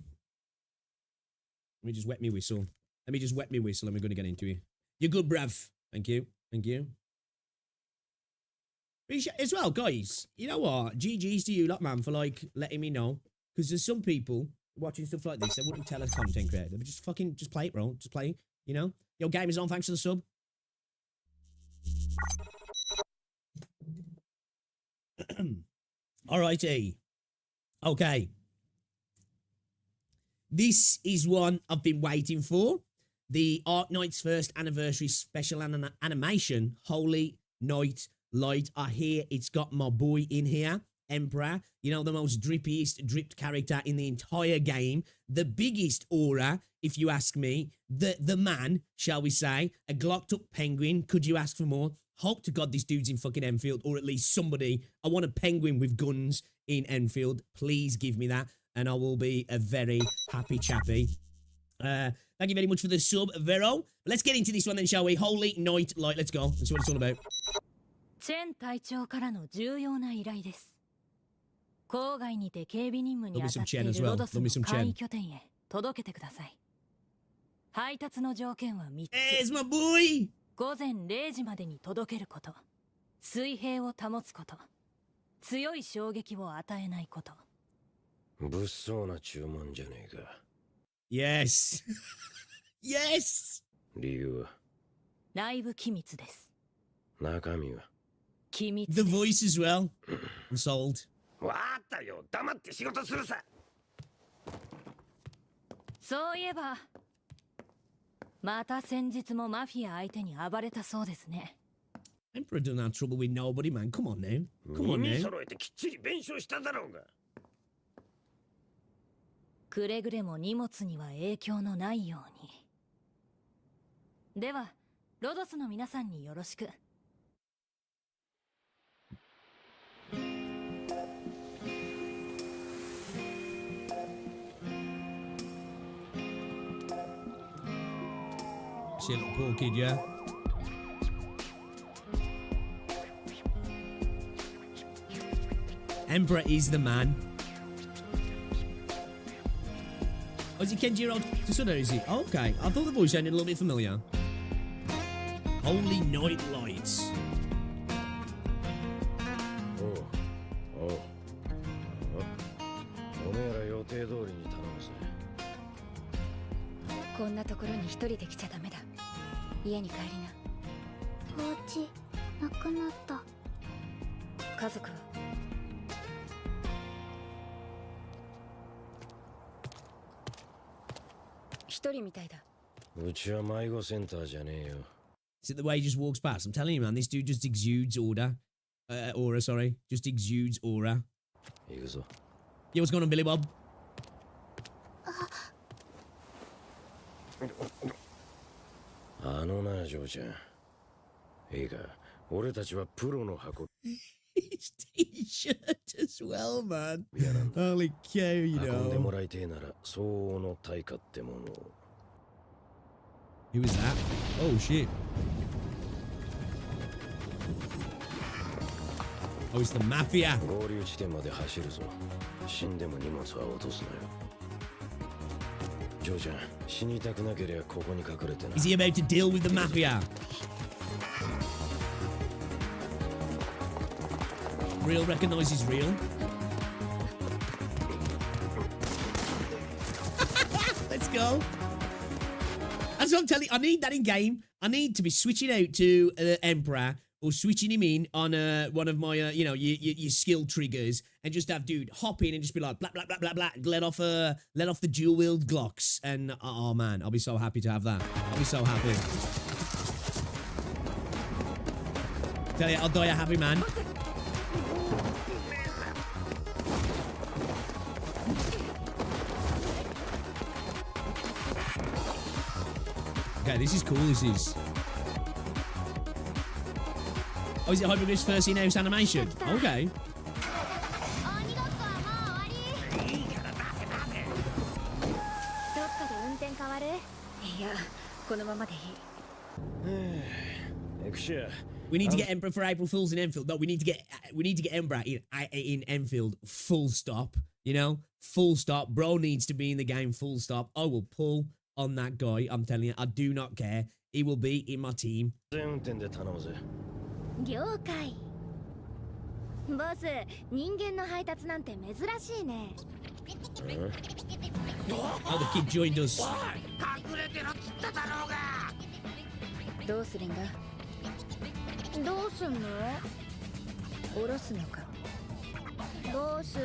Let me just wet me whistle. And we're going to get into it. You're good, bruv. Thank you. Appreciate as well, guys. You know what? GG's to you lot, man, for like letting me know. Because there's some people watching stuff like this that wouldn't tell us content creator. They would just play it, bro. Just play, you know? Yo, game is on. Thanks for the sub. Alrighty. Okay. This is one I've been waiting for. The Arknights first anniversary special animation, Holy Night Light. I hear it's got my boy in here. Emperor. You know, the most dripped character in the entire game. The biggest aura, if you ask me. The man, shall we say. A glocked up penguin. Could you ask for more? Hope to God this dude's in fucking Enfield, or at least somebody. I want a penguin with guns in Enfield. Please give me that, and I will be a very happy chappy. Thank you very much for the sub, Vero. Let's get into this one then, shall we? Holy Night Light. Let's go. Let's see what it's all about. チェン隊長からの重要な依頼です。郊外にて警備任務に当たっているロドスの簡易拠点へ届けてください。配達の条件は3つ。There's my boy! 午前0時までに届けること。水平を保つこと。強い衝撃を与えないこと。物騒な注文じゃねえか。Yes! Yes! 理由は内部機密です。中身は機密 The voice as well. I'm sold. わかったよ。黙って仕事するさ。そういえば、また先日もマフィア相手に暴れたそうですね。Emperor doesn't have trouble with nobody, man. Come on now. Come on 耳 now. 揃えてきっちり弁償しただろうが。くれぐれも荷物には影響のないように。では、ロドスの皆さんによろしく。See a little poor kid, yeah? Emperor is the man. Oh, is it Kenjiro Tsuda, is he? Oh, okay. I thought the voice sounded a little bit familiar. Holy Night Lights. おう。おめえら予定通りに頼むぜ。こんなところに一人で来ちゃダメだ。家に帰りな。お家なくなった。家族は？一人みたいだ。うちは迷子センターじゃねえよ。Is it the way he just walks past? I'm telling you, man, this dude just exudes aura. Aura, sorry. Just exudes aura. 行くぞ。Yeah, what's going on, Billy Bob? あのな、ジョーちゃん。いいか、俺たちはプロの箱。His t-shirt as well, man. Holy cow, you 運んでも know. らいてえなら、相応の対価ってものを。Who was that? Oh, shit. Oh, it's the mafia. 合流地点まで走るぞ。死んでも荷物は落とすなよ。ジョーちゃん、死にたくなけりゃここに隠れてな。 Is he about to deal with the mafia? Real recognizes real. Let's go. That's what I'm telling you. I need that in game. I need to be switching out to Emperor or switching him in on one of my, you know, your skill triggers, and just have dude hop in and just be like blah blah blah blah blah, let off the dual wield Glocks, and oh man, I'll be so happy to have that. I'll be so happy. Tell you, I'll die a happy man. Okay, this is cool. This is. Oh, is it Hyperglyph's first in-house animation? Okay. このままでいい。エクシャ。 We need to get Emperor for April Fools in Enfield. No, we need to get Emperor in Enfield. Full stop. You know, full stop. Bro needs to be in the game. Full stop. I will pull on that guy. I'm telling you, I do not care. He will be in my team. 運転で頼むぜ。了解。ボス、人間の配達なんて珍しいね。Oh, the kid joined us. 隠れてろっつっただろうが。どうするんだ？どうすんの？下ろすのか。ボス。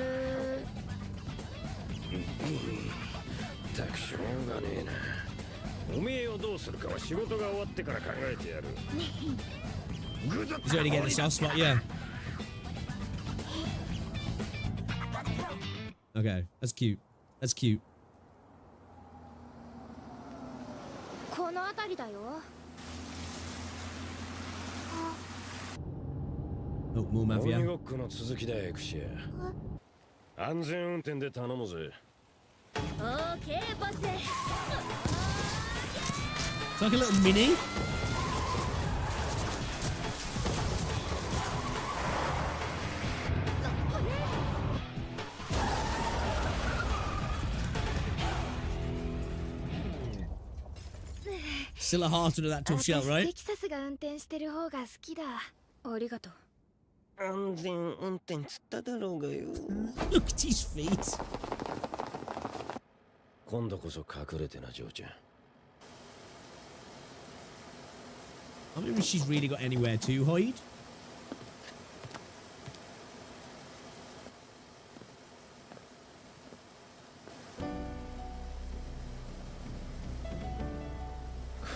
たくしょうがねえな。おめえをどうするかは仕事が終わってから考えてやる。He's already getting the soft spot, yeah. Okay, that's cute. That's cute. この辺りだよ。 Oh, more 鬼 mafia. ごっこの続きだエクシア。安全運転で頼むぜ。オーケーボス。 It's like a little mini. Still a heart under that tough shell, 私 right? テキサスが運転してる方が好きだ。ありがとう。安全運転つっただろうがよ。Look at his feet. 今度こそ隠れてな、ジョーちゃん。I wonder if she's really got anywhere to hide.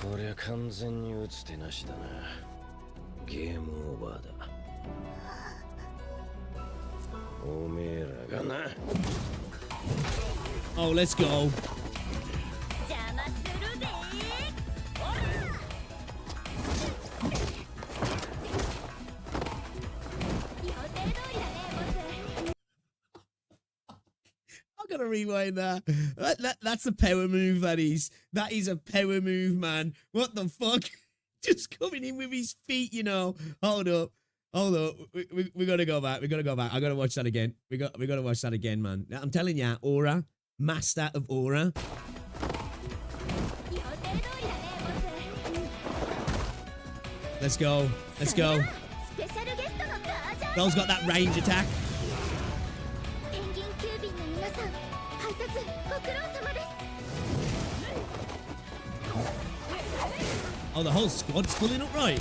こりゃ完全に打つ手なしだな。ゲームオーバーだ。おめえらがな。Oh, let's go. 邪魔するぜ。おら。予定通りだね、ボス。 I'm gonna rewind that. That's a power move, that is. That is a power move, man. What the fuck? Just coming in with his feet, you know. Hold up. Hold up. We gotta go back. We gotta go back. I gotta watch that again. We gotta watch that again, man. I'm telling you, Aura. Master of Aura. Let's go. Let's go. Bell's got that range attack. Oh, the whole squad's pulling up right.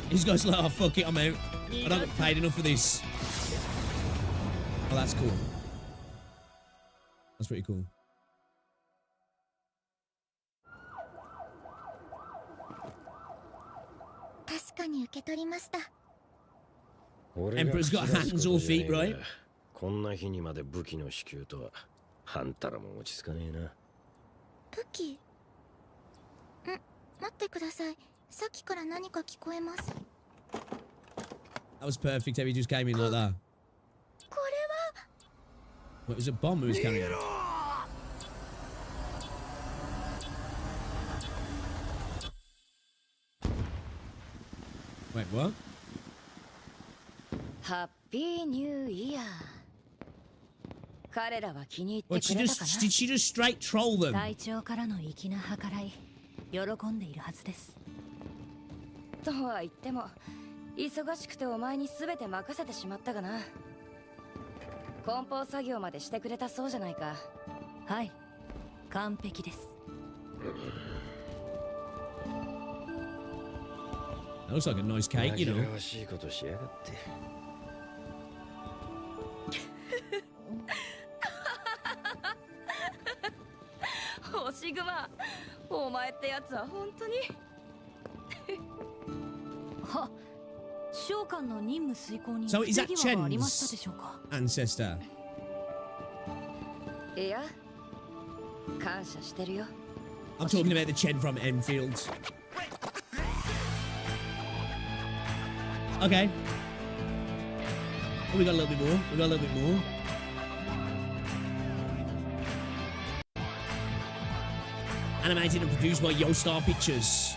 These guys are like, oh, fuck it, I'm out. I don't get paid enough for this. Oh, that's cool. That's pretty cool. Emperor's got hands or feet, right? こんな日にまで武器の支給とは、あんたらも落ち着かねえな。武器？待ってください。さっきから何か聞こえます。 That was perfect. He just came in like that. これは What, it was a bomb he was carrying? Wait, what? ハッピーニューイヤー。彼らは気に入って What, くれたか did she just straight troll them? な。隊長からの粋な計らい、喜んでいるはずです。とは言っても、忙しくてお前に全て任せてしまったがな。梱包作業までしてくれたそうじゃないか。はい、完璧です。That looks like a nice cake, you know. 紛らわしいことしやがって。星熊、お前ってやつは本当に。は、召喚の任務遂行に不 So is that 手際がありましたでしょうか。Ancestor. いや、感謝してるよ。I'm talking about the Chen from Enfield. Okay. Oh, we got a little bit more. We got a little bit more. Animated and produced by Yostar Pictures.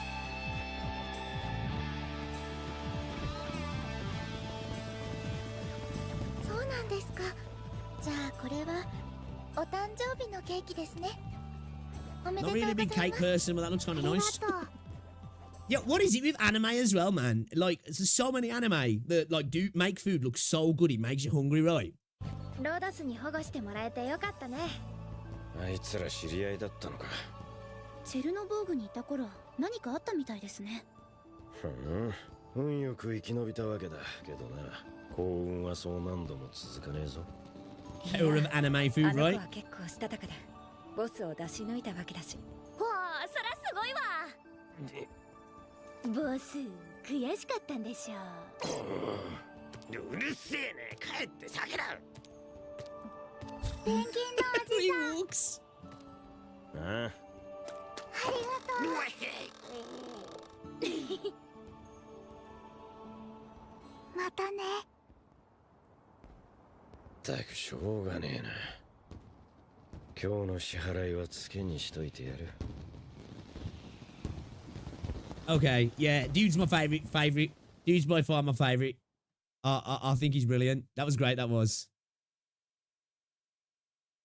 そうなんですか。じゃあこれはお誕生日のケーキですね。おめで Not とうご really ざ a い big ます。 cake person, but that looks kind あ of り nice. がとう。 Yeah, what is it with anime as well, man? Like, there's so many anime that like do make food look so good it makes you hungry, right? ローダスに保護してもらえてよかったね。あいつら知り合いだったのか。チェルノボーグにいた頃何かあったみたいですね。運よく生き延びたわけだけどな。幸運はそう何度も続かねえぞ。Power of anime あ food, の子 right? は結構したたかだ。ボスを出し抜いたわけだし。わあ、そらすごいわ。ボス、悔しかったんでしょうるせえね、帰って酒だ。ペンギンのおじさん。ああ、ありがとう。またね。ったくしょうがねえな。今日の支払いはつけにしといてやる。Okay, yeah, dude's my favorite. Dude's by far my favorite. I think he's brilliant. That was great. That was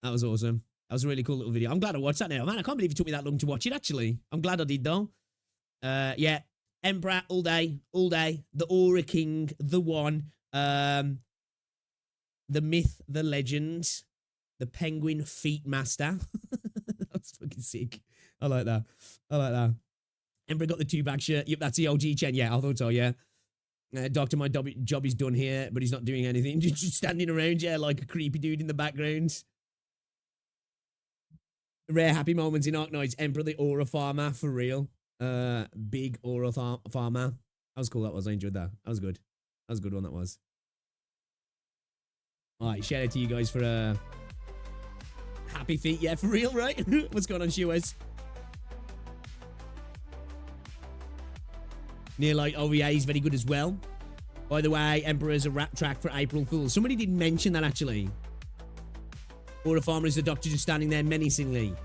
awesome. That was a really cool little video. I'm glad I watched that now, man. I can't believe it took me that long to watch it. Actually, I'm glad I did though. Yeah, Emperor all day, all day. The Aura King, the one. The myth, the legend, the Penguin Feet Master. That's fucking sick. I like that. I like that. Emperor got the 2-bag shirt. Yep, that's the OG Chen. Yeah, I thought so, yeah. Doctor, my job is done here, but he's not doing anything. Just standing around, yeah, like a creepy dude in the background. Rare happy moments in Arknights. Emperor, the Aura Farmer, for real. Big Aura Farmer. That was cool, that was. I enjoyed that. That was good. That was a good one, that was. Alright, shout out to you guys for happy feet. Yeah, for real, right? What's going on, Shoes? Near Light OVA is very good as well. By the way, Emperor's a rap track for April Fool's. Somebody did mention that actually. Or a farmer is the doctor just standing there menacingly.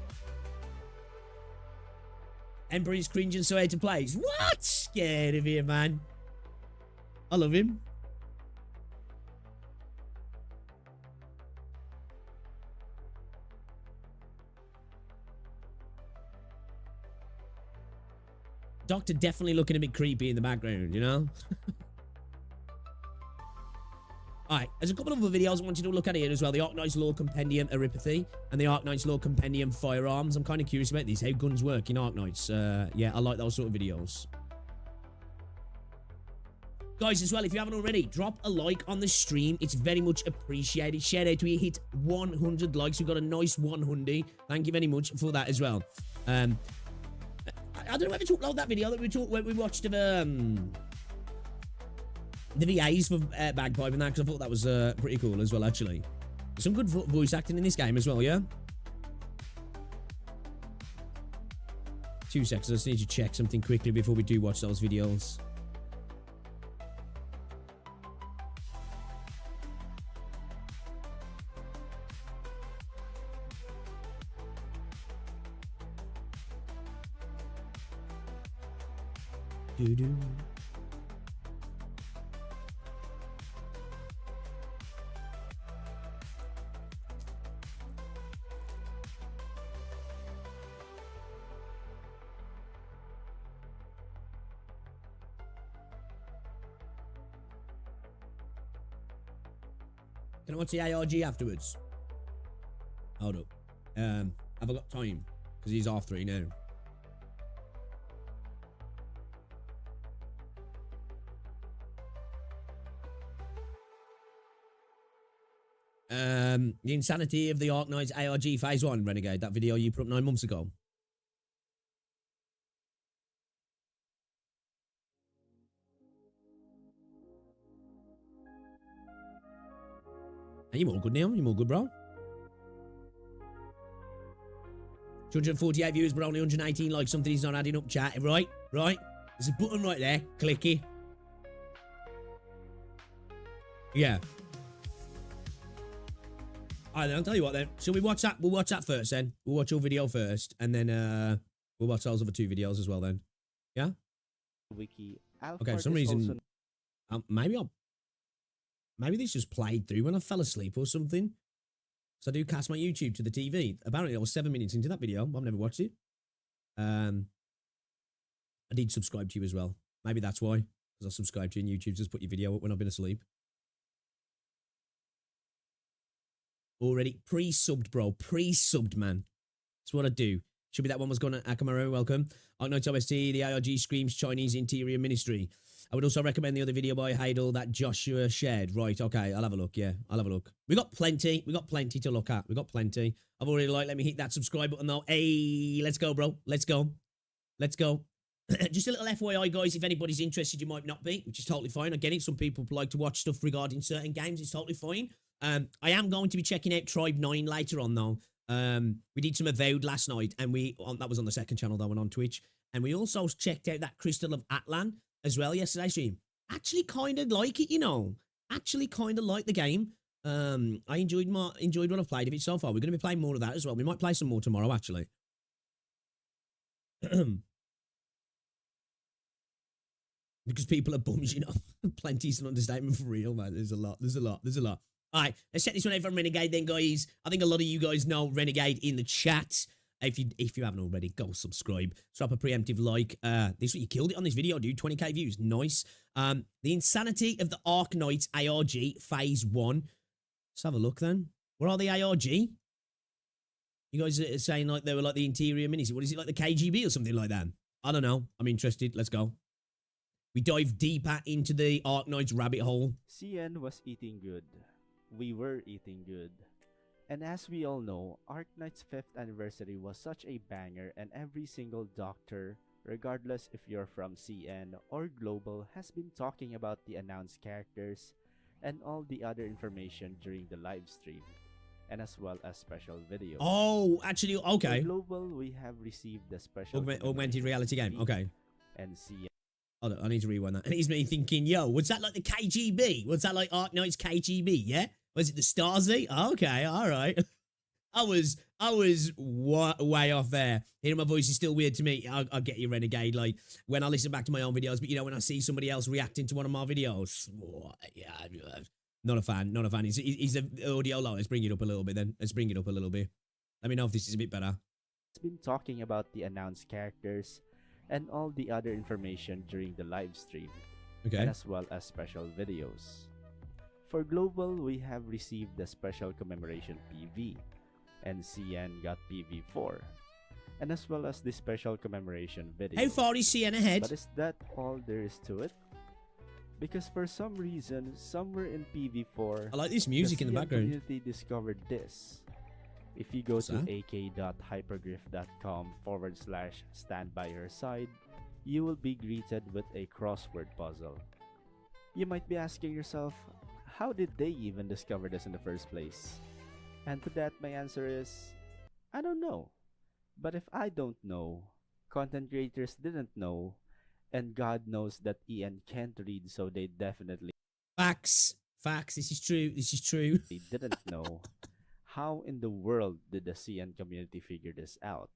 Emperor is cringing so out of place. What? Get out of here, man. I love him. Doctor definitely looking a bit creepy in the background, you know? Alright, there's a couple of other videos I want you to look at here as well. The Arknights Lore Compendium Oripathy and the Arknights Lore Compendium Firearms. I'm kind of curious about these, how guns work in Arknights. Yeah, I like those sort of videos. Guys, as well, if you haven't already, drop a like on the stream. It's very much appreciated. Shout out to you. Hit 100 likes. We've got a nice 100. Thank you very much for that as well. I don't know if I talked about that video that we watched of the VAs for bagpipe and that, because I thought that was pretty cool as well, actually. Some good voice acting in this game as well, yeah? 2 seconds, I just need to check something quickly before we do watch those videos. Doo-doo. Can I watch the ARG afterwards? Hold up. Have I got time? Because he's half 3 now. The insanity of the Arknights ARG Phase 1, Renegade. That video you put up 9 months ago. Are you all good, Neil? You all good, bro? 248 viewers, but only 118 likes. Something's not adding up, chat. Right? Right? There's a button right there. Clicky. Yeah. Alright then, I'll tell you what then. Shall we watch that? We'll watch that first then. We'll watch your video first. And then we'll watch those other 2 videos as well then. Yeah? Wiki. Okay, for some reason... Maybe this just played through when I fell asleep or something. So I do cast my YouTube to the TV. Apparently I was 7 minutes into that video. I've never watched it. I did subscribe to you as well. Maybe that's why. Because I subscribed to you and YouTube just put your video up when I've been asleep. Already pre-subbed, bro. Pre-subbed, man. That's what I do. Should be that one was gone. Akamaro, welcome. Arknights OST, the ARG Screams Chinese Interior Ministry. I would also recommend the other video by Heidel that Joshua shared. Right, okay, I'll have a look, yeah. I'll have a look. We got plenty to look at. We got plenty. I've already let me hit that subscribe button though. Hey, let's go, bro. Let's go. Let's go. Just a little FYI, guys, if anybody's interested, you might not be, which is totally fine. I get it. Some people like to watch stuff regarding certain games. It's totally fine. I am going to be checking out Tribe 9 later on, though. We did some Avowed last night, and that was on the second channel, that one on Twitch. And we also checked out that Crystal of Atlan as well yesterday stream. Actually kind of like it, you know. Actually kind of like the game. I enjoyed what I've played of it so far. We're going to be playing more of that as well. We might play some more tomorrow, actually. Because people are bums, you know. Plenty is an understatement for real, man. There's a lot. All right, let's check this one out from Renegade then, guys. I think a lot of you guys know Renegade in the chat. If you haven't already, go subscribe. Drop a preemptive like. This you killed it on this video, dude. 20k views. Nice. The Insanity of the Arknights ARG Phase 1. Let's have a look then. What are the ARG? You guys are saying like they were like the interior minis. What is it, like the KGB or something like that? I don't know. I'm interested. Let's go. We dive deeper into the Arknights rabbit hole. CN was eating good. We were eating good. And as we all know, Arknights' 5th anniversary was such a banger, and every single doctor, regardless if you're from CN or Global, has been talking about the announced characters and all the other information during the live stream, and as well as special videos. Oh, actually, okay. For Global, we have received the special augmented reality game. Okay. And CN. Hold on, I need to rewind that. And it's me thinking, yo, was that like the KGB? Was that like Arknights KGB? Yeah. Was it the Stasi? Okay, all right. I was way off there. Hearing my voice is still weird to me. I get you, Renegade. Like when I listen back to my own videos, but you know when I see somebody else reacting to one of my videos, yeah, not a fan. Is the audio low? Let's bring it up a little bit then. Let's bring it up a little bit. Let me know if this is a bit better. It's been talking about the announced characters and all the other information during the live stream, okay, and as well as special videos. For Global, we have received the special commemoration PV, and CN got PV4, and as well as the special commemoration video. How far is CN ahead? But is that all there is to it? Because for some reason, somewhere in PV4, I like this music in the background. The community discovered this. If you go to ak.hypergriff.com/stand by her side, you will be greeted with a crossword puzzle. You might be asking yourself, how did they even discover this in the first place? And to that, my answer is, I don't know. But if I don't know, content creators didn't know, and God knows that Ian can't read, so they definitely... Facts. This is true. They didn't know. How in the world did the CN community figure this out?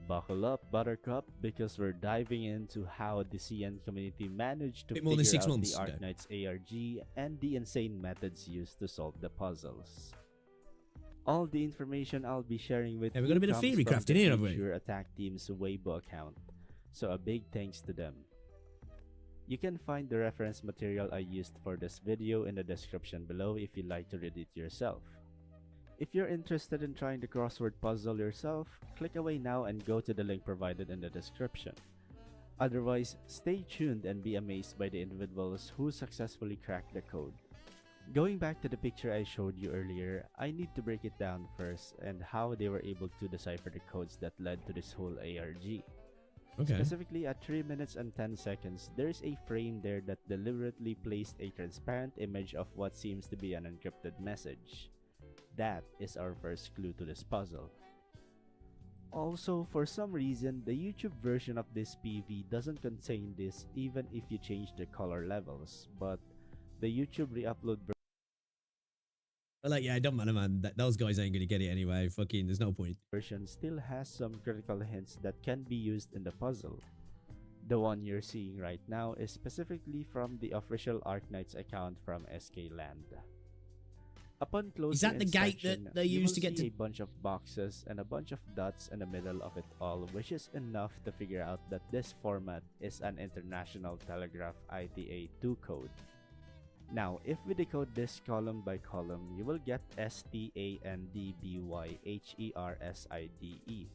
Buckle up, Buttercup, because we're diving into how the CN community managed to figure out the Arknights ARG and the insane methods used to solve the puzzles. All the information I'll be sharing with you we've got a bit of theory crafting here, haven't we? Your attack team's Weibo account, so a big thanks to them. You can find the reference material I used for this video in the description below if you'd like to read it yourself. If you're interested in trying the crossword puzzle yourself, click away now and go to the link provided in the description. Otherwise, stay tuned and be amazed by the individuals who successfully cracked the code. Going back to the picture I showed you earlier, I need to break it down first and how they were able to decipher the codes that led to this whole ARG. Okay. Specifically at 3 minutes and 10 seconds, there's a frame there that deliberately placed a transparent image of what seems to be an encrypted message. That is our first clue to this puzzle. Also, for some reason, the YouTube version of this PV doesn't contain this even if you change the color levels, but the YouTube re-upload yeah, it don't matter, man. Those guys ain't gonna get it anyway. Fucking, there's no point. Version still has some critical hints that can be used in the puzzle. The one you're seeing right now is specifically from the official Arknights account from SK Land. Upon closer is that the gate that they use to get to a bunch of boxes and a bunch of dots in the middle of it all, which is enough to figure out that this format is an International Telegraph ITA2 code. Now, if we decode this column by column, you will get STANDBYHERSIDE.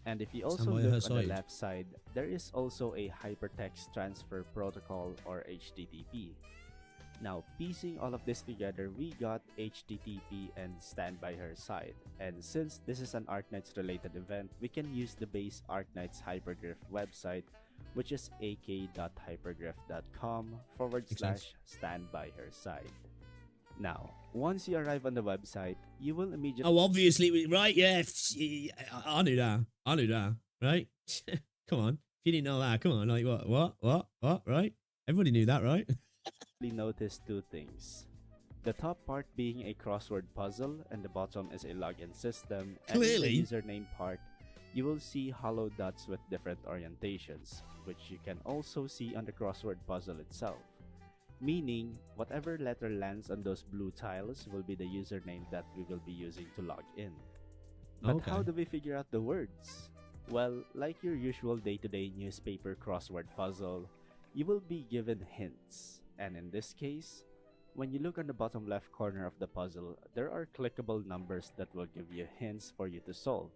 And if you also by her look on the side. left side, there is also a Hypertext Transfer Protocol or HTTP. Now, piecing all of this together, we got HTTP and Stand By Her Side. And since this is an Arknights related event, we can use the base Arknights Hyperglyph website, which is ak.hyperglyph.com/Stand By Her Side. Now, once you arrive on the website, you will immediately... Oh, obviously, right? Yeah, I knew that. I knew that, right? Come on. If you didn't know that, come on. Like, what, right? Everybody knew that, right? notice two things. The top part being a crossword puzzle and the bottom is a login system. Clearly. And in the username part, you will see hollow dots with different orientations, which you can also see on the crossword puzzle itself. Meaning, whatever letter lands on those blue tiles will be the username that we will be using to log in. But Okay. how do we figure out the words? Well, like your usual day-to-day newspaper crossword puzzle, you will be given hints. And in this case, when you look on the bottom left corner of the puzzle, there are clickable numbers that will give you hints for you to solve.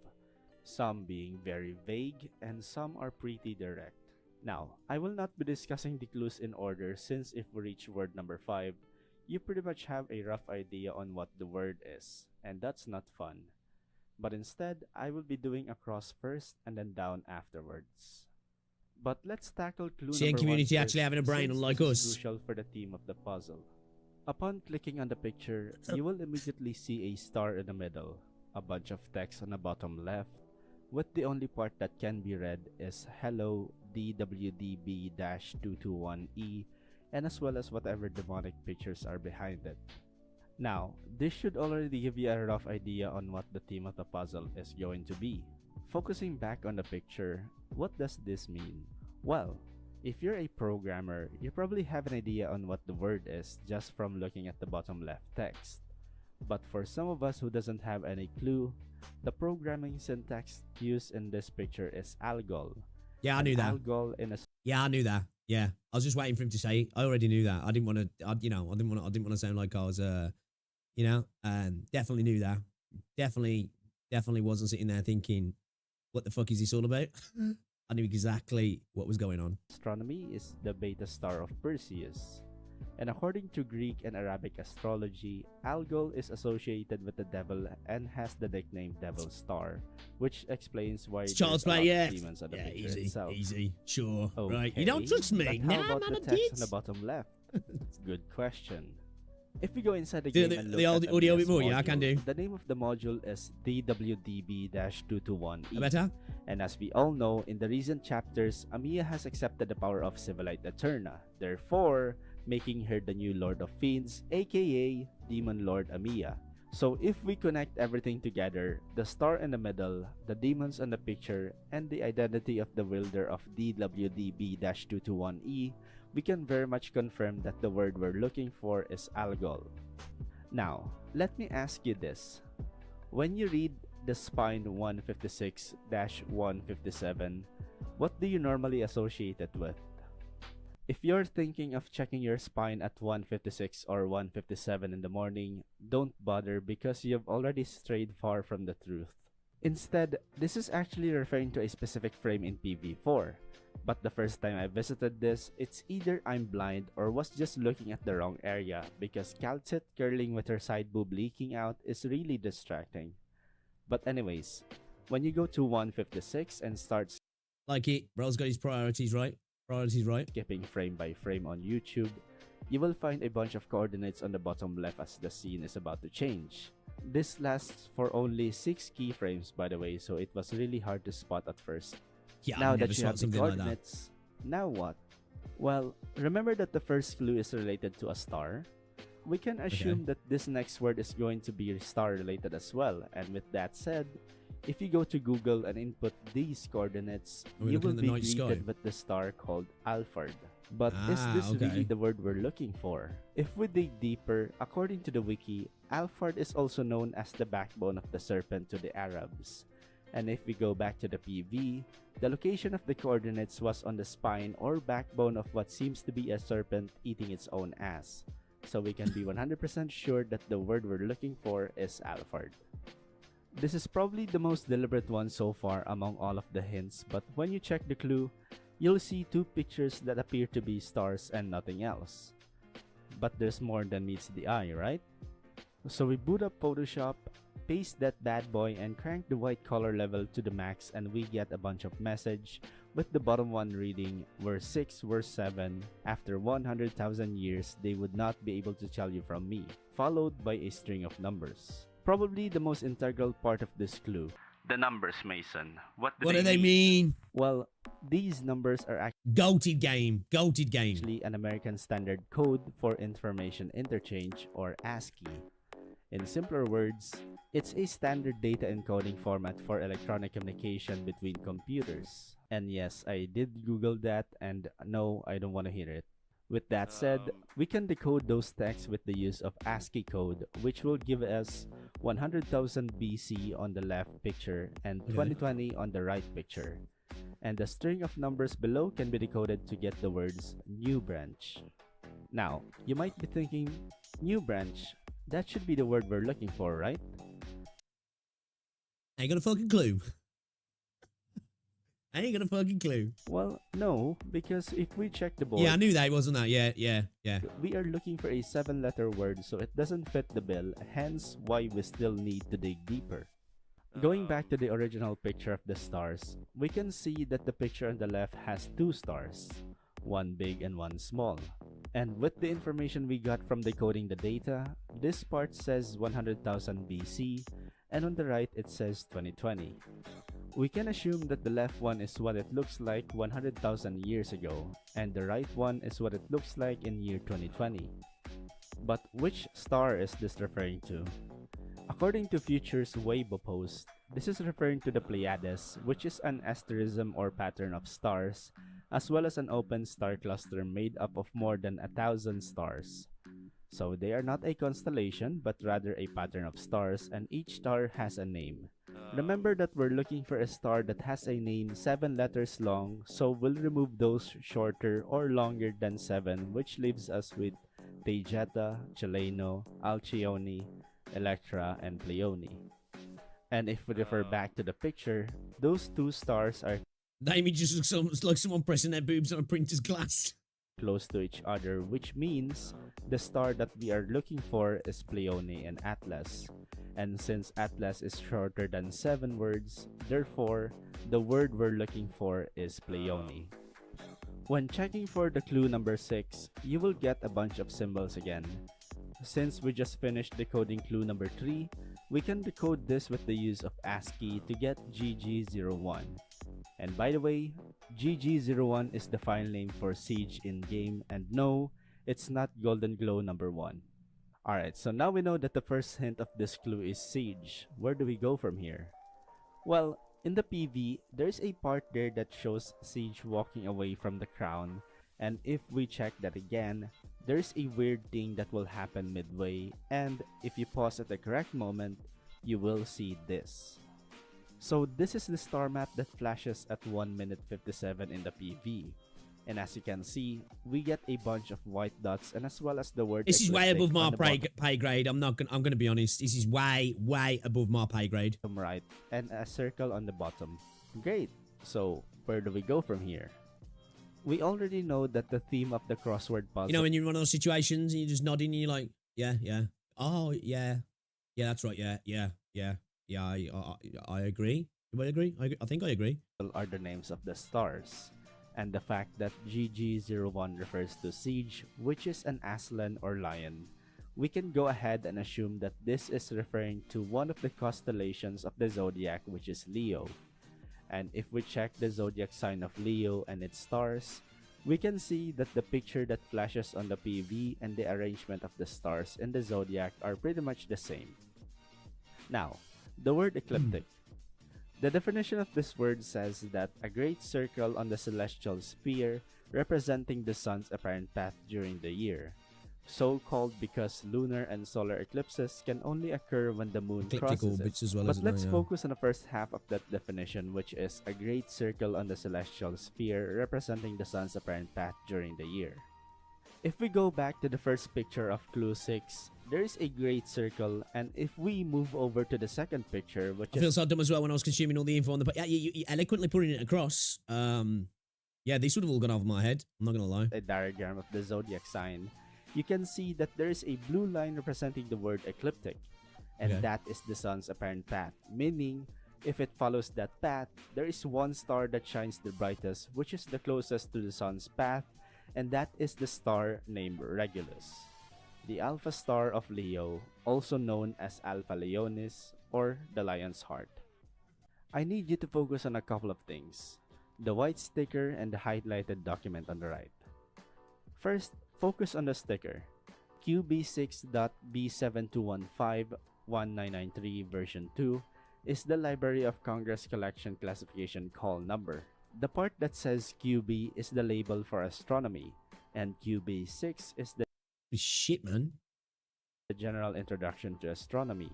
Some being very vague and some are pretty direct. Now, I will not be discussing the clues in order since if we reach word number 5, you pretty much have a rough idea on what the word is, and that's not fun. But instead, I will be doing across first and then down afterwards. But let's tackle clue Seeing number community 1 actually first, having a brain since unlike this us. is crucial for the theme of the puzzle. Upon clicking on the picture, you will immediately see a star in the middle, a bunch of text on the bottom left, with the only part that can be read is Hello DWDB-221E, and as well as whatever demonic pictures are behind it. Now, this should already give you a rough idea on what the theme of the puzzle is going to be. Focusing back on the picture, what does this mean? Well, if you're a programmer, you probably have an idea on what the word is just from looking at the bottom left text. But for some of us who doesn't have any clue, the programming syntax used in this picture is algol. Yeah, I knew that. Algol in a Yeah, I knew that. Yeah, I was just waiting for him to say it. I already knew that. I didn't want to. I didn't want to sound like I was. Definitely knew that. Definitely wasn't sitting there thinking, "What the fuck is this all about?" I knew exactly what was going on. astronomy is the beta star of Perseus. And according to Greek and Arabic astrology, Algol is associated with the devil and has the nickname Devil Star, which explains why It's there's child's a lot play, of yeah. demons on the Yeah, picture easy, itself. easy, sure, Okay, right. You don't trust me. but Nah, how about man, the I'm text on kids. the bottom left? Good question. If we go inside the Do game and the look at audio Amiya's bit more, yeah, I can module, do. the name of the module is DWDB-221E. Better? And as we all know, in the recent chapters, Amiya has accepted the power of Civilite Eterna, therefore making her the new Lord of Fiends, aka Demon Lord Amiya. So if we connect everything together, the star in the middle, the demons on the picture, and the identity of the wielder of DWDB-221E, we can very much confirm that the word we're looking for is Algol. Now, let me ask you this. When you read the spine 156-157, what do you normally associate it with? If you're thinking of checking your spine at 156 or 157 in the morning, don't bother because you've already strayed far from the truth. Instead, this is actually referring to a specific frame in PV4. But the first time I visited this, it's either I'm blind or was just looking at the wrong area because Calcit curling with her side boob leaking out is really distracting. But anyways, when you go to 156 and start Like it, bro's got his priorities right. skipping frame by frame on YouTube, you will find a bunch of coordinates on the bottom left as the scene is about to change. This lasts for only 6 keyframes by the way, so it was really hard to spot at first. Yeah, Now I never that you saw have the something like that. coordinates, now what? Well, remember that the first clue is related to a star? We can assume that this next word is going to be star related as well, and with that said, if you go to Google and input these coordinates, Are we you looking will at the be night greeted sky? with the star called Alphard. But is Ah, this okay. really the word we're looking for? If we dig deeper, according to the wiki, Alphard is also known as the backbone of the serpent to the Arabs. And if we go back to the PV, the location of the coordinates was on the spine or backbone of what seems to be a serpent eating its own ass. So we can be 100% sure that the word we're looking for is Alphard. This is probably the most deliberate one so far among all of the hints, but when you check the clue, you'll see two pictures that appear to be stars and nothing else. But there's more than meets the eye, right? So we boot up Photoshop, paste that bad boy, and crank the white color level to the max, and we get a bunch of message with the bottom one reading, "We're 6, we're 7, after 100,000 years they would not be able to tell you from me," followed by a string of numbers. Probably the most integral part of this clue. The numbers, Mason. What do they mean? Well, these numbers are Goated game. actually an American Standard Code for Information Interchange, or ASCII. In simpler words, it's a standard data encoding format for electronic communication between computers. And yes, I did Google that, and no, I don't want to hear it. With that said, we can decode those texts with the use of ASCII code, which will give us 100,000 BC on the left picture and 2020 on the right picture. And the string of numbers below can be decoded to get the words "new branch." Now, you might be thinking, new branch, that should be the word we're looking for, right? I ain't got a fucking clue. I ain't got a fucking clue. Well, no, because if we check the board... Yeah, I knew that, wasn't that? Yeah. We are looking for a 7-letter word, so it doesn't fit the bill, hence why we still need to dig deeper. Going back to the original picture of the stars, we can see that the picture on the left has 2 stars, one big and one small. And with the information we got from decoding the data, this part says 100,000 BC, and on the right it says 2020. We can assume that the left one is what it looks like 100,000 years ago, and the right one is what it looks like in year 2020. But which star is this referring to? According to Future's Weibo post, this is referring to the Pleiades, which is an asterism or pattern of stars, as well as an open star cluster made up of more than 1,000 stars. So they are not a constellation, but rather a pattern of stars, and each star has a name. Remember that we're looking for a star that has a name 7 letters long, so we'll remove those shorter or longer than 7, which leaves us with Taygeta, Cheleno, Alcyone, Electra, and Pleione. And if we refer back to the picture, those 2 stars are Damien just looks like someone pressing their boobs on a printer's glass. close to each other, which means the star that we are looking for is Pleione and Atlas. And since Atlas is shorter than 7 words, therefore, the word we're looking for is Pleione. When checking for the clue number 6, you will get a bunch of symbols again. Since we just finished decoding clue number 3, we can decode this with the use of ASCII to get GG01. And by the way, GG01 is the file name for Siege in-game, and no, it's not Golden Glow number 1. Alright, so now we know that the first hint of this clue is Siege. Where do we go from here? Well, in the PV, there's a part there that shows Siege walking away from the crown, and if we check that again, there's a weird thing that will happen midway, and if you pause at the correct moment, you will see this. So this is the star map that flashes at 1 minute 57 in the PV. And as you can see, we get a bunch of white dots, and as well as the word This is way above my eclectic pay grade. I'm gonna be honest. This is way above my pay grade. right, and a circle on the bottom. Great. So where do we go from here? We already know that the theme of the crossword puzzle, You know, when you're in one of those situations and you're just nodding and you're like, yeah. Oh, yeah. Yeah, that's right. Yeah. I agree. Do I agree? I think I agree. are the names of the stars. And the fact that GG01 refers to Siege, which is an Aslan or lion, we can go ahead and assume that this is referring to one of the constellations of the zodiac, which is Leo. And if we check the zodiac sign of Leo and its stars, we can see that the picture that flashes on the PV and the arrangement of the stars in the zodiac are pretty much the same. Now, the word ecliptic. The definition of this word says that a great circle on the celestial sphere representing the sun's apparent path during the year. So called because lunar and solar eclipses can only occur when the moon crosses it. As well, But let's focus on the first half of that definition, which is a great circle on the celestial sphere representing the sun's apparent path during the year. If we go back to the first picture of clue 6, there is a great circle, and if we move over to the second picture, which I feel is so dumb as well when I was consuming all the info on the... Yeah, you eloquently putting it across. Yeah, this would have all gone over my head. I'm not going to lie. a diagram of the zodiac sign, you can see that there is a blue line representing the word ecliptic, and Okay. that is the sun's apparent path, meaning if it follows that path, there is one star that shines the brightest, which is the closest to the sun's path, and that is the star named Regulus, the alpha star of Leo, also known as Alpha Leonis or the lion's heart. I need you to focus on a couple of things: the white sticker and the highlighted document on the right. First, focus on the sticker. QB6.B72151993 version 2 is the Library of Congress collection classification call number. The part that says QB is the label for astronomy, and QB6 is the Shit, man. general introduction to astronomy.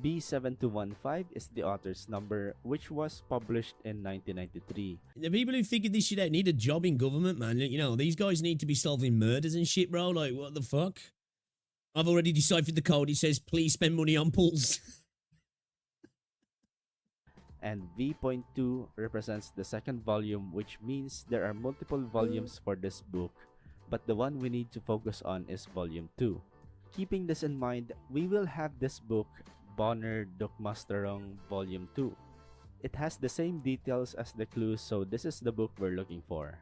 B7215 is the author's number, which was published in 1993. The people who figured this shit out need a job in government, man. You know, these guys need to be solving murders and shit, bro. Like, what the fuck? I've already deciphered the code. It says, please spend money on pulls. And V.2 represents the second volume, which means there are multiple volumes for this book, but the one we need to focus on is volume 2. Keeping this in mind, we will have this book, Bonner Dukmasterung Volume 2. It has the same details as the clues, so this is the book we're looking for.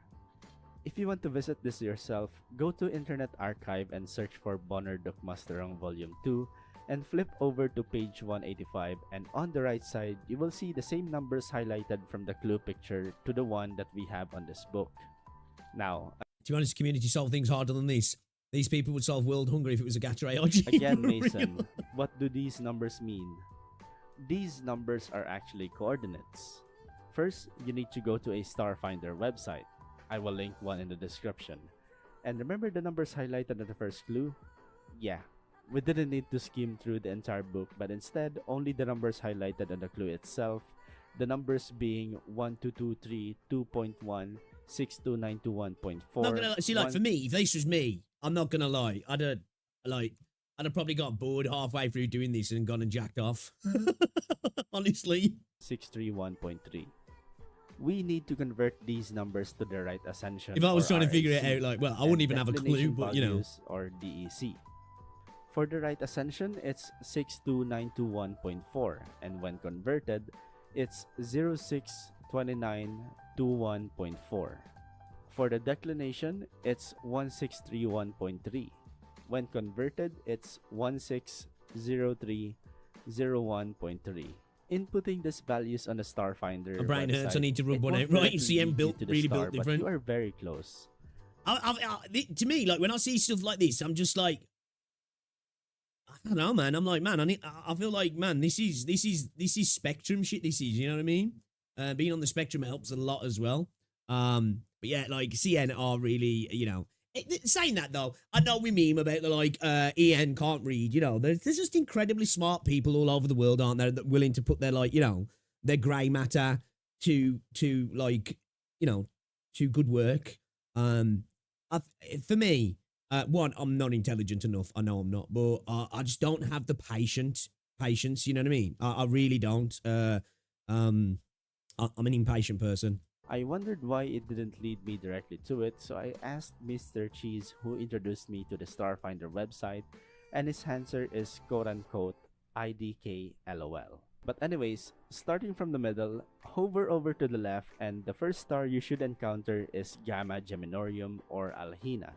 If you want to visit this yourself, go to Internet Archive and search for Bonner Dukmasterung Volume 2 and flip over to page 185, and on the right side, you will see the same numbers highlighted from the clue picture to the one that we have on this book. Now, To be honest, community solve things harder than this. These people would solve world hunger if it was a Gator ARG. again, For real. Mason, what do these numbers mean? These numbers are actually coordinates. First, you need to go to a Starfinder website. I will link one in the description. And remember the numbers highlighted in the first clue? Yeah, we didn't need to skim through the entire book, but instead, only the numbers highlighted on the clue itself, the numbers being 1223, 2.1, 62921.4. Not gonna see, like, for me, if this was me, I'm not gonna lie, I'd have probably got bored halfway through doing this and gone and jacked off. Honestly. 631.3. We need to convert these numbers to the right ascension. If I was or trying to figure it RAC, out, like, well, I and wouldn't even have a clue, declination but you know. values, or DEC. For the right ascension, it's 62921.4, and when converted, it's 062921.4. For the declination, it's 1631.3. When converted, it's 160301.3. Inputting these values on the Starfinder My brain website, hurts, I need to rub it one won't out. Right, directly CM lead you built, to the really star, built but different. you are very close. To me, like, when I see stuff like this, I'm just like, I don't know, man. I'm like, man, I feel like, man, this is spectrum shit. This is, you know what I mean? Being on the spectrum helps a lot as well. But yeah, like, CN are really, you know, saying that though, I know we meme about the, like, EN can't read, you know, there's just incredibly smart people all over the world, aren't there, that willing to put their, like, you know, their grey matter to like, you know, to good work. For me, one, I'm not intelligent enough. I know I'm not, but I just don't have the patience. You know what I mean? I really don't. I'm an impatient person. I wondered why it didn't lead me directly to it, so I asked Mr. Cheese, who introduced me to the Starfinder website, and his answer is quote-unquote IDK LOL. But anyways, starting from the middle, hover over to the left, and the first star you should encounter is Gamma Geminorium or Alhina,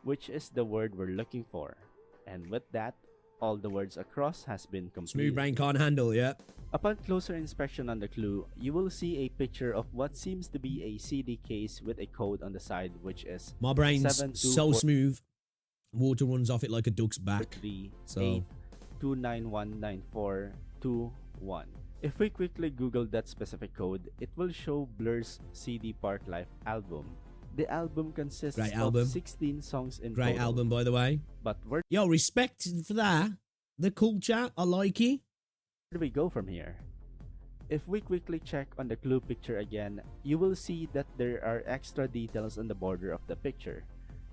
which is the word we're looking for. And with that, all the words across has been completed. Smooth brain can't handle, yeah. Upon closer inspection on the clue, you will see a picture of what seems to be a CD case with a code on the side, which is My brain's so smooth. Water runs off it like a duck's back. 2919421. If we quickly Google that specific code, it will show Blur's CD Park Life album. The album consists of 16 songs in Great total. album, by the way. But where Yo, respect for that. The culture, I like it. do we go from here? If we quickly check on the clue picture again, you will see that there are extra details on the border of the picture.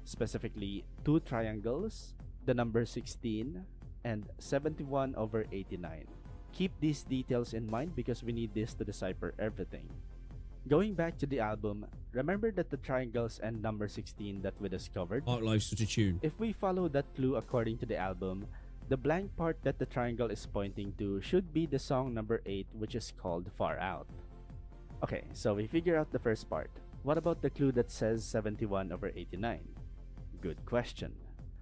Specifically, 2 triangles, the number 16, and 71 over 89. Keep these details in mind because we need this to decipher everything. Going back to the album, remember that the triangles and number 16 that we discovered? Art Life's such a tune. If we follow that clue according to the album, the blank part that the triangle is pointing to should be the song number 8, which is called Far Out. Okay, so we figure out the first part. What about the clue that says 71 over 89? Good question.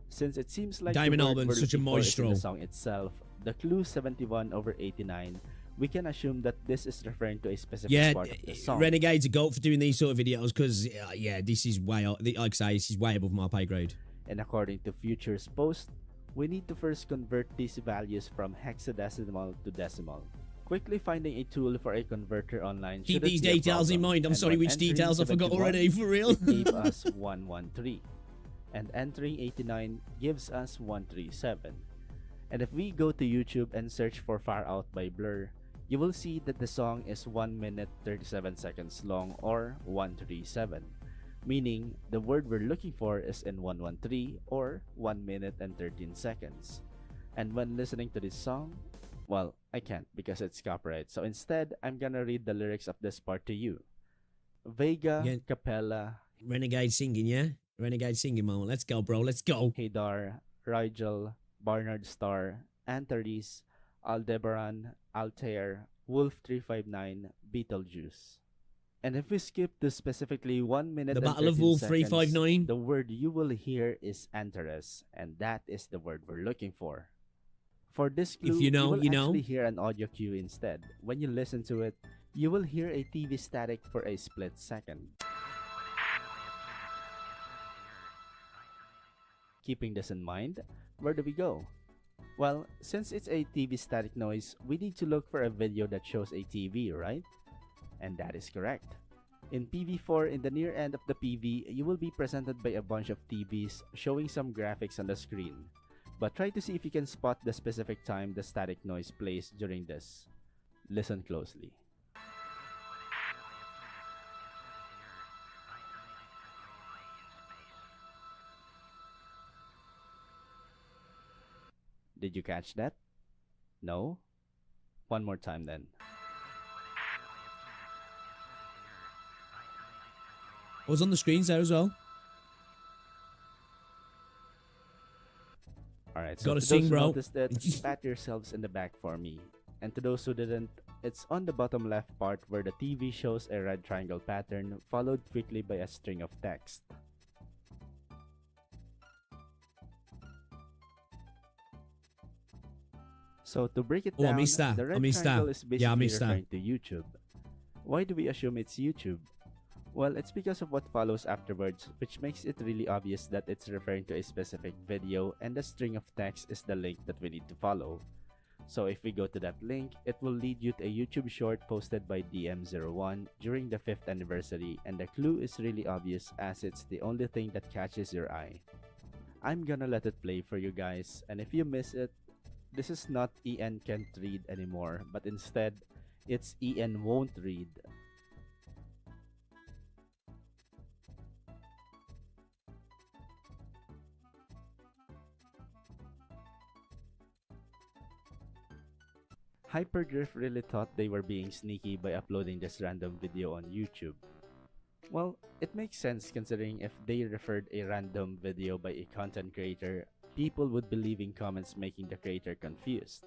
Since it seems like Damon the word Albarn's we're such a looking for is in maestro. the song itself, the clue 71 over 89, we can assume that this is referring to a specific part of the song. Renegade's a goat for doing these sort of videos because, yeah, this is way, like I say, this is way above my pay grade. And according to Future's post, we need to first convert these values from hexadecimal to decimal. Quickly finding a tool for a converter online Keep shouldn't these be a details in problem. mind. I'm And sorry, when which entering details I forgot 71, already, for real. it gave us 113. And entering 89 gives us 137. And if we go to YouTube and search for Far Out by Blur, you will see that the song is 1 minute 37 seconds long, or 137. Meaning, the word we're looking for is in 113 or 1 minute and 13 seconds. And when listening to this song, well, I can't because it's copyright. So instead, I'm gonna read the lyrics of this part to you. Vega, Again. Capella, Renegade singing, yeah? Renegade singing moment. Let's go, bro. Let's go. Hadar, Rigel, Barnard Star, Antares, Aldebaran, Altair, Wolf 359, Beetlejuice. And if we skip to specifically 1 minute The and Battle of 13 Wolf seconds, 359. the word you will hear is Antares, and that is the word we're looking for. For this clue, If you know, will you know. actually hear an audio cue instead. When you listen to it, you will hear a TV static for a split second. Keeping this in mind, where do we go? Well, since it's a TV static noise, we need to look for a video that shows a TV, right? And that is correct. In PV4, in the near end of the PV, you will be presented by a bunch of TVs showing some graphics on the screen. But try to see if you can spot the specific time the static noise plays during this. Listen closely. Did you catch that? No? One more time then. I was on the screens there as well. Alright, so Gotta to sing, those who bro. noticed it, pat yourselves in the back for me. And to those who didn't, it's on the bottom left part where the TV shows a red triangle pattern followed quickly by a string of text. So to break it Oh, I down, missed that. the I red missed that. triangle is Yeah, I basically missed that. referring to YouTube. Why do we assume it's YouTube? Well, it's because of what follows afterwards, which makes it really obvious that it's referring to a specific video and the string of text is the link that we need to follow. So if we go to that link, it will lead you to a YouTube short posted by DM01 during the 5th anniversary, and the clue is really obvious as it's the only thing that catches your eye. I'm gonna let it play for you guys, and if you miss it, this is not EN can't read anymore, but instead, it's EN won't read. Hypergriff really thought they were being sneaky by uploading this random video on YouTube. Well, it makes sense considering if they referred a random video by a content creator, people would be leaving comments making the creator confused.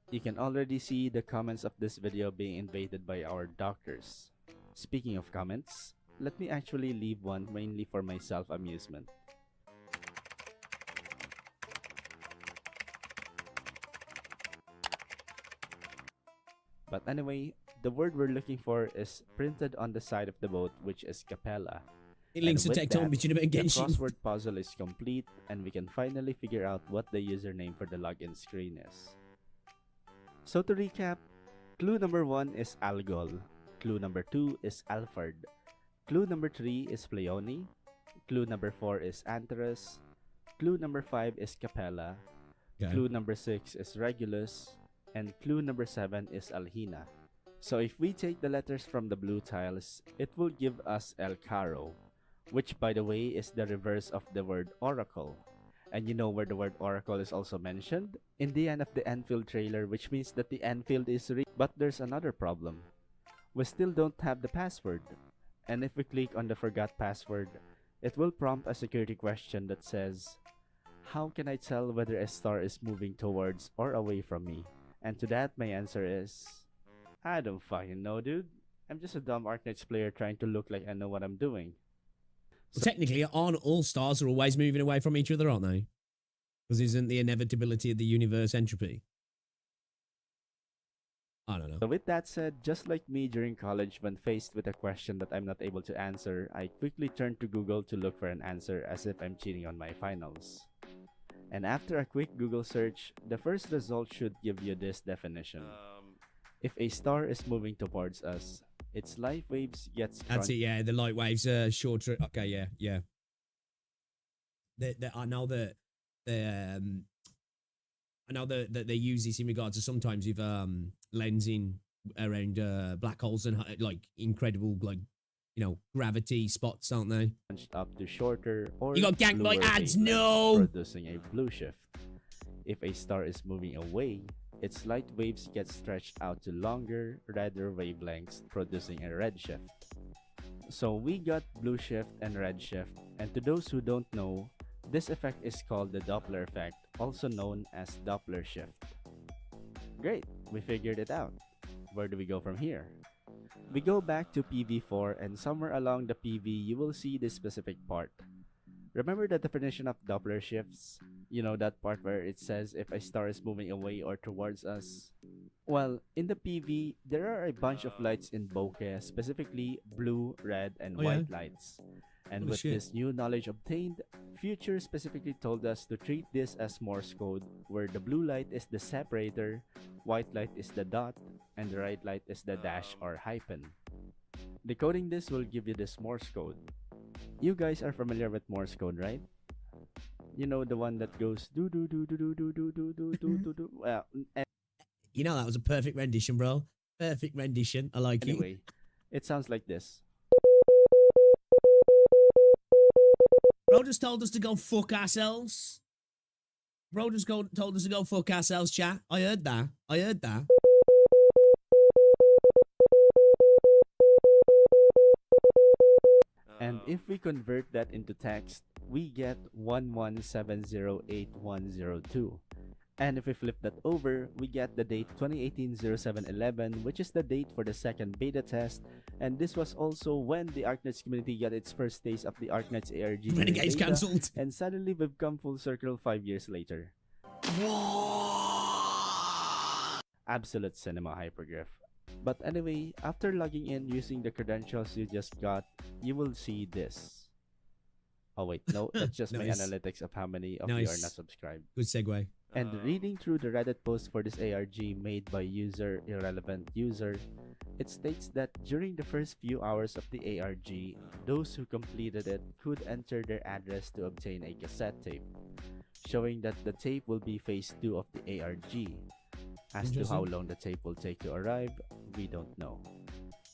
You can already see the comments of this video being invaded by our doctors. Speaking of comments, let me actually leave one mainly for my self-amusement. But anyway, the word we're looking for is printed on the side of the boat, which is Capella. It links to And with Tecton that, between the Genshin. crossword puzzle is complete, and we can finally figure out what the username for the login screen is. So to recap, clue number 1 is Algol, clue number 2 is Alfred, clue number 3 is Pleione, clue number 4 is Antares, clue number 5 is Capella, Okay. clue number 6 is Regulus, and clue number 7 is Alhina. So if we take the letters from the blue tiles, it will give us El Caro, which by the way is the reverse of the word oracle. And you know where the word Oracle is also mentioned? In the end of the Enfield trailer, which means that the Enfield is real. But there's another problem. We still don't have the password. And if we click on the forgot password, it will prompt a security question that says, how can I tell whether a star is moving towards or away from me? And to that, my answer is, I don't fucking know, dude. I'm just a dumb Arknights player trying to look like I know what I'm doing. Well, technically, aren't all stars are always moving away from each other, aren't they? Because isn't the inevitability of the universe entropy? I don't know. So with that said, just like me during college when faced with a question that I'm not able to answer, I quickly turned to Google to look for an answer as if I'm cheating on my finals. And after a quick Google search, the first result should give you this definition. If a star is moving towards us, its light waves gets... That's it, yeah. The light waves are shorter. Okay, yeah, yeah. I know that they use this in regards to sometimes with lensing around black holes and like incredible, like, you know, gravity spots, aren't they? Up to shorter or you got ganked by ads, no! Producing a blue shift. If a star is moving away, its light waves get stretched out to longer, redder wavelengths, producing a red shift. So we got blue shift and red shift, and to those who don't know, this effect is called the Doppler effect, also known as Doppler shift. Great, we figured it out. Where do we go from here? We go back to PV4, and somewhere along the PV you will see this specific part. Remember the definition of Doppler shifts? You know, that part where it says if a star is moving away or towards us? Well, in the PV, there are a bunch of lights in bokeh, specifically blue, red, and white lights. And with this new knowledge obtained, Future specifically told us to treat this as Morse code, where the blue light is the separator, white light is the dot, and the red light is the dash or hyphen. Decoding this will give you this Morse code. You guys are familiar with Morse code, right? You know, the one that goes do do do do do do do do do do do. Well, you know, that was a perfect rendition, bro. Perfect rendition. I like it. Anyway, it sounds like this. Bro just told us to go fuck ourselves. Bro just told us to go fuck ourselves, chat. I heard that. I heard that. And if we convert that into text, we get 11708102. And if we flip that over, we get the date 2018-07-11, which is the date for the second beta test. And this was also when the Arknights community got its first taste of the Arknights ARG. Renegades cancelled. And suddenly we've come full circle 5 years later. Absolute cinema hypergraph. But anyway, after logging in using the credentials you just got, you will see this. Oh wait, no, that's just my analytics of how many of you are not subscribed. Good segue. And reading through the Reddit post for this ARG made by user irrelevant user, it states that during the first few hours of the ARG, those who completed it could enter their address to obtain a cassette tape, showing that the tape will be phase 2 of the ARG. As to how long the tape will take to arrive, we don't know.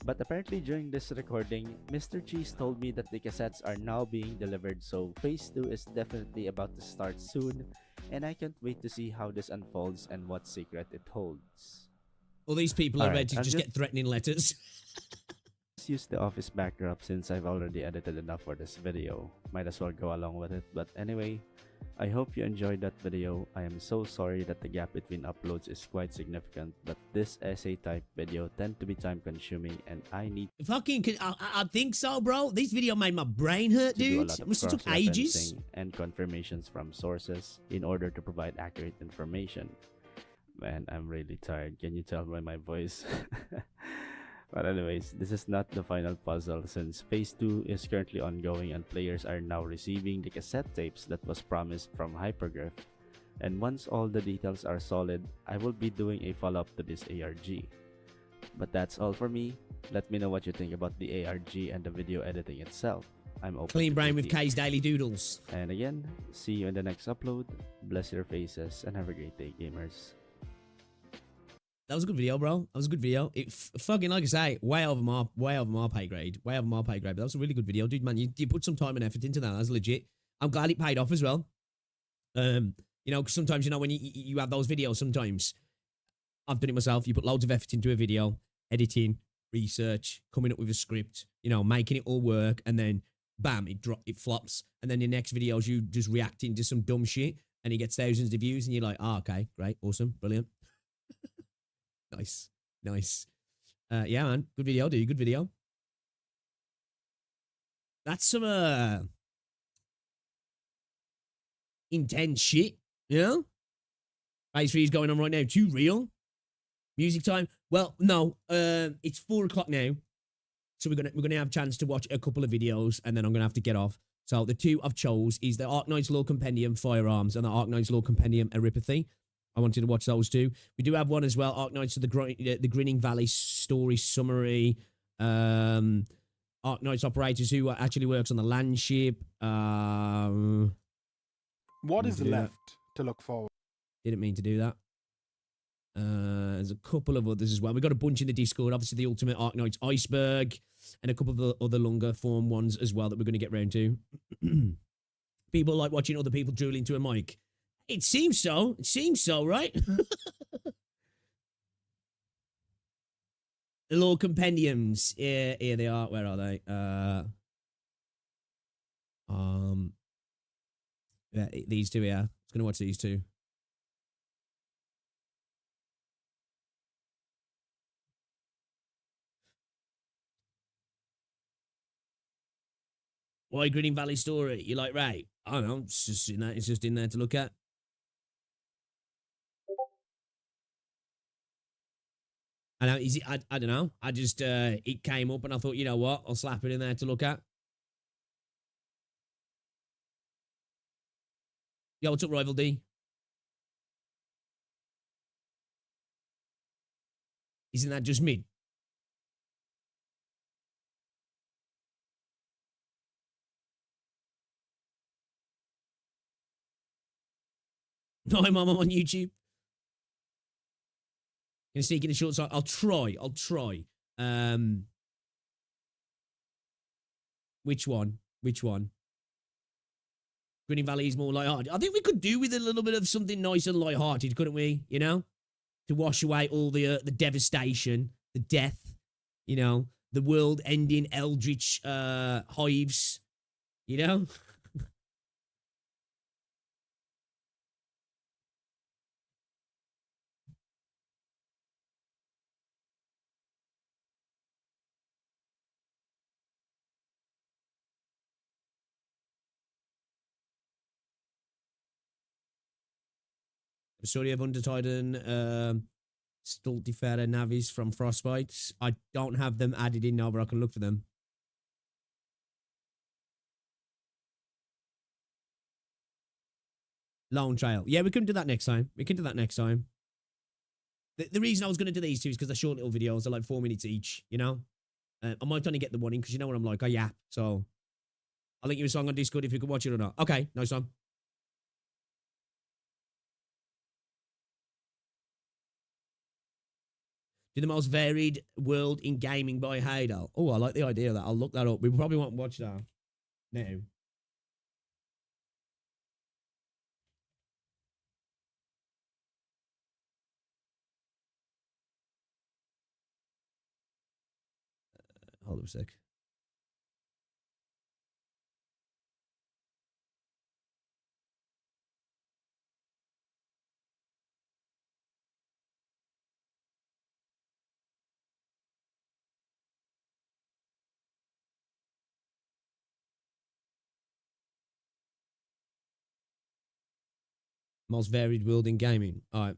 But apparently during this recording, Mr. Cheese told me that the cassettes are now being delivered, so phase 2 is definitely about to start soon, and I can't wait to see how this unfolds and what secret it holds. Well, these people are ready to just get threatening letters. Let's use the office backdrop since I've already edited enough for this video. Might as well go along with it, but anyway, I hope you enjoyed that video. I am so sorry that the gap between uploads is quite significant, but this essay type video tend to be time consuming and I need I think so, bro. This video made my brain hurt, dude. It must have took ages. And confirmations from sources in order to provide accurate information. Man, I'm really tired. Can you tell by my voice? But anyways, this is not the final puzzle since phase 2 is currently ongoing and players are now receiving the cassette tapes that was promised from Hypergraph. And once all the details are solid, I will be doing a follow-up to this ARG. But that's all for me. Let me know what you think about the ARG and the video editing itself. I'm open. Clean brain with K's Daily Doodles. And again, see you in the next upload. Bless your faces and have a great day, gamers. That was a good video, bro. That was a good video. It fucking, like I say, way over my pay grade. Way over my pay grade. But that was a really good video, dude, man. You put some time and effort into that. That's legit. I'm glad it paid off as well. You know, 'cause sometimes, you know, when you have those videos, sometimes I've done it myself. You put loads of effort into a video, editing, research, coming up with a script, you know, making it all work, and then bam, it flops. And then the next video is you just reacting to some dumb shit, and it gets thousands of views, and you're like, oh, okay, great, awesome, brilliant. Nice. Yeah, man, good video, dude, good video. That's some intense shit, you know? Phase 3 is going on right now. Too real. Music time. Well, no, it's 4 o'clock now, so we're gonna have a chance to watch a couple of videos, and then I'm gonna have to get off. So the 2 I've chose is the Arknights Lore Compendium Firearms and the Arknights Lore Compendium Oripathy. I wanted to watch those 2. We do have one as well, Arknights of the Grinning Valley Story Summary. Arknights Operators, who actually works on the land ship. What is left to look forward? Didn't mean to do that. There's a couple of others as well. We've got a bunch in the Discord. Obviously, the Ultimate Arknights Iceberg, and a couple of the other longer form ones as well that we're going to get round to. People like watching other people drool into a mic. It seems so. It seems so, right? The Lore Compendiums. Here they are. Where are they? Yeah, these 2 here. I was going to watch these 2. Why Grinning Valley Story? You're like, right, I don't know, it's just in there to look at. I know, I don't know. I just, it came up and I thought, you know what? I'll slap it in there to look at. Yo, what's up, Rival D? Isn't that just mid? No, I'm on YouTube. Gonna sneak in a short side. I'll try. Which one? Grinning Valley is more lighthearted. I think we could do with a little bit of something nice and lighthearted, couldn't we? You know? To wash away all the devastation, the death, you know, the world-ending eldritch hives, you know? Story of Under Titan, Stultifera Navis from Frostbite. I don't have them added in now, but I can look for them. Lone Trail. Yeah, we can do that next time. The reason I was going to do these 2 is because they're short little videos. They're like 4 minutes each, you know? I might only get the one in because you know what I'm like. I yap. So I'll link you a song on Discord if you can watch it or not. Okay, nice one. Do the most varied world in gaming by Hadal. Oh, I like the idea of that. I'll look that up. We probably won't watch that now. Hold up a sec. Most varied world in gaming. All right.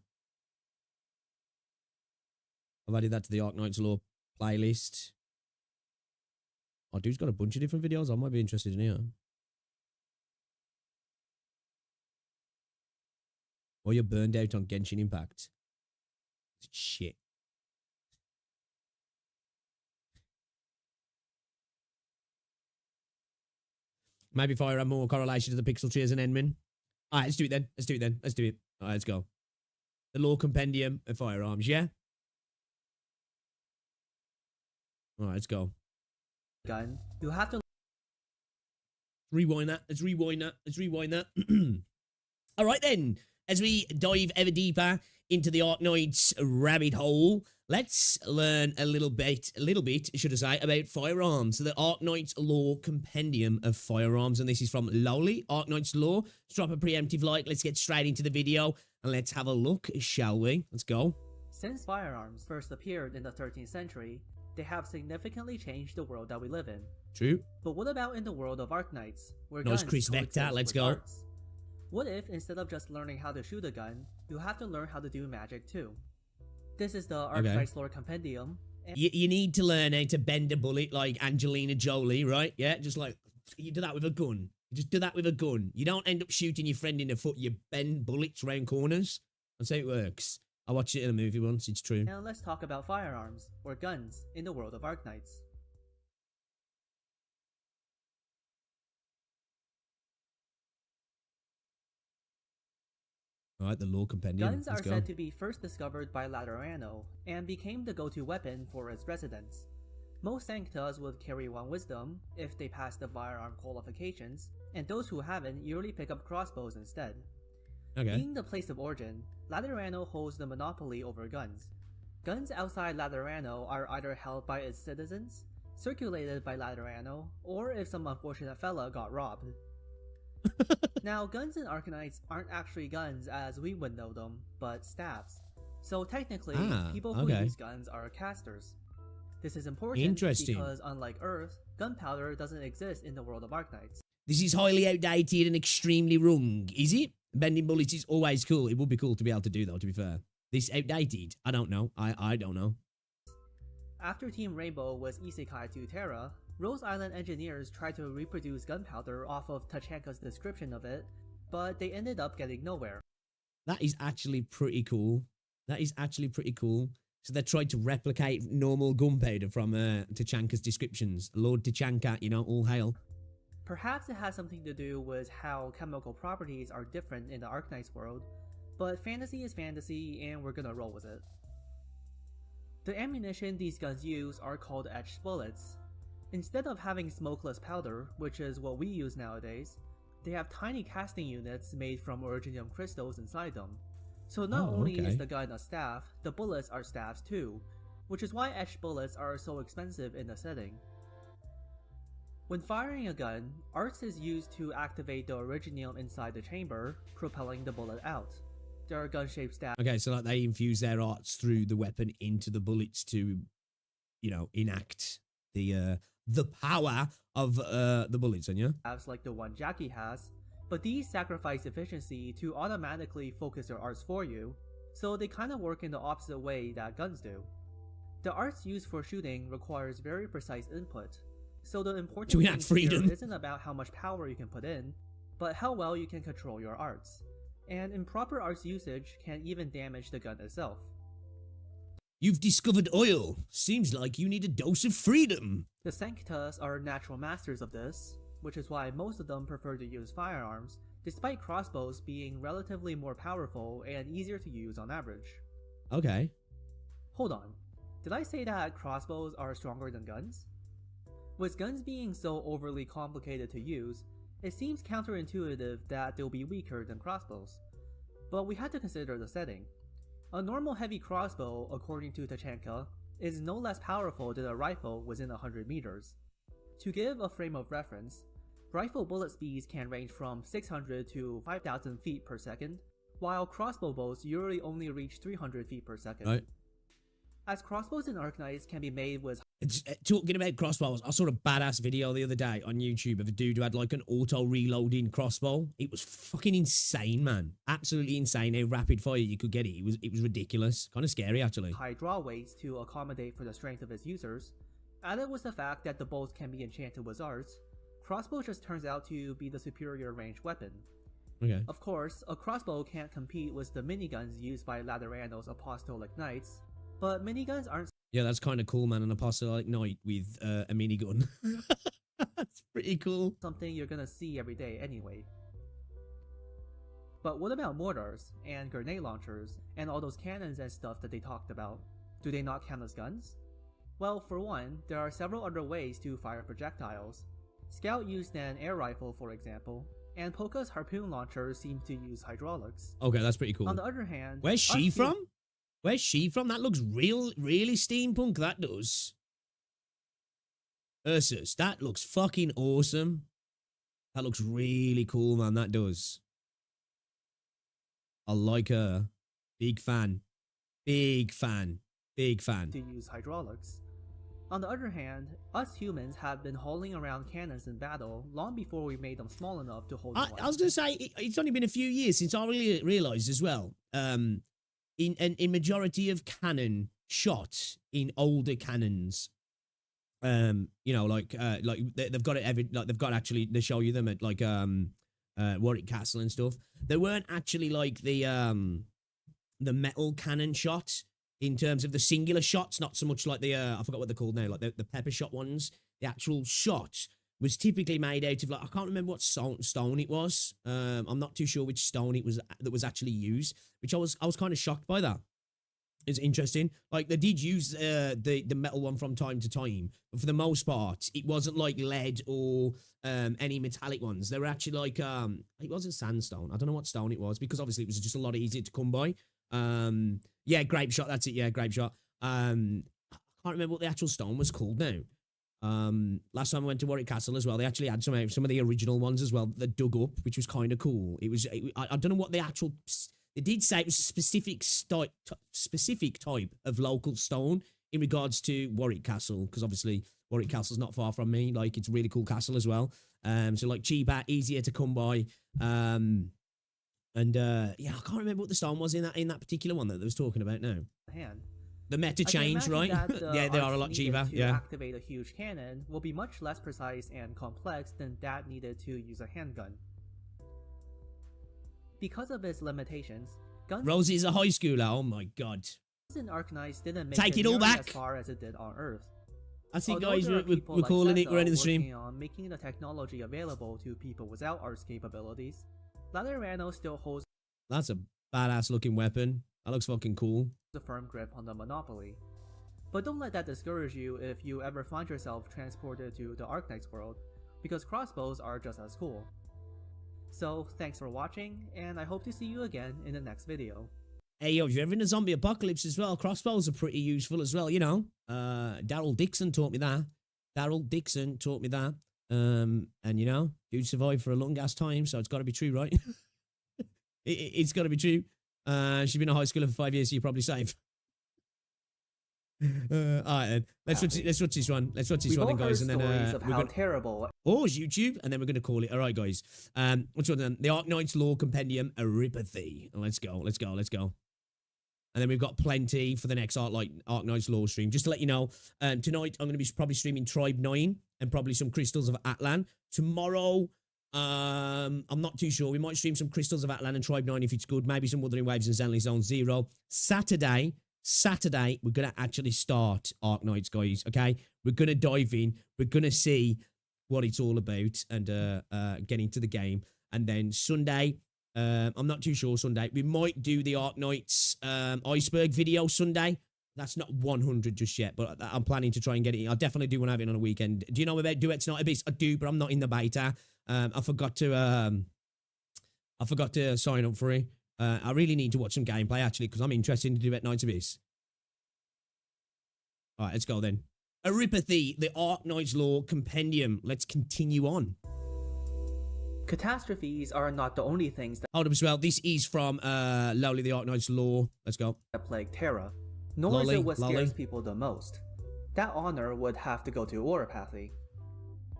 I've added that to the Arknights Lore playlist. Oh, dude's got a bunch of different videos. I might be interested in here. Or you're burned out on Genshin Impact. Shit. Maybe Fire had more correlation to the pixel trees and Enmin. All right, let's do it then. Let's do it. All right, let's go. The Lore Compendium of Firearms, yeah? All right, let's go. Gun. You have to rewind that. Let's rewind that. All right then, as we dive ever deeper into the Arknights rabbit hole, let's learn a little bit, should I say, about firearms. So the Arknights Law Compendium of Firearms, and this is from Lowly, Arknights Law. Let's drop a preemptive like, let's get straight into the video, and let's have a look, shall we? Let's go. Since firearms first appeared in the 13th century, they have significantly changed the world that we live in. True. But what about in the world of Arknights, where Nice guns Chris Vector, coexist let's with go. arts? What if, instead of just learning how to shoot a gun, you have to learn how to do magic too? This is the Arknights Lore Compendium. You need to learn how to bend a bullet like Angelina Jolie, right? Yeah, just like, you do that with a gun. You just do that with a gun. You don't end up shooting your friend in the foot, you bend bullets around corners. That's how it works. I watched it in a movie once, it's true. Now let's talk about firearms, or guns, in the world of Arknights. Alright, the Law Compendium. Guns are Let's go. said to be first discovered by Laterano, and became the go-to weapon for its residents. Most Sanctas would carry one wisdom, if they pass the firearm qualifications, and those who haven't yearly pick up crossbows instead. Okay. Being the place of origin, Laterano holds the monopoly over guns. Guns outside Laterano are either held by its citizens, circulated by Laterano, or if some unfortunate fella got robbed. Now, guns in Arknights aren't actually guns as we would know them, but staves. So technically, people who use guns are casters. This is important because unlike Earth, gunpowder doesn't exist in the world of Arknights. This is highly outdated and extremely wrong, is it? Bending bullets is always cool. It would be cool to be able to do though, to be fair. This outdated? I don't know. I don't know. After Team Rainbow was isekai to Terra, Rose Island engineers tried to reproduce gunpowder off of Tachanka's description of it, but they ended up getting nowhere. That is actually pretty cool. That is actually pretty cool. So they tried to replicate normal gunpowder from Tachanka's descriptions. Lord Tachanka, you know, all hail. Perhaps it has something to do with how chemical properties are different in the Arknights world, but fantasy is fantasy and we're gonna roll with it. The ammunition these guns use are called etched bullets. Instead of having smokeless powder, which is what we use nowadays, they have tiny casting units made from originium crystals inside them. So not only is the gun a staff, the bullets are staffs too, which is why etched bullets are so expensive in the setting. When firing a gun, arts is used to activate the originium inside the chamber, propelling the bullet out. There are gun-shaped staffs. Okay, so like they infuse their arts through the weapon into the bullets to, you know, enact the power of the bullets, and yeah? Like the one Jackie has, but these sacrifice efficiency to automatically focus your arts for you, so they kind of work in the opposite way that guns do. The arts used for shooting requires very precise input, so the important thing here isn't about how much power you can put in, but how well you can control your arts. And improper arts usage can even damage the gun itself. You've discovered oil. Seems like you need a dose of freedom. The Sanctas are natural masters of this, which is why most of them prefer to use firearms, despite crossbows being relatively more powerful and easier to use on average. Okay. Hold on. Did I say that crossbows are stronger than guns? With guns being so overly complicated to use, it seems counterintuitive that they'll be weaker than crossbows. But we had to consider the setting. A normal heavy crossbow, according to Tachanka, is no less powerful than a rifle within 100 meters. To give a frame of reference, rifle bullet speeds can range from 600 to 5,000 feet per second, while crossbow bolts usually only reach 300 feet per second. Right. As crossbows in Arknights can be made with... Talking about crossbows, I saw a badass video the other day on YouTube of a dude who had like an auto-reloading crossbow. It was fucking insane, man. Absolutely insane how rapid fire you could get it. It was ridiculous. Kind of scary, actually. High draw weights to accommodate for the strength of its users. Added with the fact that the bolts can be enchanted with arts, crossbow just turns out to be the superior ranged weapon. Okay. Of course, a crossbow can't compete with the miniguns used by Laterano's Apostolic Knights, but miniguns aren't... Yeah, that's kind of cool, man. An Apostolic Knight with a minigun. That's pretty cool. Something you're gonna see every day anyway. But what about mortars, and grenade launchers, and all those cannons and stuff that they talked about? Do they not count as guns? Well, for one, there are several other ways to fire projectiles. Scout used an air rifle, for example, and Polka's harpoon launcher seems to use hydraulics. Okay, that's pretty cool. On the other hand, where's she from? Where's she from? That looks really steampunk, that does. Ursus, that looks fucking awesome. That looks really cool, man, that does. I like her. Big fan. Big fan. Big fan. To use hydraulics. On the other hand, us humans have been hauling around cannons in battle long before we made them small enough to hold them. I was going to say, it's only been a few years since I really realised as well, in majority of cannon shots in older cannons, you know, like they've got it they've got actually, they show you them at like Warwick Castle and stuff. They weren't actually like the metal cannon shots in terms of the singular shots, not so much like the I forgot what they're called now, like the pepper shot ones. The actual shot was typically made out of, like, I can't remember what stone it was. I'm not too sure which stone it was that was actually used, which I was kind of shocked by that. It's interesting. Like, they did use the metal one from time to time, but for the most part, it wasn't like lead or any metallic ones. They were actually like it wasn't sandstone. I don't know what stone it was, because obviously it was just a lot easier to come by. Yeah, grape shot. That's it. Yeah, grape shot. I can't remember what the actual stone was called now. Last time I went to Warwick Castle as well, they actually had some of the original ones as well that dug up, which was kind of cool. I don't know what the actual. They did say it was a specific type of local stone in regards to Warwick Castle, because obviously Warwick Castle's not far from me. Like, it's a really cool castle as well. So like cheaper, easier to come by. And yeah, I can't remember what the stone was in that particular one that they was talking about now. The meta change, right? Yeah, they are a lot cheaper. Yeah. Activate a huge cannon will be much less precise and complex than that needed to use a handgun. Because of its limitations, guns. Rosie is a high schooler. Oh my god. In Arknights didn't make Take it all back as far as it did on Earth. I see, guys, we're calling it. We're ending the stream. On making the technology available to people without Art's capabilities. Laterano still holds. That's a badass looking weapon. That looks fucking cool. A firm grip on the monopoly. But don't let that discourage you if you ever find yourself transported to the Arknights world, because crossbows are just as cool. So thanks for watching, and I hope to see you again in the next video. Hey yo, if you're ever in a zombie apocalypse as well, crossbows are pretty useful as well, you know. Daryl Dixon taught me that. And you know, dude survived for a long ass time, so it's got to be true, right? It's got to be true. She's been a high schooler for 5 years, so you're probably safe. All right, then. Let's watch this one. Let's watch this one, guys, and then of how terrible. Oh, it's YouTube, and then we're gonna call it. All right, guys. What's one then? The Arknights Lore Compendium, Oripathy. Let's go. And then we've got plenty for the next Arknights Lore stream. Just to let you know, tonight I'm going to be probably streaming Tribe 9 and probably some Crystals of Atlan. Tomorrow, I'm not too sure. We might stream some Crystals of Atlan and Tribe 9 if it's good. Maybe some Wuthering Waves and Zenley Zone 0. Saturday, we're going to actually start Arknights, guys, okay? We're going to dive in. We're going to see what it's all about and get into the game. And then Sunday, I'm not too sure Sunday. We might do the Arknights Iceberg video Sunday. That's not 100 just yet, but I'm planning to try and get it in. I definitely do want to have it on a weekend. Do you know about Duets Not Abyss? I do, but I'm not in the beta. I forgot to sign up for it. I really need to watch some gameplay, actually, because I'm interested in Duet Night Abyss. All right, let's go then. Oripathy, the Arknights Lore Compendium. Let's continue on. Catastrophes are not the only things that hold up as well. This is from Lowly the Arknights Lore. Let's go. That plague Terra. Nor is it what scares people the most. That honor would have to go to Oripathy.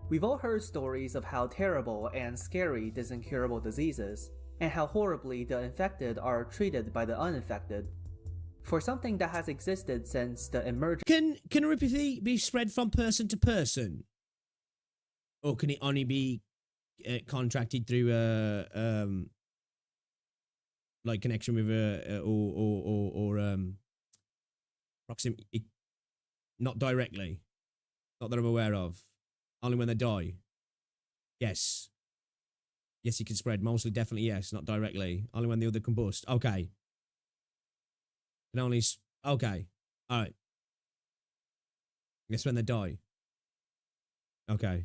We've all heard stories of how terrible and scary these incurable diseases, and how horribly the infected are treated by the uninfected. For something that has existed since the emergence. Can Oripathy be spread from person to person? Or can it only be contracted through like connection with proximity, not directly, not that I'm aware of, only when they die? Yes, you can spread, mostly definitely yes, not directly, only when the other combust. Okay, can only okay, all right, yes, when they die. Okay.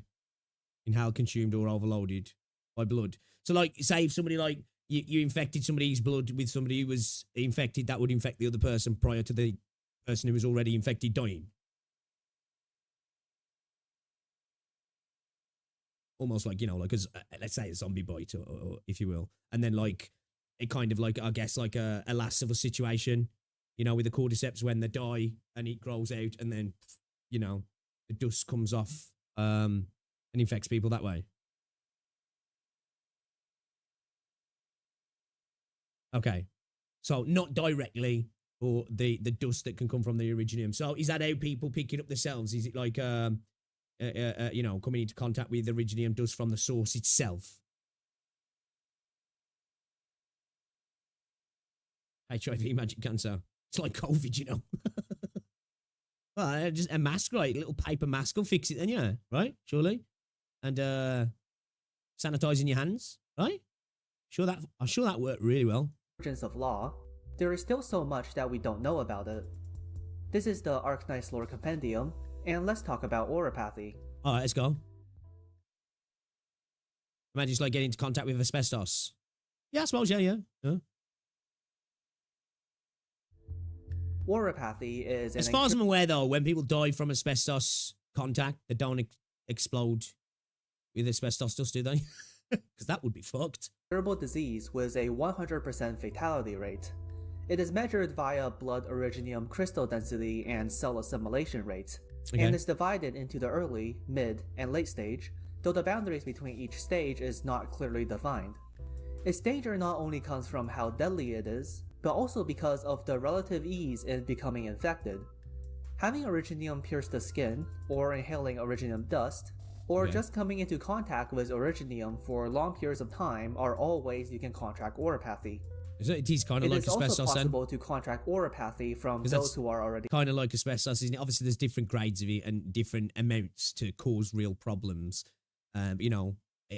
Inhaled, consumed, or overloaded. by blood. So, like, say if somebody, like, you infected somebody's blood with somebody who was infected, that would infect the other person prior to the person who was already infected dying. Almost like, you know, like, let's say a zombie bite, or if you will. And then, like, it kind of, like, I guess, like a Last of Us situation, you know, with the cordyceps when they die and it grows out and then, you know, the dust comes off and infects people that way. Okay. So not directly, or the dust that can come from the Originium. So is that how people pick it up themselves? Is it like, you know, coming into contact with the Originium dust from the source itself? HIV, magic cancer. It's like COVID, you know. Well, just a mask, right? A little paper mask will fix it then, yeah, right? Surely. And sanitizing your hands, right? I'm sure that worked really well. Of law, there is still so much that we don't know about it. This is the Arknights Lore Compendium, and let's talk about Oripathy. Alright, let's go. Imagine just like getting into contact with asbestos. Yeah, I suppose, yeah. Oripathy is as far as I'm aware, though, when people die from asbestos contact, they don't explode with asbestos dust, do they? Because that would be fucked. Curable disease with a 100% fatality rate. It is measured via blood originium crystal density and cell assimilation rate, and is divided into the early, mid, and late stage, though the boundaries between each stage is not clearly defined. Its danger not only comes from how deadly it is, but also because of the relative ease in becoming infected. Having originium pierce the skin, or inhaling originium dust, or just coming into contact with originium for long periods of time are all ways you can contract Oripathy. It is kind of like asbestos. It is also possible to contract Oripathy from those who are already... Kind of like asbestos, isn't it? Obviously, there's different grades of it and different amounts to cause real problems. You know,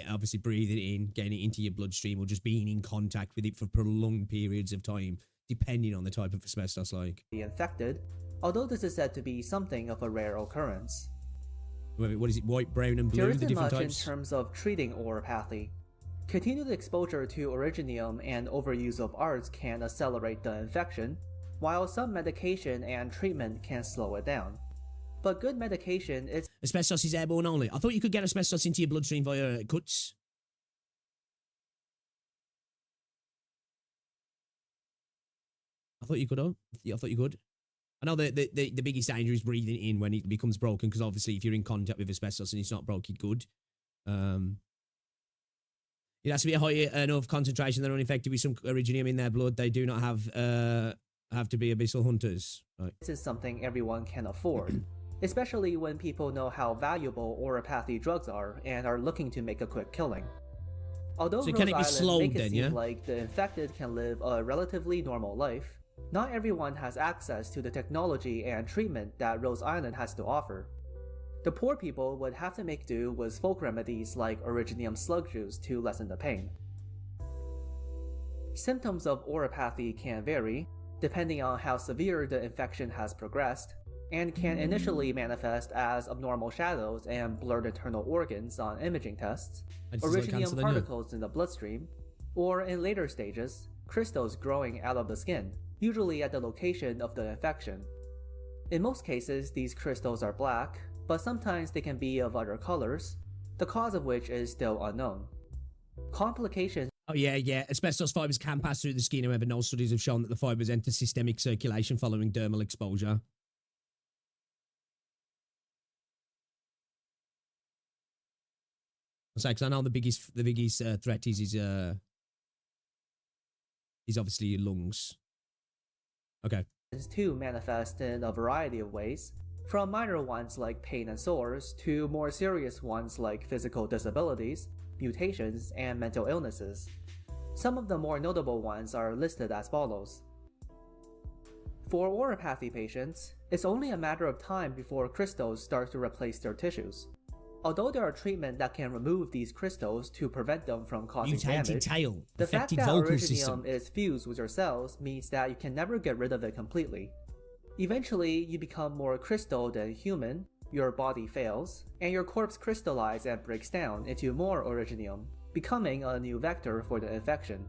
obviously breathing it in, getting it into your bloodstream, or just being in contact with it for prolonged periods of time, depending on the type of asbestos, like. ...be infected, although this is said to be something of a rare occurrence. What is it, white, brown, and blue, there the isn't different much types? in terms of treating Oripathy. Continued exposure to originium and overuse of arts can accelerate the infection, while some medication and treatment can slow it down. But good medication is... Asbestos is airborne only. I thought you could get asbestos into your bloodstream via cuts. I thought you could, I thought you could. I know the biggest danger is breathing it in when it becomes broken, because obviously if you're in contact with asbestos and it's not broken good, it has to be a high enough concentration that are uninfected with some originium in their blood. They do not have to be abyssal hunters. Right. This is something everyone can afford, especially when people know how valuable Oripathy drugs are and are looking to make a quick killing. Although so Rose can it be Island slowed make it then, seem yeah? like the infected can live a relatively normal life, not everyone has access to the technology and treatment that Rose Island has to offer. The poor people would have to make do with folk remedies like originium slug juice to lessen the pain. Symptoms of Oripathy can vary, depending on how severe the infection has progressed, and can initially manifest as abnormal shadows and blurred internal organs on imaging tests, originium particles in the bloodstream, or in later stages, crystals growing out of the skin, usually at the location of the infection. In most cases, these crystals are black, but sometimes they can be of other colors, the cause of which is still unknown. Complications... Oh, yeah. Asbestos fibers can pass through the skin, however, no studies have shown that the fibers enter systemic circulation following dermal exposure. Because I know the biggest threat is obviously your lungs. Okay. ...too manifest in a variety of ways, from minor ones like pain and sores to more serious ones like physical disabilities, mutations, and mental illnesses. Some of the more notable ones are listed as follows. For Oripathy patients, it's only a matter of time before crystals start to replace their tissues. Although there are treatments that can remove these crystals to prevent them from causing damage, the fact that originium is fused with your cells means that you can never get rid of it completely. Eventually, you become more crystal than human, your body fails, and your corpse crystallizes and breaks down into more originium, becoming a new vector for the infection.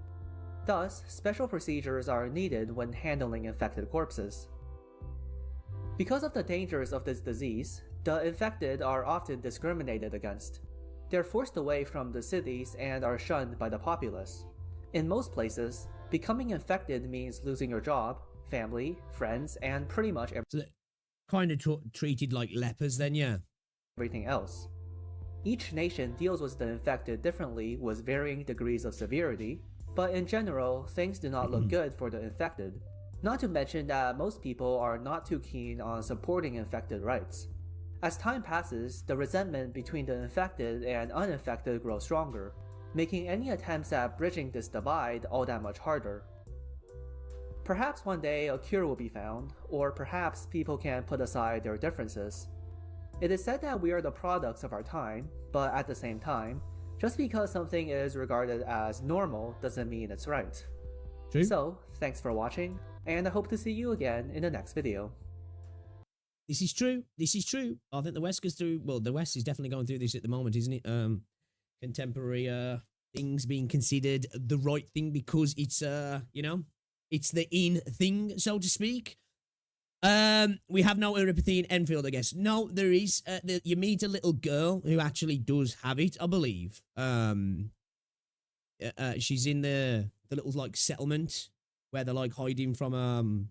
Thus, special procedures are needed when handling infected corpses. Because of the dangers of this disease, the infected are often discriminated against. They're forced away from the cities and are shunned by the populace. In most places, becoming infected means losing your job, family, friends, and pretty much So kind of treated like lepers then, yeah. everything else. Each nation deals with the infected differently with varying degrees of severity, but in general, things do not look good for the infected. Not to mention that most people are not too keen on supporting infected rights. As time passes, the resentment between the infected and uninfected grows stronger, making any attempts at bridging this divide all that much harder. Perhaps one day a cure will be found, or perhaps people can put aside their differences. It is said that we are the products of our time, but at the same time, just because something is regarded as normal doesn't mean it's right. True. So, thanks for watching, and I hope to see you again in the next video. This is true. This is true. I think the West goes through, well, the West is definitely going through this at the moment, isn't it? Contemporary things being considered the right thing because it's, you know, it's the in thing, so to speak. We have no Oripathy in Enfield, I guess. No, there is. You meet a little girl who actually does have it, I believe. She's in the little like settlement where they're like hiding from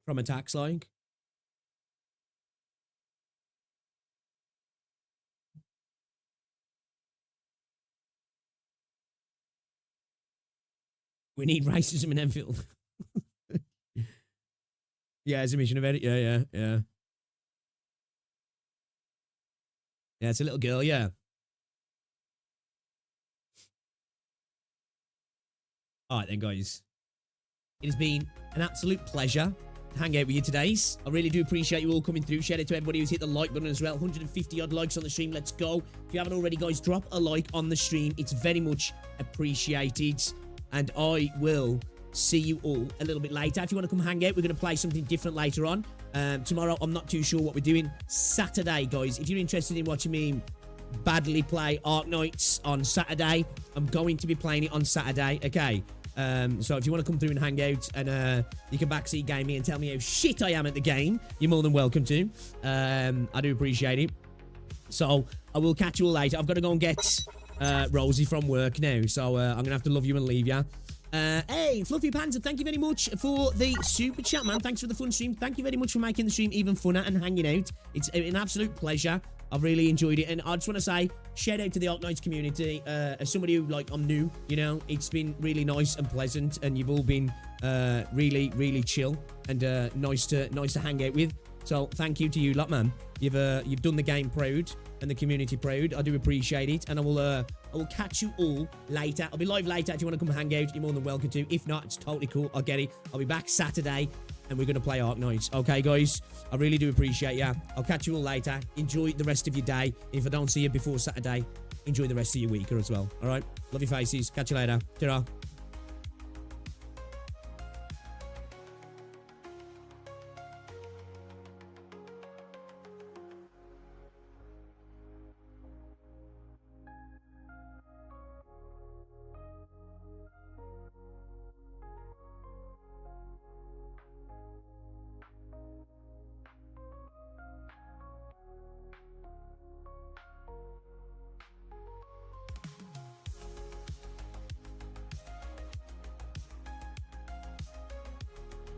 attacks, like. We need racism in Enfield. Yeah, it's a mission of edit. Yeah. Yeah, it's a little girl, yeah. Alright then, guys. It has been an absolute pleasure to hang out with you today. I really do appreciate you all coming through. Shout out to everybody who's hit the like button as well. 150 odd likes on the stream. Let's go. If you haven't already, guys, drop a like on the stream. It's very much appreciated. And I will see you all a little bit later. If you want to come hang out, we're going to play something different later on. Tomorrow, I'm not too sure what we're doing. Saturday, guys, if you're interested in watching me badly play Arknights on Saturday, I'm going to be playing it on Saturday, okay? So if you want to come through and hang out and you can backseat game me and tell me how shit I am at the game, you're more than welcome to. I do appreciate it. So I will catch you all later. I've got to go and get Rosie from work now, so I'm going to have to love you and leave ya. Hey, Fluffy Panther, thank you very much for the super chat, man. Thanks for the fun stream. Thank you very much for making the stream even funner and hanging out. It's an absolute pleasure. I've really enjoyed it, and I just want to say shout out to the Arknights community. As somebody who, like, I'm new, you know, it's been really nice and pleasant, and you've all been really, really chill and nice to hang out with. So thank you to you lot, man. You've done the game proud and the community proud. I do appreciate it, and I will catch you all later. I'll be live later. If you want to come hang out, you're more than welcome to. If not, it's totally cool. I'll get it. I'll be back Saturday, and we're going to play Arknights. Okay, guys? I really do appreciate ya. I'll catch you all later. Enjoy the rest of your day. If I don't see you before Saturday, enjoy the rest of your week as well. All right? Love your faces. Catch you later. Ta-ra.